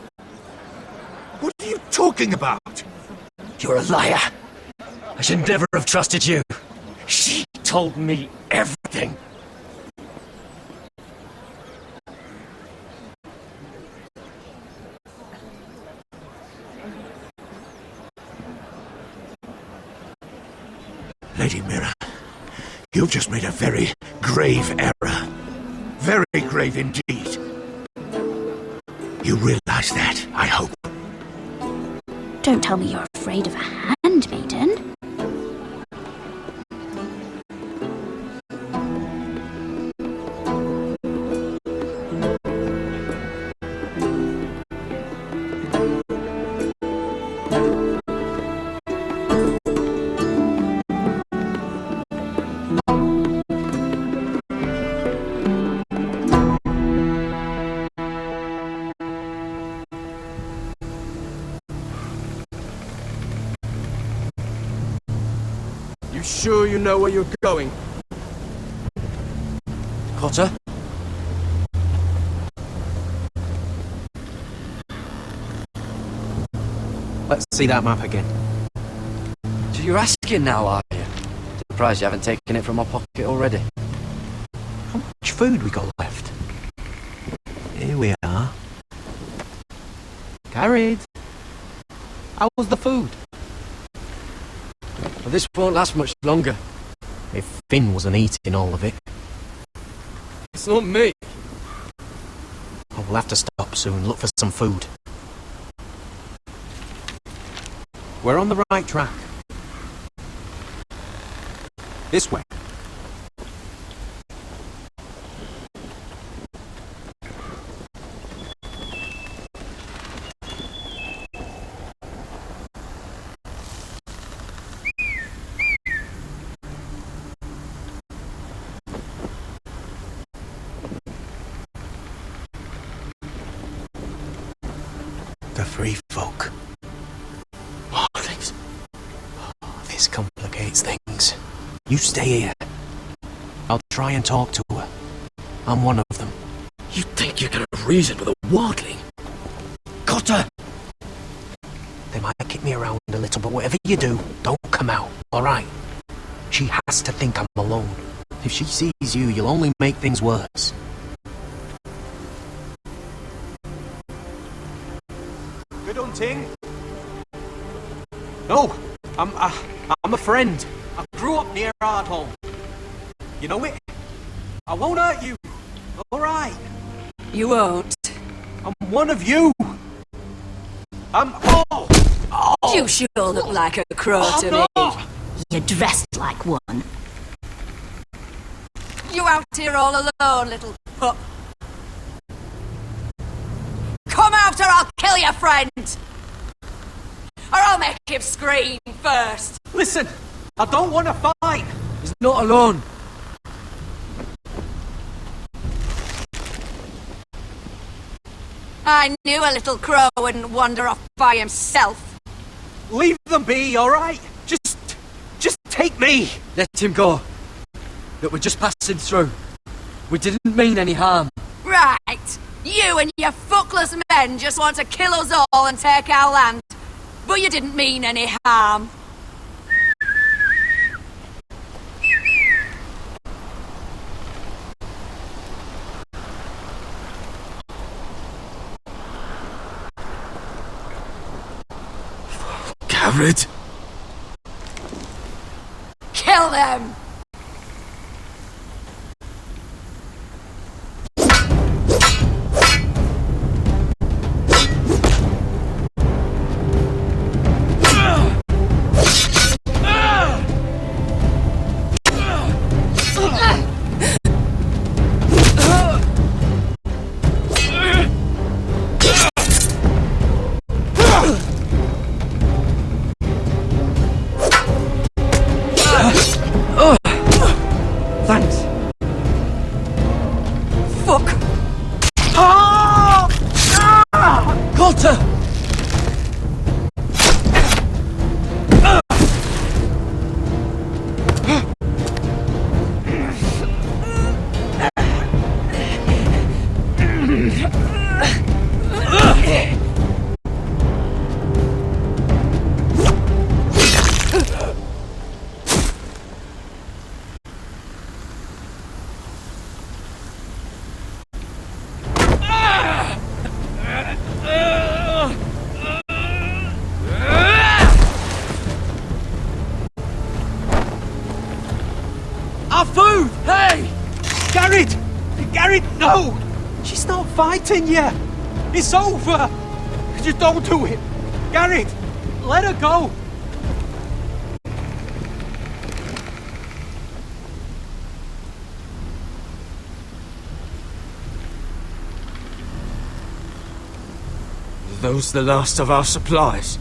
What are you talking about? You're a liar. I should never have trusted you. She told me everything. Lady Mira, you've just made a very grave error. Very grave indeed. You realize that, I hope. Don't tell me you're afraid of a handmaiden. Sure you know where you're going? Cotter? Let's see that map again. So you're asking now, are you? Surprised you haven't taken it from my pocket already. food we got left. Here we are. Carried. How was the food? Well, this won't last much longer. If Finn wasn't eating all of it. It's not me. Oh, we'll have to stop soon, look for some food. We're on the right track. This way. The free folk. Morlings. Oh, this complicates things. You stay here. I'll try and talk to her. I'm one of them. You think you can reason with a wardling? Got her! They might kick me around a little, but whatever you do, don't come out, alright? She has to think I'm alone. If she sees you, you'll only make things worse. Good hunting. No, I'm a friend. I grew up near Ardholm. You know it? I won't hurt you. All right. You won't. I'm one of you. Oh! You sure look like a crow to me. You're dressed like one. You out here all alone, little pup. Come out or I'll kill your friend! Or I'll make him scream first! Listen, I don't want to fight. He's not alone. I knew a little crow wouldn't wander off by himself. Leave them be, alright? Just take me. Let him go. Look, we're just passing through. We didn't mean any harm. Right. You and your fuckless men just want to kill us all and take our land. But you didn't mean any harm. Garrett! Kill them! Thanks. Fuck! Got her! Our food! Hey! Garrett! Garrett, no! She's not fighting yet! It's over! Just don't do it! Garrett! Let her go! Are those the last of our supplies?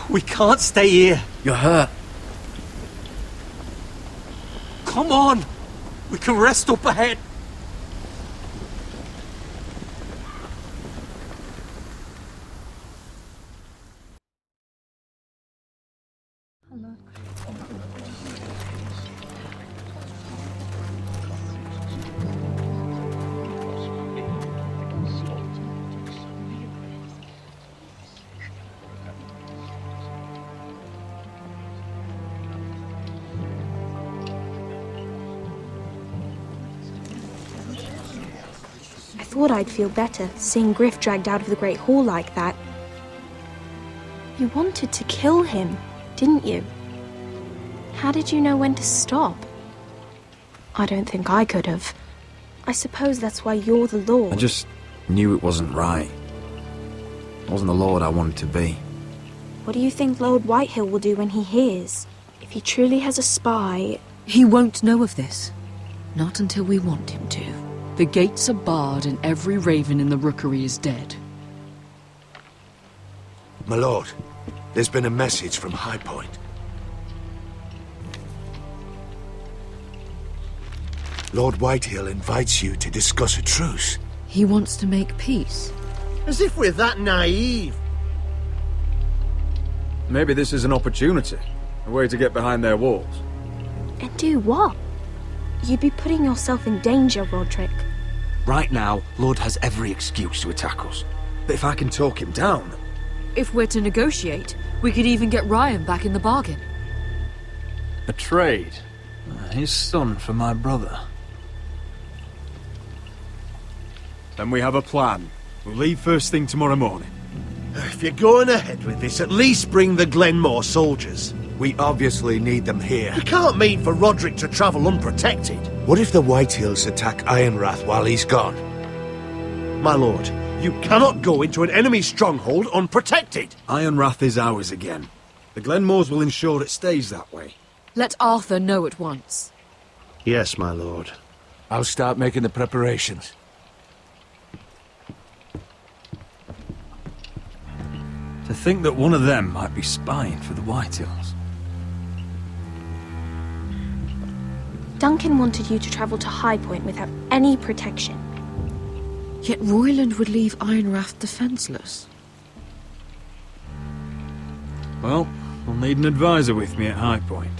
We can't stay here. You're hurt. Come on! We can rest up ahead. thought I'd feel better seeing Griff dragged out of the Great Hall like that. You wanted to kill him, didn't you? How did you know when to stop? I don't think I could have. I suppose that's why you're the Lord. I just knew it wasn't right. I wasn't the Lord I wanted to be. What do you think Lord Whitehill will do when he hears? If he truly has a spy... He won't know of this. Not until we want him to. The gates are barred and every raven in the rookery is dead. My lord, there's been a message from High Point. Lord Whitehill invites you to discuss a truce. He wants to make peace. As if we're that naive. Maybe this is an opportunity. A way to get behind their walls. And do what? You'd be putting yourself in danger, Roderick. Right now, Lord has every excuse to attack us. But if I can talk him down... If we're to negotiate, we could even get Ryan back in the bargain. A trade? His son for my brother. Then we have a plan. We'll leave first thing tomorrow morning. If you're going ahead with this, at least bring the Glenmore soldiers. We obviously need them here. You can't mean for Roderick to travel unprotected. What if the Whitehills attack Ironrath while he's gone? My lord, you cannot go into an enemy stronghold unprotected. Ironrath is ours again. The Glenmores will ensure it stays that way. Let Arthur know at once. Yes, my lord. I'll start making the preparations. To think that one of them might be spying for the Whitehills. Duncan wanted you to travel to High Point without any protection. Yet Royland would leave Ironrath defenseless. Well, I'll need an advisor with me at High Point.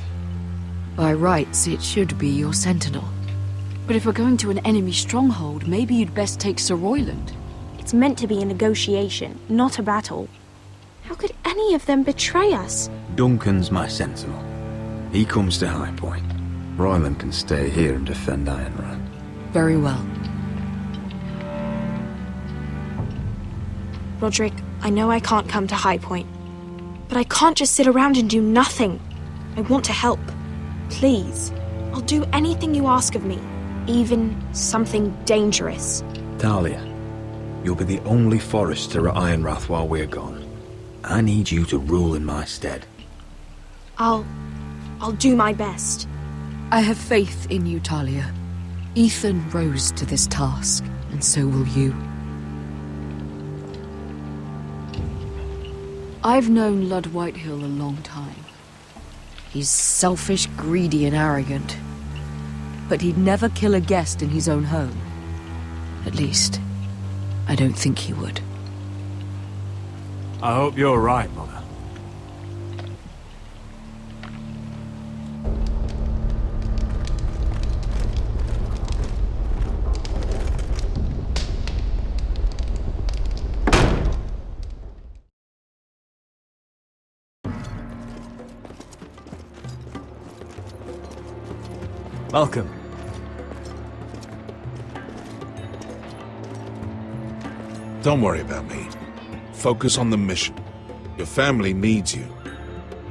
By rights, it should be your sentinel. But if we're going to an enemy stronghold, maybe you'd best take Sir Royland. It's meant to be a negotiation, not a battle. How could any of them betray us? Duncan's my sentinel. He comes to High Point. Royland can stay here and defend Ironrath. Very well. Roderick, I know I can't come to High Point, but I can't just sit around and do nothing. I want to help. Please. I'll do anything you ask of me, even something dangerous. Talia, you'll be the only forester at Ironrath while we're gone. I need you to rule in my stead. I'll do my best. I have faith in you, Talia. Ethan rose to this task, and so will you. I've known Lord Whitehill a long time. He's selfish, greedy, and arrogant. But he'd never kill a guest in his own home. At least, I don't think he would. I hope you're right, Mother. Welcome. Don't worry about me. Focus on the mission. Your family needs you.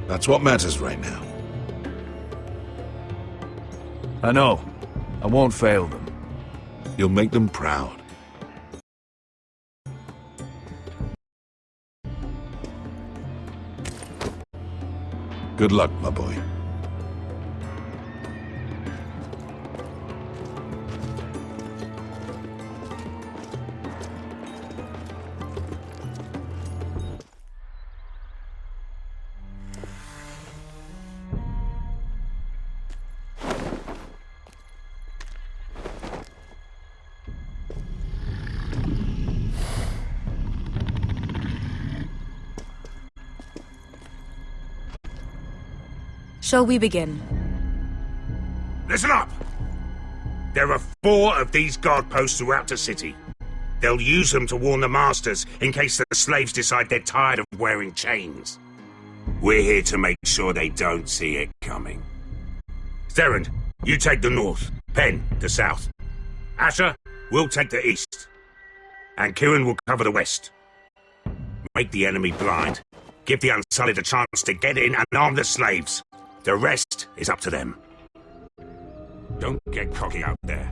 That's what matters right now. I know. I won't fail them. You'll make them proud. Good luck, my boy. Shall we begin? Listen up! There are 4 of these guard posts throughout the city. They'll use them to warn the masters in case the slaves decide they're tired of wearing chains. We're here to make sure they don't see it coming. Theron, you take the north. Penn, the south. Asher, we'll take the east. and Kieran will cover the west. Make the enemy blind. Give the Unsullied a chance to get in and arm the slaves. The rest is up to them. Don't get cocky out there.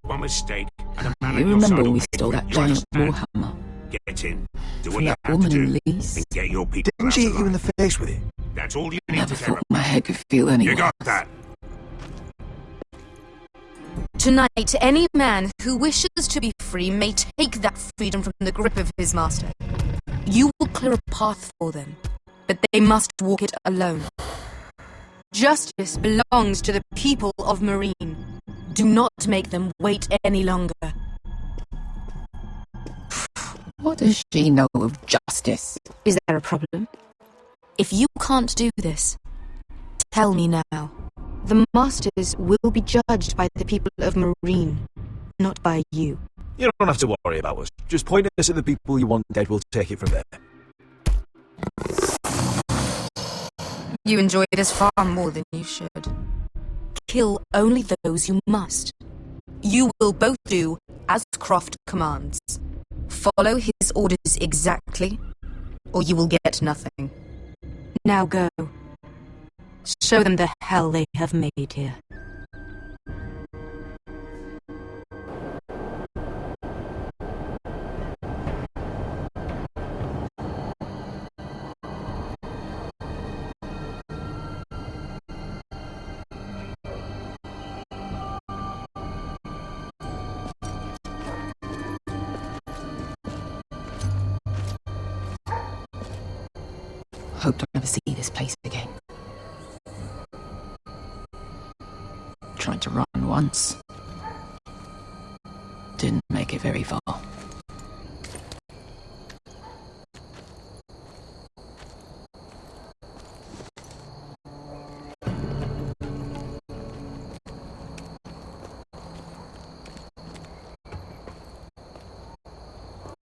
One mistake, and a man You on your remember side when we will stole hit that you. giant Understand? warhammer? Get in, do what From you that have to woman do, in Lee's? and get your people Didn't out she hit you in alive. the face with it? That's all you need Never to care thought about. my head could feel any You got worse. that? Tonight, any man who wishes to be free may take that freedom from the grip of his master. You will clear a path for them, but they must walk it alone. Justice belongs to the people of Marine. Do not make them wait any longer. What does she know of justice? Is there a problem? If you can't do this, tell me now. The Masters will be judged by the people of Marine, not by you. You don't have to worry about us. Just point us at the people you want dead, we'll take it from there. You enjoy this far more than you should. Kill only those you must. You will both do as Croft commands. Follow his orders exactly, or you will get nothing. Now go. Show them the hell they have made here. Hope to never see this place again. Tried to run once. Didn't make it very far.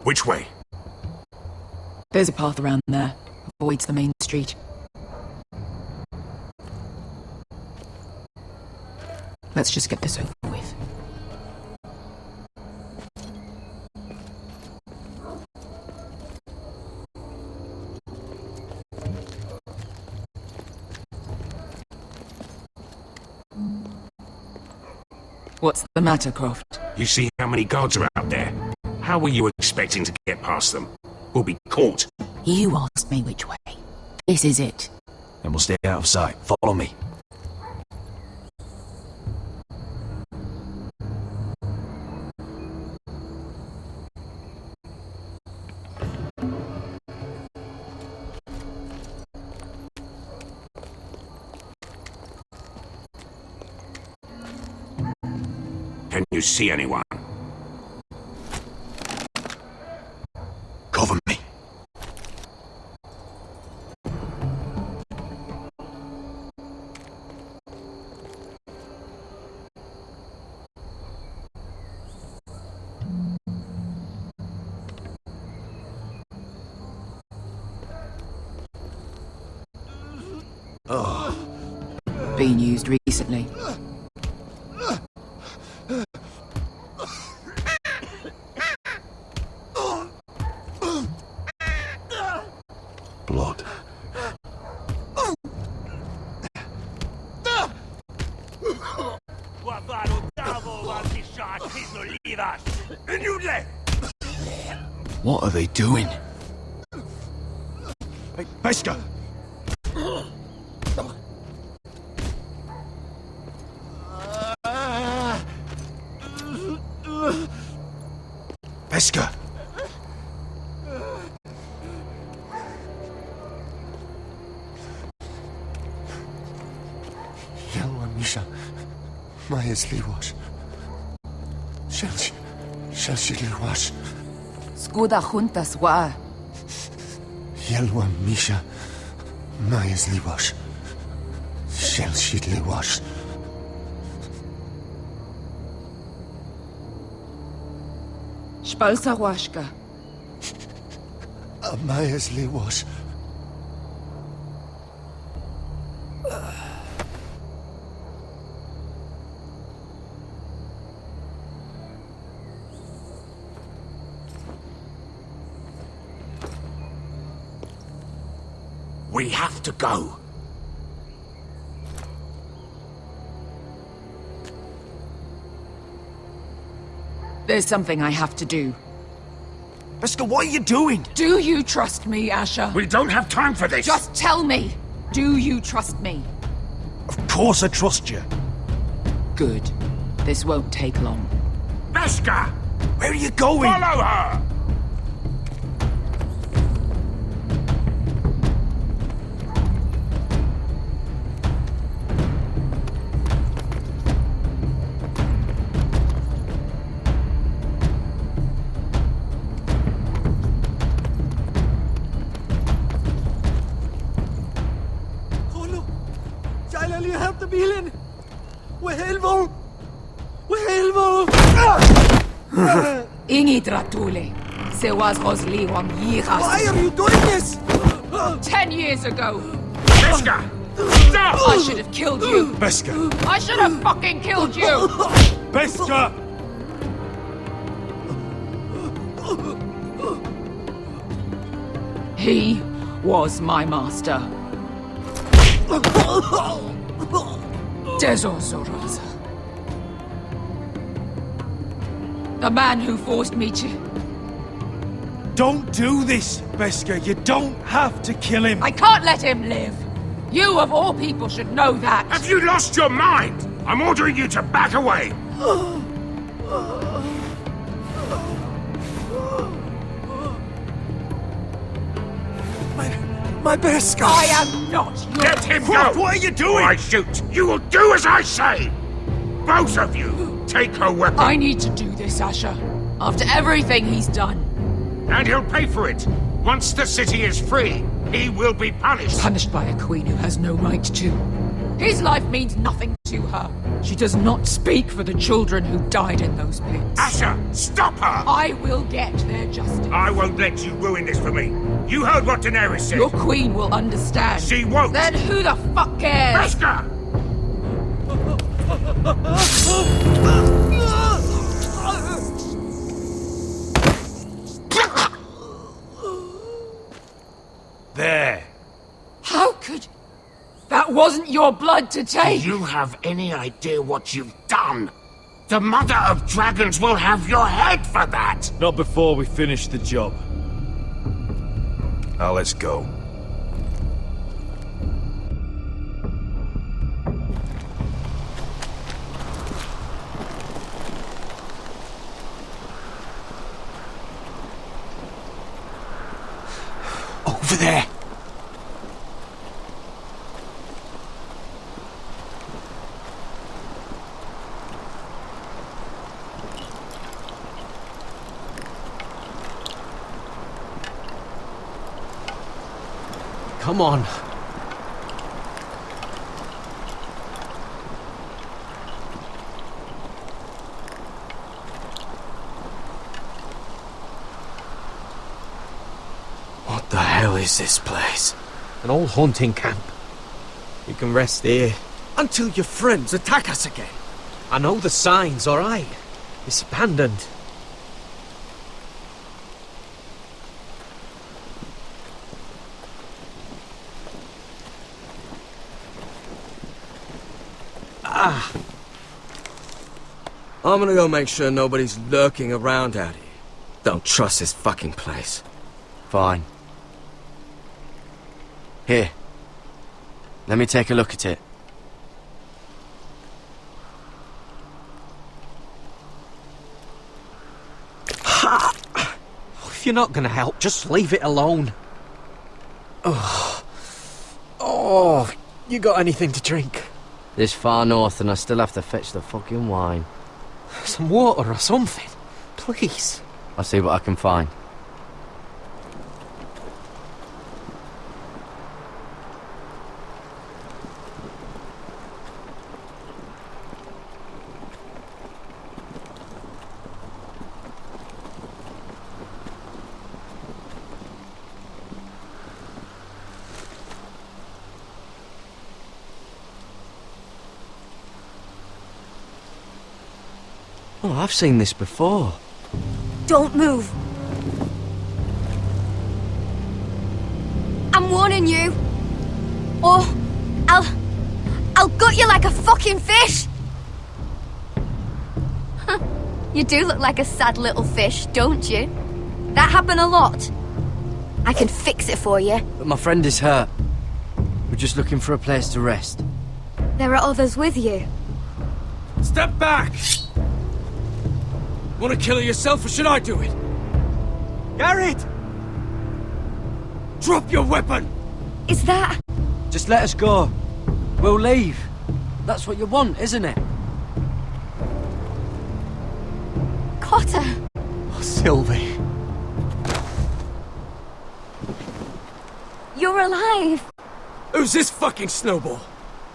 Which way? There's a path around there. Avoids the main street. Let's just get this over with. What's the matter, Croft? You see how many guards are out there? How were you expecting to get past them? We'll be caught. You asked me which way. This is it. Then we'll stay out of sight. Follow me. Can you see anyone? Cover me. Been used recently. Blood. What are they doing? Hey, Pesca! Pesca! Yelwa Misha, Maya's Liwash. Shall she Liwash? Skuda juntas wa. Yelwa Misha, Maya's Liwash. Shall she Liwash? Spalsa washka. Maya's Liwash. We have to go. There's something I have to do. Beskha, what are you doing? Do you trust me, Asher? We don't have time for this! Just tell me! Do you trust me? Of course I trust you. Good. This won't take long. Beskha! Where are you going? Follow her! Ingi Dratule. Sewas Rosli Wam Yiras. Why are you doing this? 10 years ago. Beskha! Stop! I should have killed you. Beskha! I should have fucking killed you! Beskha! He was my master. Dezozoraza. The man who forced me to... Don't do this, Beskha. You don't have to kill him. I can't let him live. You, of all people, should know that. Have you lost your mind? I'm ordering you to back away. My Beskha! I am not your... Let him go! What are you doing? Or I shoot! You will do as I say! Both of you, take her weapon. I need to do this, Asher. After everything he's done. And he'll pay for it. Once the city is free, he will be punished. Punished by a queen who has no right to. His life means nothing to her. She does not speak for the children who died in those pits. Asher, stop her! I will get their justice. I won't let you ruin this for me. You heard what Daenerys said. Your queen will understand. She won't. Then who the fuck cares? Beskha! There. How could... That wasn't your blood to take! Do you have any idea what you've done? The Mother of Dragons will have your head for that! Not before we finish the job. Now let's go. Over there! Come on. What the hell is this place? An old hunting camp. You can rest here. Until your friends attack us again. I know the signs, alright? It's abandoned. I'm gonna go make sure nobody's lurking around out here. Don't trust this fucking place. Fine. Here. Let me take a look at it. If you're not gonna help, just leave it alone. Oh, you got anything to drink? This far north and I still have to fetch the fucking wine. Some water or something, please. I'll see what I can find. Oh, I've seen this before. Don't move. I'm warning you. Or I'll gut you like a fucking fish! You do look like a sad little fish, don't you? That happen a lot. I can fix it for you. But my friend is hurt. We're just looking for a place to rest. There are others with you. Step back! Want to kill her yourself, or should I do it? Garrett! Drop your weapon! Is that... Just let us go. We'll leave. That's what you want, isn't it? Cotter! Oh, Sylvie. You're alive! Who's this fucking snowball?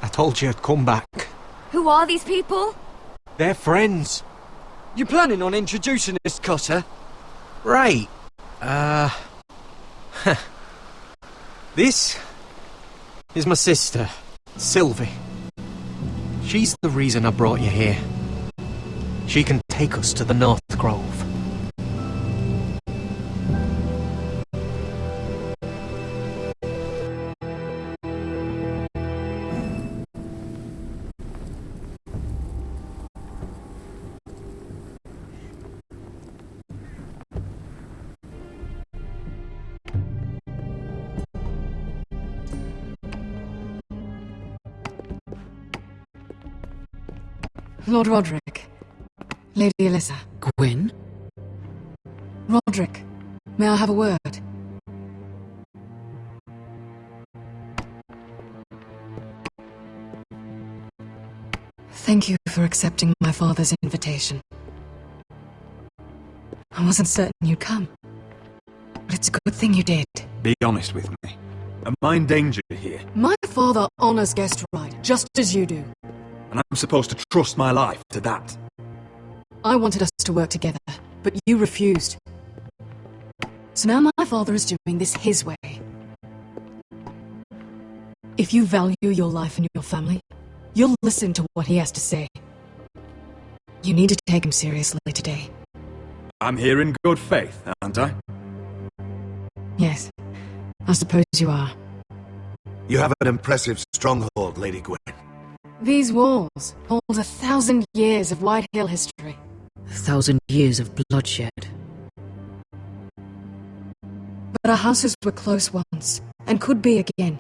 I told you I'd come back. Who are these people? They're friends. You planning on introducing this cutter? Right. This is my sister, Sylvie. She's the reason I brought you here. She can take us to the North Grove. Lord Roderick. Lady Alyssa. Gwyn? Roderick, may I have a word? Thank you for accepting my father's invitation. I wasn't certain you'd come, but it's a good thing you did. Be honest with me. Am I in danger here? My father honors guest right, just as you do. And I'm supposed to trust my life to that? I wanted us to work together, but you refused. So now my father is doing this his way. If you value your life and your family, you'll listen to what he has to say. You need to take him seriously today. I'm here in good faith, aren't I? Yes, I suppose you are. You have an impressive stronghold, Lady Gwyn. These walls hold 1,000 years of White Hill history. 1,000 years of bloodshed. But our houses were close once, and could be again.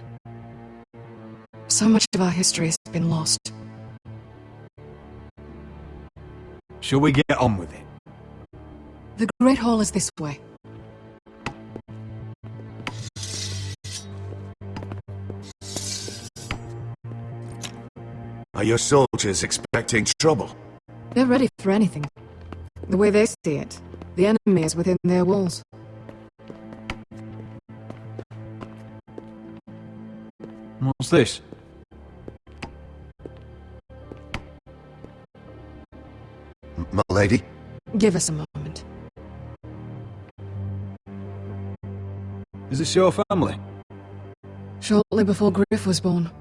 So much of our history has been lost. Shall we get on with it? The Great Hall is this way. Are your soldiers expecting trouble? They're ready for anything. The way they see it, the enemy is within their walls. What's this? My lady? Give us a moment. Is this your family? Shortly before Griff was born.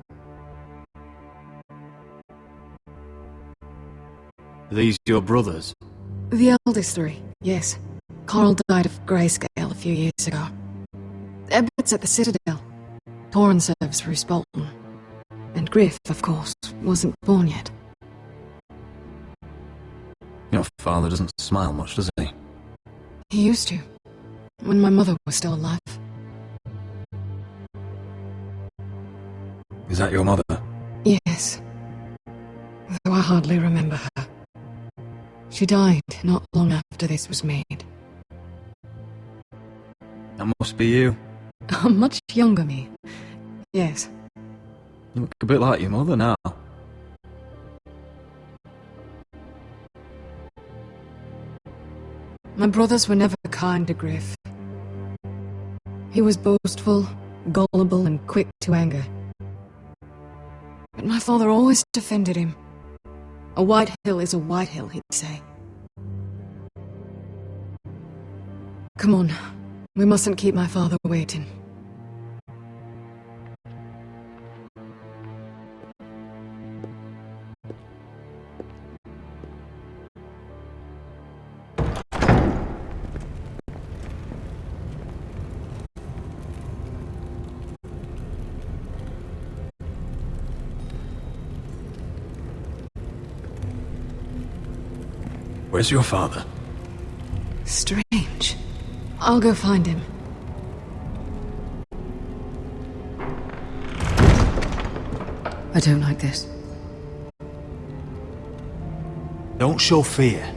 Are these your brothers? The eldest three, yes. Carl died of grayscale a few years ago. Ebbett's at the Citadel. Torrin serves Roose Bolton. And Griff, of course, wasn't born yet. Your father doesn't smile much, does he? He used to, when my mother was still alive. Is that your mother? Yes. Though I hardly remember her. She died not long after this was made. That must be you. A much younger me. Yes. You look a bit like your mother now. My brothers were never kind to Griff. He was boastful, gullible, and quick to anger. But my father always defended him. A White Hill is a White Hill, he'd say. Come on, we mustn't keep my father waiting. Where's your father? Strange. I'll go find him. I don't like this. Don't show fear.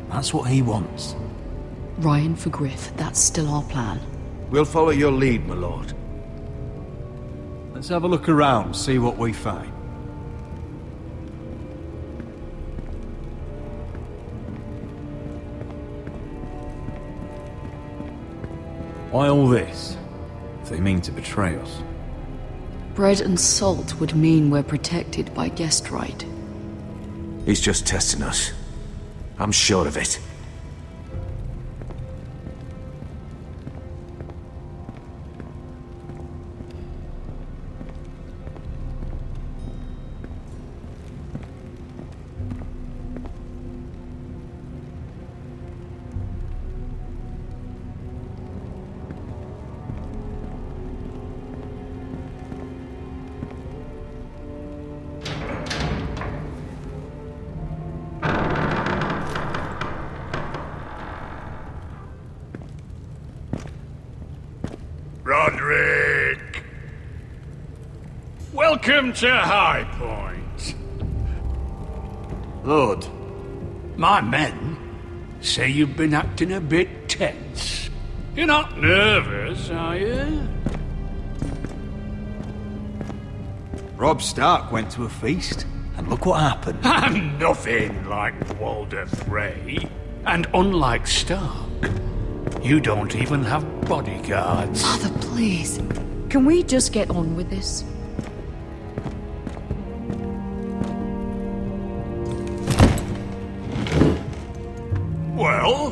That's what he wants. Ryan for Griff, that's still our plan. We'll follow your lead, my lord. Let's have a look around, see what we find. Why all this? If they mean to betray us. Bread and salt would mean we're protected by guest right. He's just testing us. I'm sure of it. Roderick! Welcome to High Point. Lord, my men say you've been acting a bit tense. You're not nervous, are you? Robb Stark went to a feast, and look what happened. I'm nothing like Walder Frey. And unlike Stark, you don't even have bodyguards. Father, please. Can we just get on with this? Well?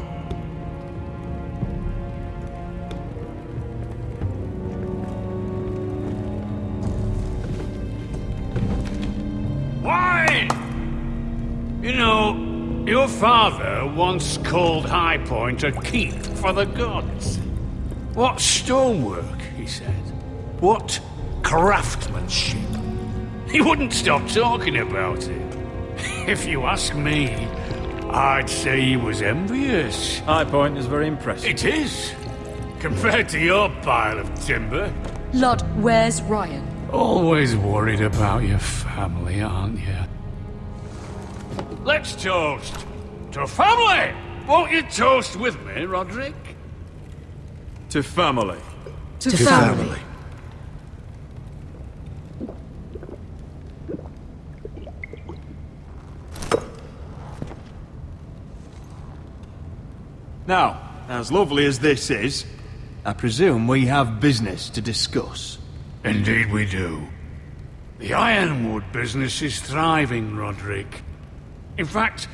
Why? You know, your father once called High Point a keep for the gods. What stonework, he said. What craftsmanship. He wouldn't stop talking about it. If you ask me, I'd say he was envious. High Point is very impressive. It is. Compared to your pile of timber. Lord, where's Ryan? Always worried about your family, aren't you? Let's toast to family! Won't you toast with me, Roderick? To family. To family. Now, as lovely as this is, I presume we have business to discuss. Indeed we do. The Ironwood business is thriving, Roderick. In fact,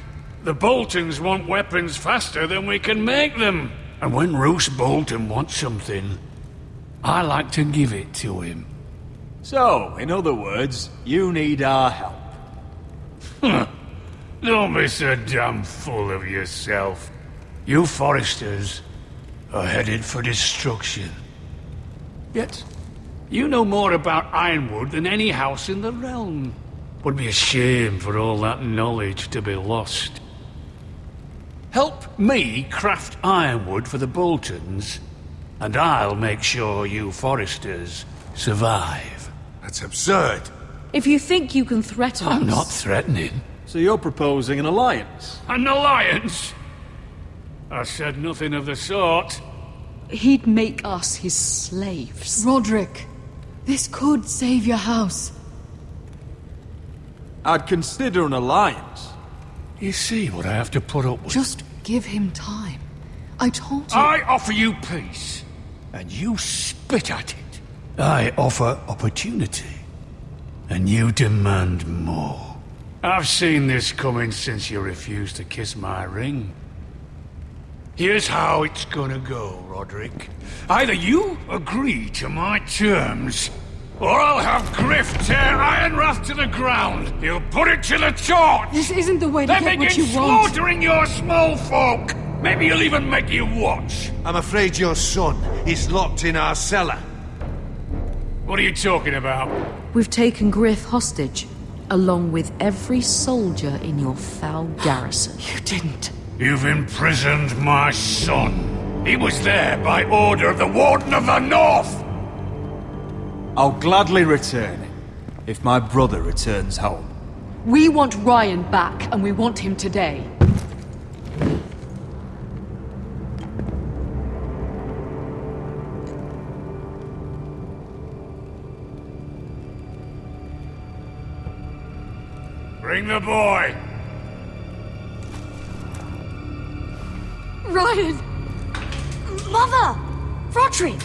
the Boltons want weapons faster than we can make them. And when Roose Bolton wants something, I like to give it to him. So, in other words, you need our help. Don't be so damn full of yourself. You Foresters are headed for destruction. Yet, you know more about Ironwood than any house in the realm. Would be a shame for all that knowledge to be lost. Help me craft ironwood for the Boltons, and I'll make sure you Foresters survive. That's absurd. If you think you can threaten us... I'm not threatening. So you're proposing an alliance? An alliance? I said nothing of the sort. He'd make us his slaves. Roderick, this could save your house. I'd consider an alliance. You see what I have to put up with? Just give him time. I told you... I offer you peace, and you spit at it. I offer opportunity, and you demand more. I've seen this coming since you refused to kiss my ring. Here's how it's gonna go, Roderick. Either you agree to my terms, or I'll have Griff tear Ironrath to the ground. He'll put it to the torch. This isn't the way to then get what you begin want. slaughtering your small folk. Maybe he'll even make you watch. I'm afraid your son is locked in our cellar. What are you talking about? We've taken Griff hostage, along with every soldier in your foul garrison. You didn't. You've imprisoned my son. He was there by order of the Warden of the North! I'll gladly return if my brother returns home. We want Ryan back, and we want him today. Bring the boy! Ryan! Mother! Roderick!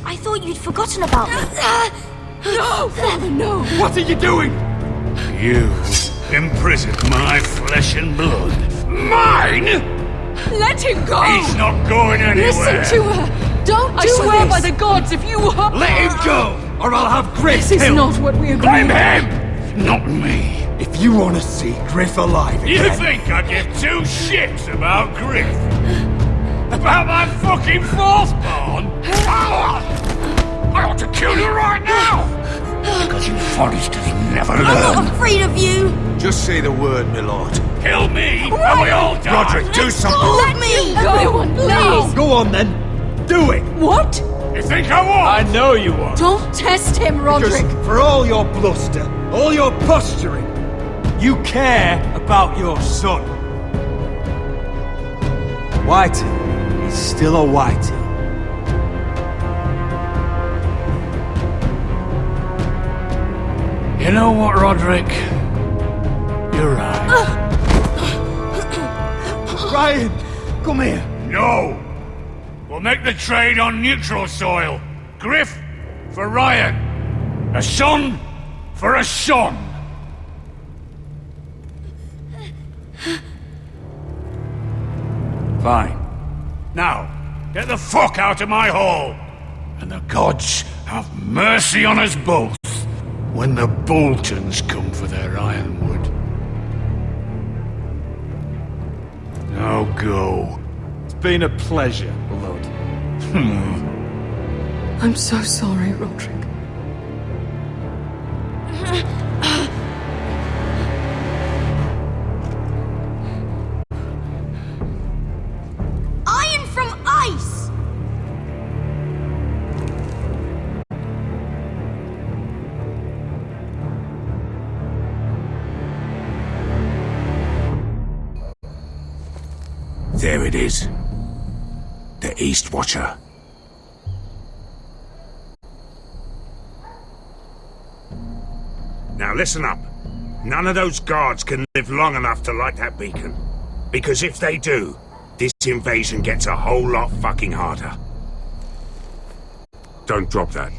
I thought you'd forgotten about me. No! Father, no! What are you doing? You imprisoned my flesh and blood. Mine?! Let him go! He's not going anywhere! Listen to her! Don't do swear this. by the gods if you hurt... Let him go, or I'll have Griff This is killed! not what we agreed. Blame him! Not me! If you want to see Griff alive again... You think I give two shits about Griff? About my fucking fourthborn? I ought to kill you right now! Because you Forresters never learn. I'm not afraid of you! Just say the word, my lord. Kill me, and we all die! Roderick, do something! Let me! Everyone, please! Go on then, do it! What? You think I won't? I know you won't. Don't test him, Roderick! Because for all your bluster, all your posturing, you care about your son. Whitey is still a Whitey. You know what, Roderick? You're right. Ryan, come here. No! We'll make the trade on neutral soil. Griff for Ryan. A son for a son. Fine. Now, get the fuck out of my hall. And the gods have mercy on us both when the Boltons come for their ironwood. Now go. It's been a pleasure, Blood. I'm so sorry, Roderick. Iron from ice! There it is. The East Watcher. Now listen up. None of those guards can live long enough to light that beacon. Because if they do, this invasion gets a whole lot fucking harder. Don't drop that.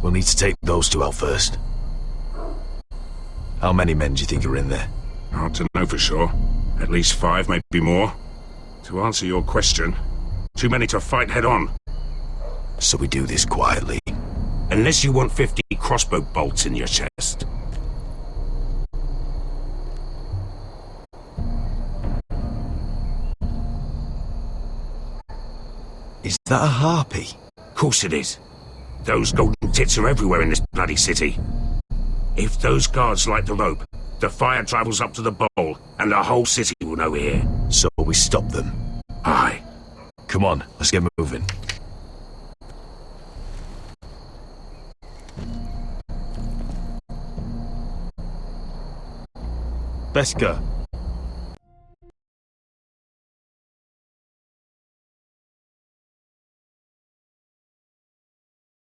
We'll need to take those two out first. How many men do you think are in there? Hard to know for sure. At least 5, maybe more. To answer your question, too many to fight head on. So we do this quietly. Unless you want 50 crossbow bolts in your chest. Is that a harpy? Course it is. Those golden tits are everywhere in this bloody city. If those guards light the rope, the fire travels up to the bowl, and the whole city will know we're here. So we stop them? Aye. Come on, let's get moving. Beskar,